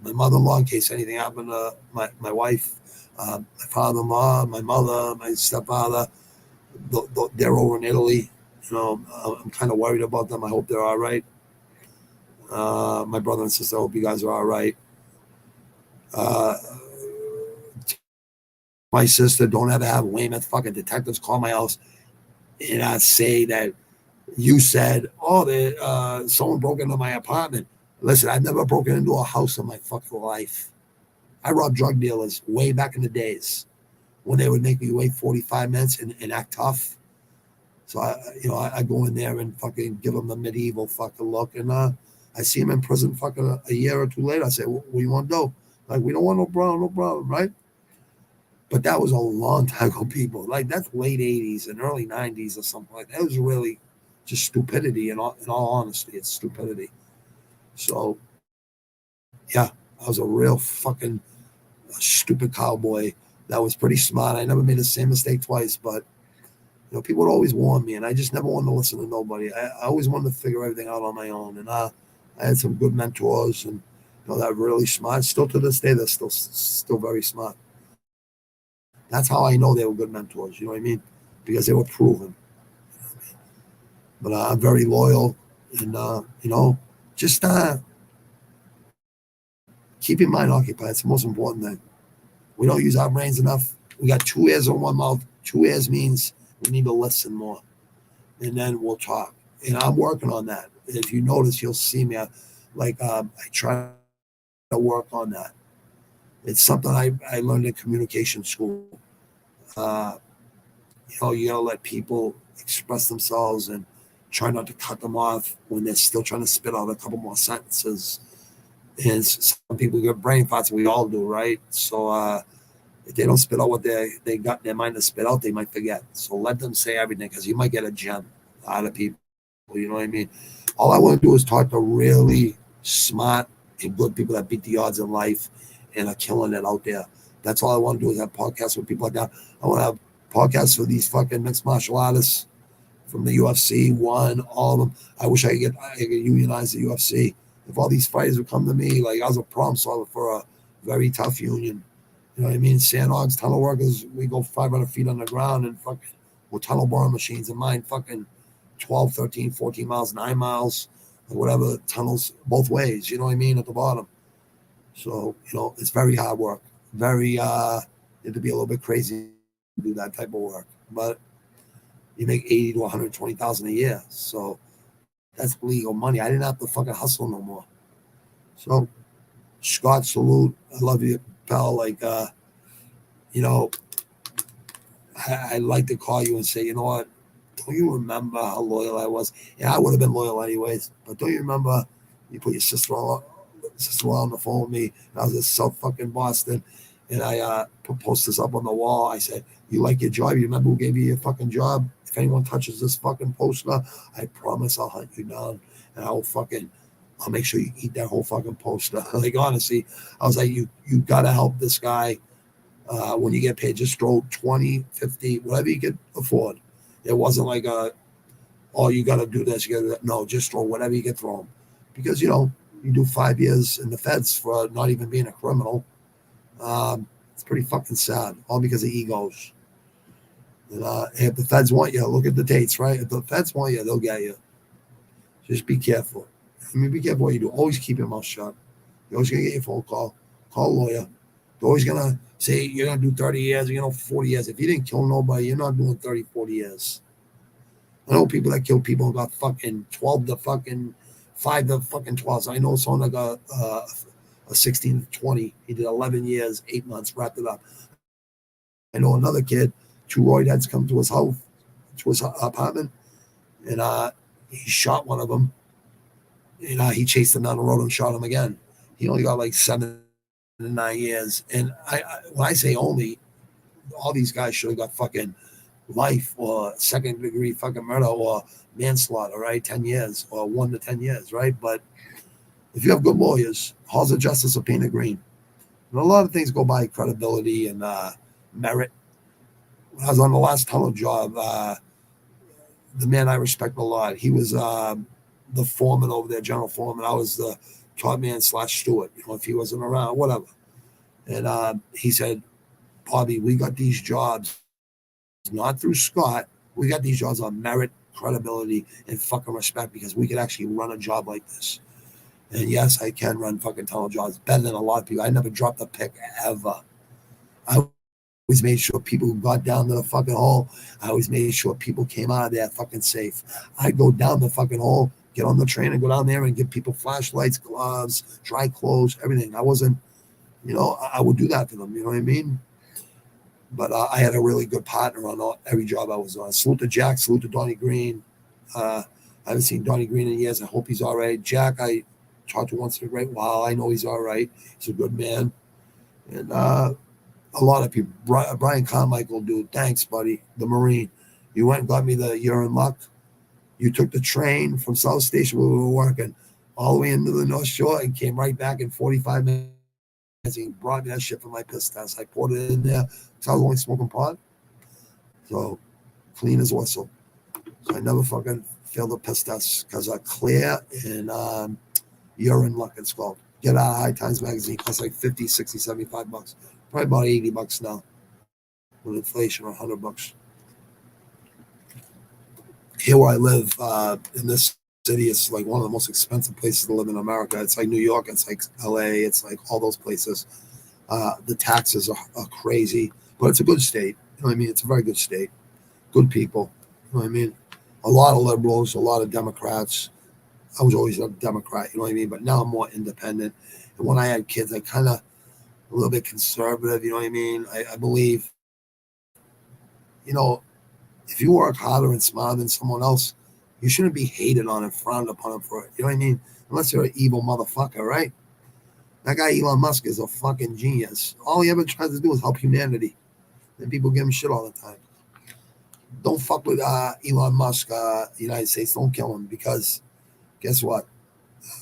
mother-in-law, in case anything happened to my wife, my father-in-law, my mother, my stepfather, they're over in Italy. You know, I'm kind of worried about them. I hope they're all right. My brother and sister, I hope you guys are all right. My sister, don't ever have Weymouth fucking detectives call my house and say that you said, oh, someone broke into my apartment. Listen, I've never broken into a house in my fucking life. I robbed drug dealers way back in the days when they would make me wait 45 minutes and act tough. So I go in there and fucking give them the medieval fucking look, and I see them in prison fucking a year or two later. I say, what do you want to do? Like, we don't want no problem, right? But that was a long time ago, people. Like, that's late 80s and early 90s or something like that. It was really just stupidity. In all honesty, it's stupidity. So, yeah, I was a real fucking stupid cowboy that was pretty smart. I never made the same mistake twice, but people would always warn me, and I just never wanted to listen to nobody. I always wanted to figure everything out on my own, and I had some good mentors, and that were really smart. Still to this day, they're still very smart. That's how I know they were good mentors. You know what I mean? Because they were proven. But I'm very loyal, and just keep your mind occupied. It's the most important thing. We don't use our brains enough. We got 2 ears and 1 mouth. 2 ears means we need to listen more, and then we'll talk. And I'm working on that. If you notice, you'll see me. I try to work on that. It's something I learned in communication school. You gotta let people express themselves and try not to cut them off when they're still trying to spit out a couple more sentences. And some people get brain farts. We all do, right? So if they don't spit out what they got in their mind to spit out, they might forget. So let them say everything, because you might get a gem out of people. You know what I mean? All I want to do is talk to really smart and good people that beat the odds in life and are killing it out there. That's all I want to do, is have podcasts with people like that. I want to have podcasts for these fucking mixed martial artists from the UFC, all of them. I wish I could unionize the UFC. If all these fighters would come to me, like, I was a problem solver for a very tough union. You know what I mean? Sandhogs, tunnel workers, we go 500 feet underground and fucking with tunnel boring machines, and mine fucking 12, 13, 14 miles, 9 miles, or whatever, tunnels both ways, you know what I mean, at the bottom. So, it's very hard work. Very, you have to be a little bit crazy to do that type of work. But you make 80 to 120,000 a year. So that's legal money. I didn't have to fucking hustle no more. So, Scott, salute. I love you, pal. Like, I'd like to call you and say, you know what? Don't you remember how loyal I was? Yeah, I would have been loyal anyways. But don't you remember you put your sister-in-law on the phone with me, and I was in South fucking Boston, and I posted this up on the wall. I said, you like your job? You remember who gave you your fucking job? If anyone touches this fucking poster, I promise I'll hunt you down, and I'll make sure you eat that whole fucking poster. Like, honestly, I was like, you got to help this guy. When you get paid, just throw 20, 50, whatever you could afford. It wasn't like, you got to do this. You got to do that. No, just throw whatever you can throw. Because, you do 5 years in the feds for not even being a criminal. It's pretty fucking sad, all because of egos. And if the feds want you, look at the dates, right? If the feds want you, they'll get you. Just be careful. I mean, be careful what you do. Always keep your mouth shut. You're always gonna get your phone call. Call a lawyer. They're always gonna say you're gonna do 30 years, 40 years. If you didn't kill nobody, you're not doing 30, 40 years. I know people that kill people got fucking 12 to fucking 5 to fucking 12. So I know someone that got a 16 to 20. He did 11 years, 8 months, wrapped it up. I know another kid, 2 roideheads come to his house, to his apartment, and he shot one of them. And he chased him down the road and shot him again. He only got like 7 to 9 years. And when I say only, all these guys should have got fucking life or second degree fucking murder or manslaughter, right? 10 years or 1 to 10 years, right? But if you have good lawyers, halls of justice are painted green. And a lot of things go by credibility and merit. When I was on the last tunnel job, the man I respect a lot, he was the foreman over there, general foreman. I was the top man / steward, if he wasn't around, whatever. And he said, Bobby, we got these jobs not through Scott. We got these jobs on merit, credibility, and fucking respect because we could actually run a job like this. And yes, I can run fucking tunnel jobs better than a lot of people. I never dropped a pick ever. I always made sure people who got down to the fucking hole, I always made sure people came out of there fucking safe. I'd go down the fucking hole, get on the train and go down there and give people flashlights, gloves, dry clothes, everything. I wasn't, I would do that for them. You know what I mean? But I had a really good partner on every job I was on. Salute to Jack, salute to Donnie Green. I haven't seen Donnie Green in years. I hope he's all right. Jack, I talked to once in a great while. I know he's all right. He's a good man. And a lot of people. Brian Carmichael, dude, thanks, buddy. The Marine. You went and got me the You're in Luck. You took the train from South Station where we were working all the way into the North Shore and came right back in 45 minutes. He brought me that shit for my piss test. I poured it in there because I was only smoking pot. So clean as whistle. So I never fucking failed a piss test because I clear and You're in Luck, it's called. Get out of High Times magazine. Costs like 50, 60, 75 bucks. Probably about 80 bucks now. With inflation, or 100 bucks. Here where I live, in this city, it's like one of the most expensive places to live in America. It's like New York, it's like LA, it's like all those places. The taxes are crazy, but it's a good state. You know what I mean? It's a very good state. Good people. You know what I mean? A lot of liberals, a lot of Democrats. I was always a Democrat, you know what I mean? But now I'm more independent. And when I had kids, I kind of a little bit conservative, you know what I mean? I believe, if you work harder and smarter than someone else, you shouldn't be hated on and frowned upon for it. You know what I mean? Unless you're an evil motherfucker, right? That guy Elon Musk is a fucking genius. All he ever tries to do is help humanity. And people give him shit all the time. Don't fuck with Elon Musk, United States. Don't kill him because guess what?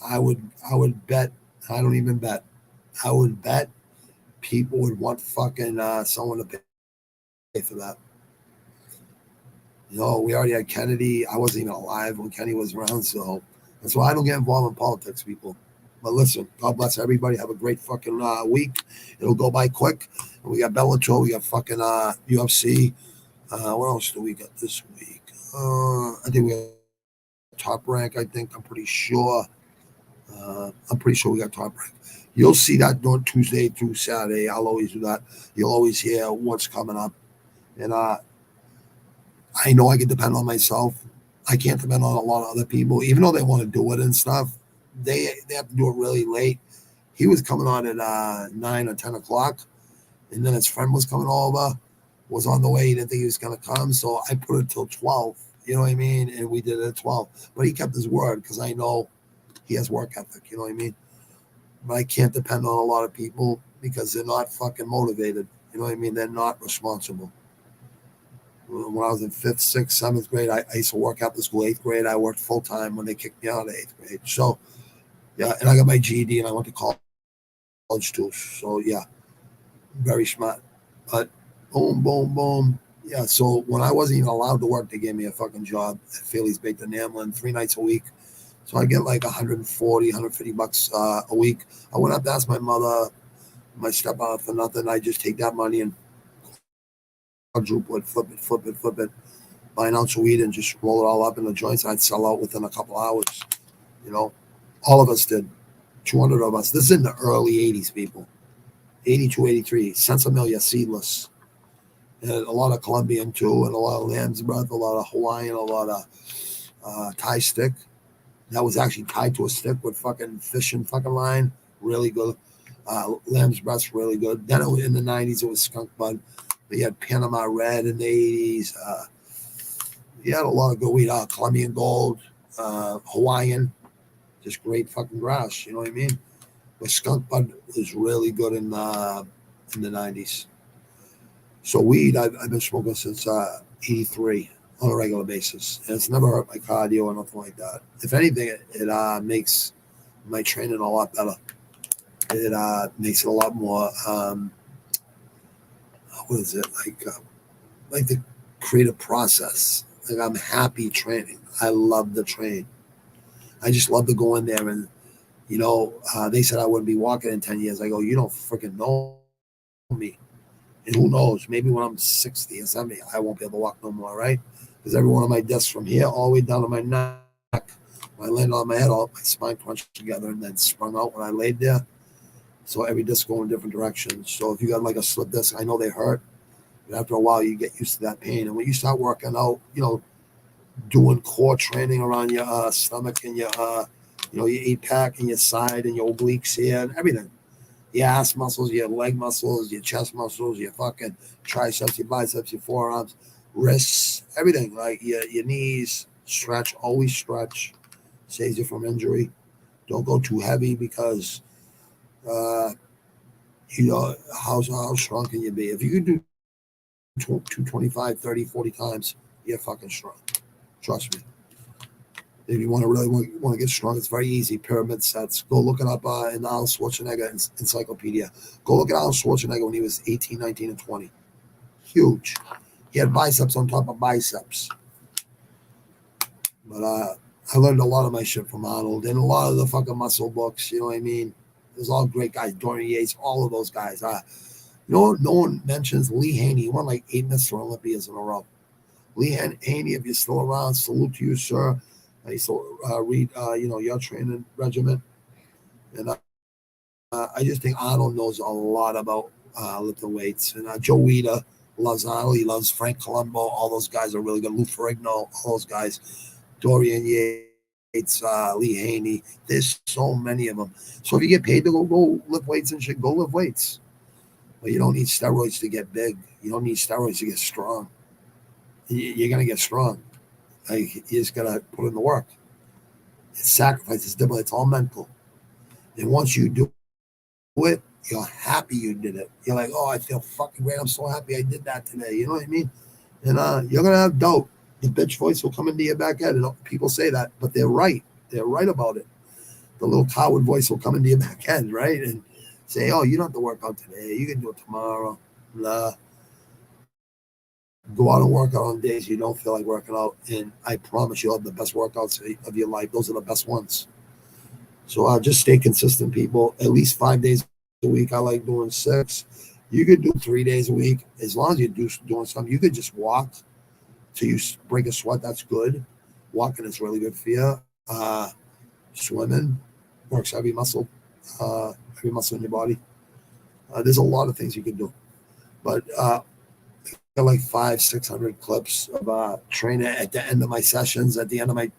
I would bet. I don't even bet. I would bet people would want fucking someone to pay for that. We already had Kennedy. I wasn't even alive when Kennedy was around, so that's why I don't get involved in politics, people. But listen, God bless everybody. Have a great fucking week. It'll go by quick. And we got Bellator. We got fucking UFC. What else do we got this week? I think we got Top Rank. I'm pretty sure. We got Top Rank. You'll see that on Tuesday through Saturday. I'll always do that. You'll always hear what's coming up. And I know I can depend on myself. I can't depend on a lot of other people, even though they want to do it and stuff. They have to do it really late. He was coming on at 9 or 10 o'clock, and then his friend was coming over, was on the way. He didn't think he was going to come, so I put it till 12. You know what I mean? And we did it at 12. But he kept his word because I know he has work ethic. You know what I mean? But I can't depend on a lot of people because they're not fucking motivated. You know what I mean? They're not responsible. When I was in 5th, 6th, 7th grade, I used to work after school. 8th grade, I worked full time when they kicked me out of 8th grade. So, yeah, and I got my GED and I went to college too. So, yeah, very smart. But boom, boom, boom. Yeah, so when I wasn't even allowed to work, they gave me a fucking job at Philly's Baked and Amlin 3 nights a week. So I get like 140, 150 bucks a week. I went up to ask my mother My step out for nothing. I just take that money and quadruple it, flip it, buy an ounce of weed and just roll it all up in the joints. I'd sell out within a couple hours. You know, all of us did. 200 of us. This is in the early 80s, people. 82, 83. Sensimilia seedless. And a lot of Colombian too, and a lot of lamb's breath, a lot of Hawaiian, a lot of Thai stick. That was actually tied to a stick with fucking fishing fucking line. Really good. Lamb's breath's really good. Then in the 90s, it was skunk bud. But you had Panama Red in the 80s. You had a lot of good weed. Colombian Gold, Hawaiian. Just great fucking grass. You know what I mean? But skunk bud was really good in the 90s. So weed, I've been smoking since 83 on a regular basis. And it's never hurt my cardio or nothing like that. If anything, it makes my training a lot better. It makes it a lot more, what is it? Like the creative process. Like I'm happy training. I love the train. I just love to go in there and, they said I wouldn't be walking in 10 years. I go, you don't freaking know me. And who knows, maybe when I'm 60 or 70, I won't be able to walk no more, right? Because every one of my discs from here all the way down to my neck, when I landed on my head, all my spine crunched together and then sprung out when I laid there. So every disc going in different directions. So if you got like a slip disc, I know they hurt. But after a while, you get used to that pain. And when you start working out, doing core training around your stomach and your APAC and your side and your obliques here and everything. Your ass muscles, your leg muscles, your chest muscles, your fucking triceps, your biceps, your forearms, wrists, everything. Like your knees, stretch, always stretch. Saves you from injury. Don't go too heavy because, how strong can you be? If you can do 225, 30, 40 times, you're fucking strong. Trust me. If you want to really want to get strong, it's very easy. Pyramid sets. Go look it up in Arnold Schwarzenegger encyclopedia. Go look at Arnold Schwarzenegger when he was 18, 19, and 20. Huge. He had biceps on top of biceps. But I learned a lot of my shit from Arnold and a lot of the fucking muscle books. You know what I mean? There's all great guys. Dorian Yates, all of those guys. No one mentions Lee Haney. He won like 8 Mr. Olympias in a row. Lee Haney, if you're still around, salute to you, sir. I used to read, your training regimen. And I just think Arnold knows a lot about lifting weights. And Joe Weider loves Arnold. He loves Frank Colombo. All those guys are really good. Lou Ferrigno, all those guys. Dorian Yates, Lee Haney. There's so many of them. So if you get paid to go lift weights and shit, go lift weights. But you don't need steroids to get big. You don't need steroids to get strong. You're going to get strong. Like, you just got to put in the work. It's sacrifice. It's different. It's all mental. And once you do it, you're happy you did it. You're like, oh, I feel fucking great. I'm so happy I did that today. You know what I mean? And you're going to have doubt. The bitch voice will come into your back head. And people say that, but they're right. They're right about it. The little coward voice will come into your back head, right? And say, oh, you don't have to work out today. You can do it tomorrow. Blah. Go out and work out on days you don't feel like working out, and I promise you'll have the best workouts of your life. Those are the best ones. So just stay consistent, people. At least 5 days a week. I like doing 6. You could do 3 days a week. As long as you're doing something, you could just walk till you break a sweat. That's good. Walking is really good for you. Swimming works every muscle in your body. There's a lot of things you can do. But like 500-600 clips of training at the end of my sessions, at the end of my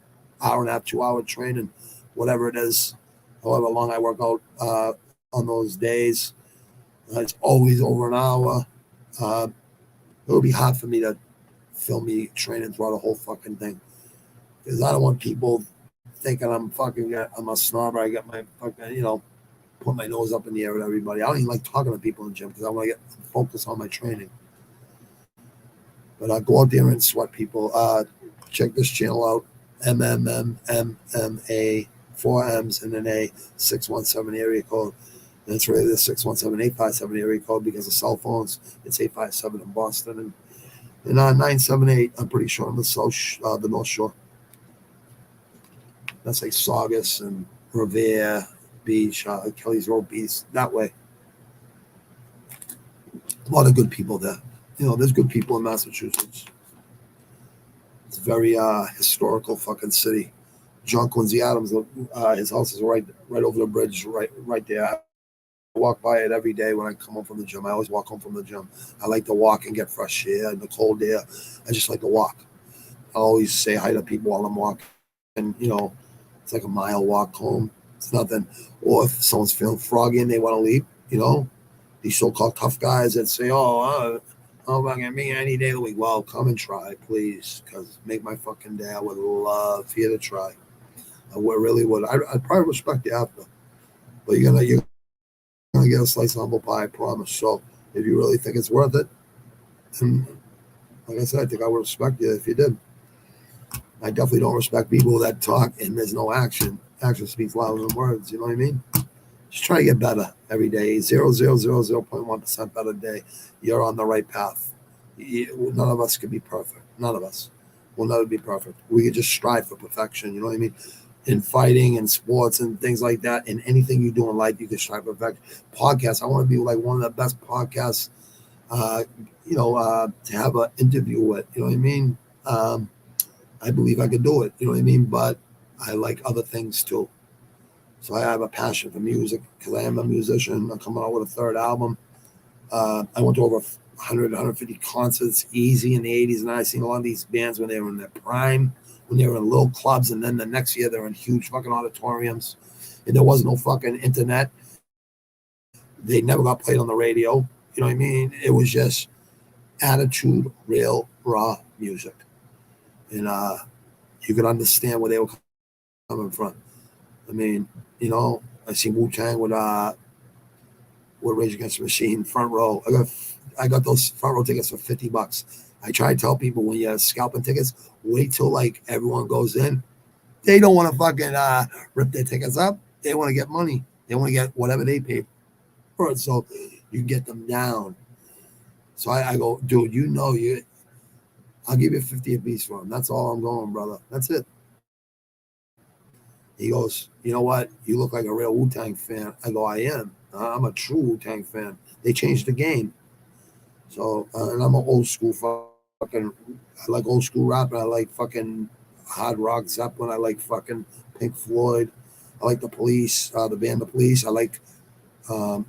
hour and a half, 2-hour training, whatever it is, however long I work out on those days. It's always over an hour. It'll be hard for me to film me training throughout the whole fucking thing, because I don't want people thinking I'm a snob. I got my fucking, put my nose up in the air with everybody. I don't even like talking to people in the gym because I want to get focused on my training. But go out there and sweat, people. Check this channel out. MMA, 4 M's and an A, 617 area code. And it's really the 617-857 area code because of cell phones. It's 857 in Boston. And 978, I'm pretty sure, on the North Shore. That's like Saugus and Revere Beach, Kelly's Road Beach, that way. A lot of good people there. There's good people in Massachusetts. It's a very historical fucking city. John Quincy Adams, his house is right over the bridge, right there. I walk by it every day when I come home from the gym. I always walk home from the gym. I like to walk and get fresh air in the cold air. I just like to walk. I always say hi to people while I'm walking. It's like a mile walk home. It's nothing. Or if someone's feeling froggy and they want to leave, these so-called tough guys that say, "Oh, I'm gonna me any day of the week." Well, come and try, please, because make my fucking day. I would love for you to try. I really would. I'd probably respect you after, but you're gonna get a slice of humble pie, I promise. So if you really think it's worth it, and like I said, I think I would respect you if you did. I definitely don't respect people that talk and there's no action. Action speaks louder than words. You know what I mean? Just try to get better every day. 0.1% better day. You're on the right path. None of us can be perfect. None of us will never be perfect. We could just strive for perfection. You know what I mean? In fighting and sports and things like that, in anything you do in life, you can strive for perfection. Podcasts. I want to be like one of the best podcasts. To have an interview with. You know what I mean? I believe I could do it. You know what I mean? But I like other things too. So I have a passion for music because I am a musician. I'm coming out with a third album. I went to over 100, 150 concerts easy in the 80s, and I've seen a lot of these bands when they were in their prime, when they were in little clubs, and then the next year they're in huge fucking auditoriums. And there was no fucking internet. They never got played on the radio. You know what I mean? It was just attitude, real, raw music. And you could understand where they were coming from. I mean, I see Wu-Tang with Rage Against the Machine front row. I got those front row tickets for $50. I try to tell people when you're scalping tickets, wait till like everyone goes in. They don't want to fucking rip their tickets up. They want to get money. They want to get whatever they pay for it, so you can get them down. So I go, dude, I'll give you 50 a piece for them. That's all I'm going, brother. That's it. He goes, you know what? You look like a real Wu-Tang fan. I go, I am. I'm a true Wu-Tang fan. They changed the game. So, and I'm an old school fucking, I like old school rap, and I like fucking hard rock, Zeppelin. I like fucking Pink Floyd. I like the Police, the band The Police. I like a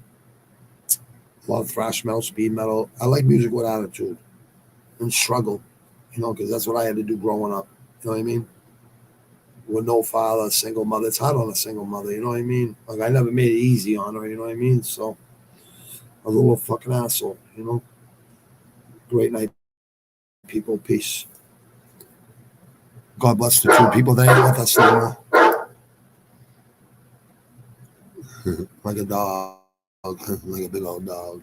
lot of thrash metal, speed metal. I like music with attitude and struggle, because that's what I had to do growing up. You know what I mean? With no father, single mother. It's hard on a single mother, you know what I mean? Like, I never made it easy on her, you know what I mean? So, I was a little fucking asshole, Great night, people. Peace. God bless the two people that ain't with us anymore. Like a dog, like a big old dog.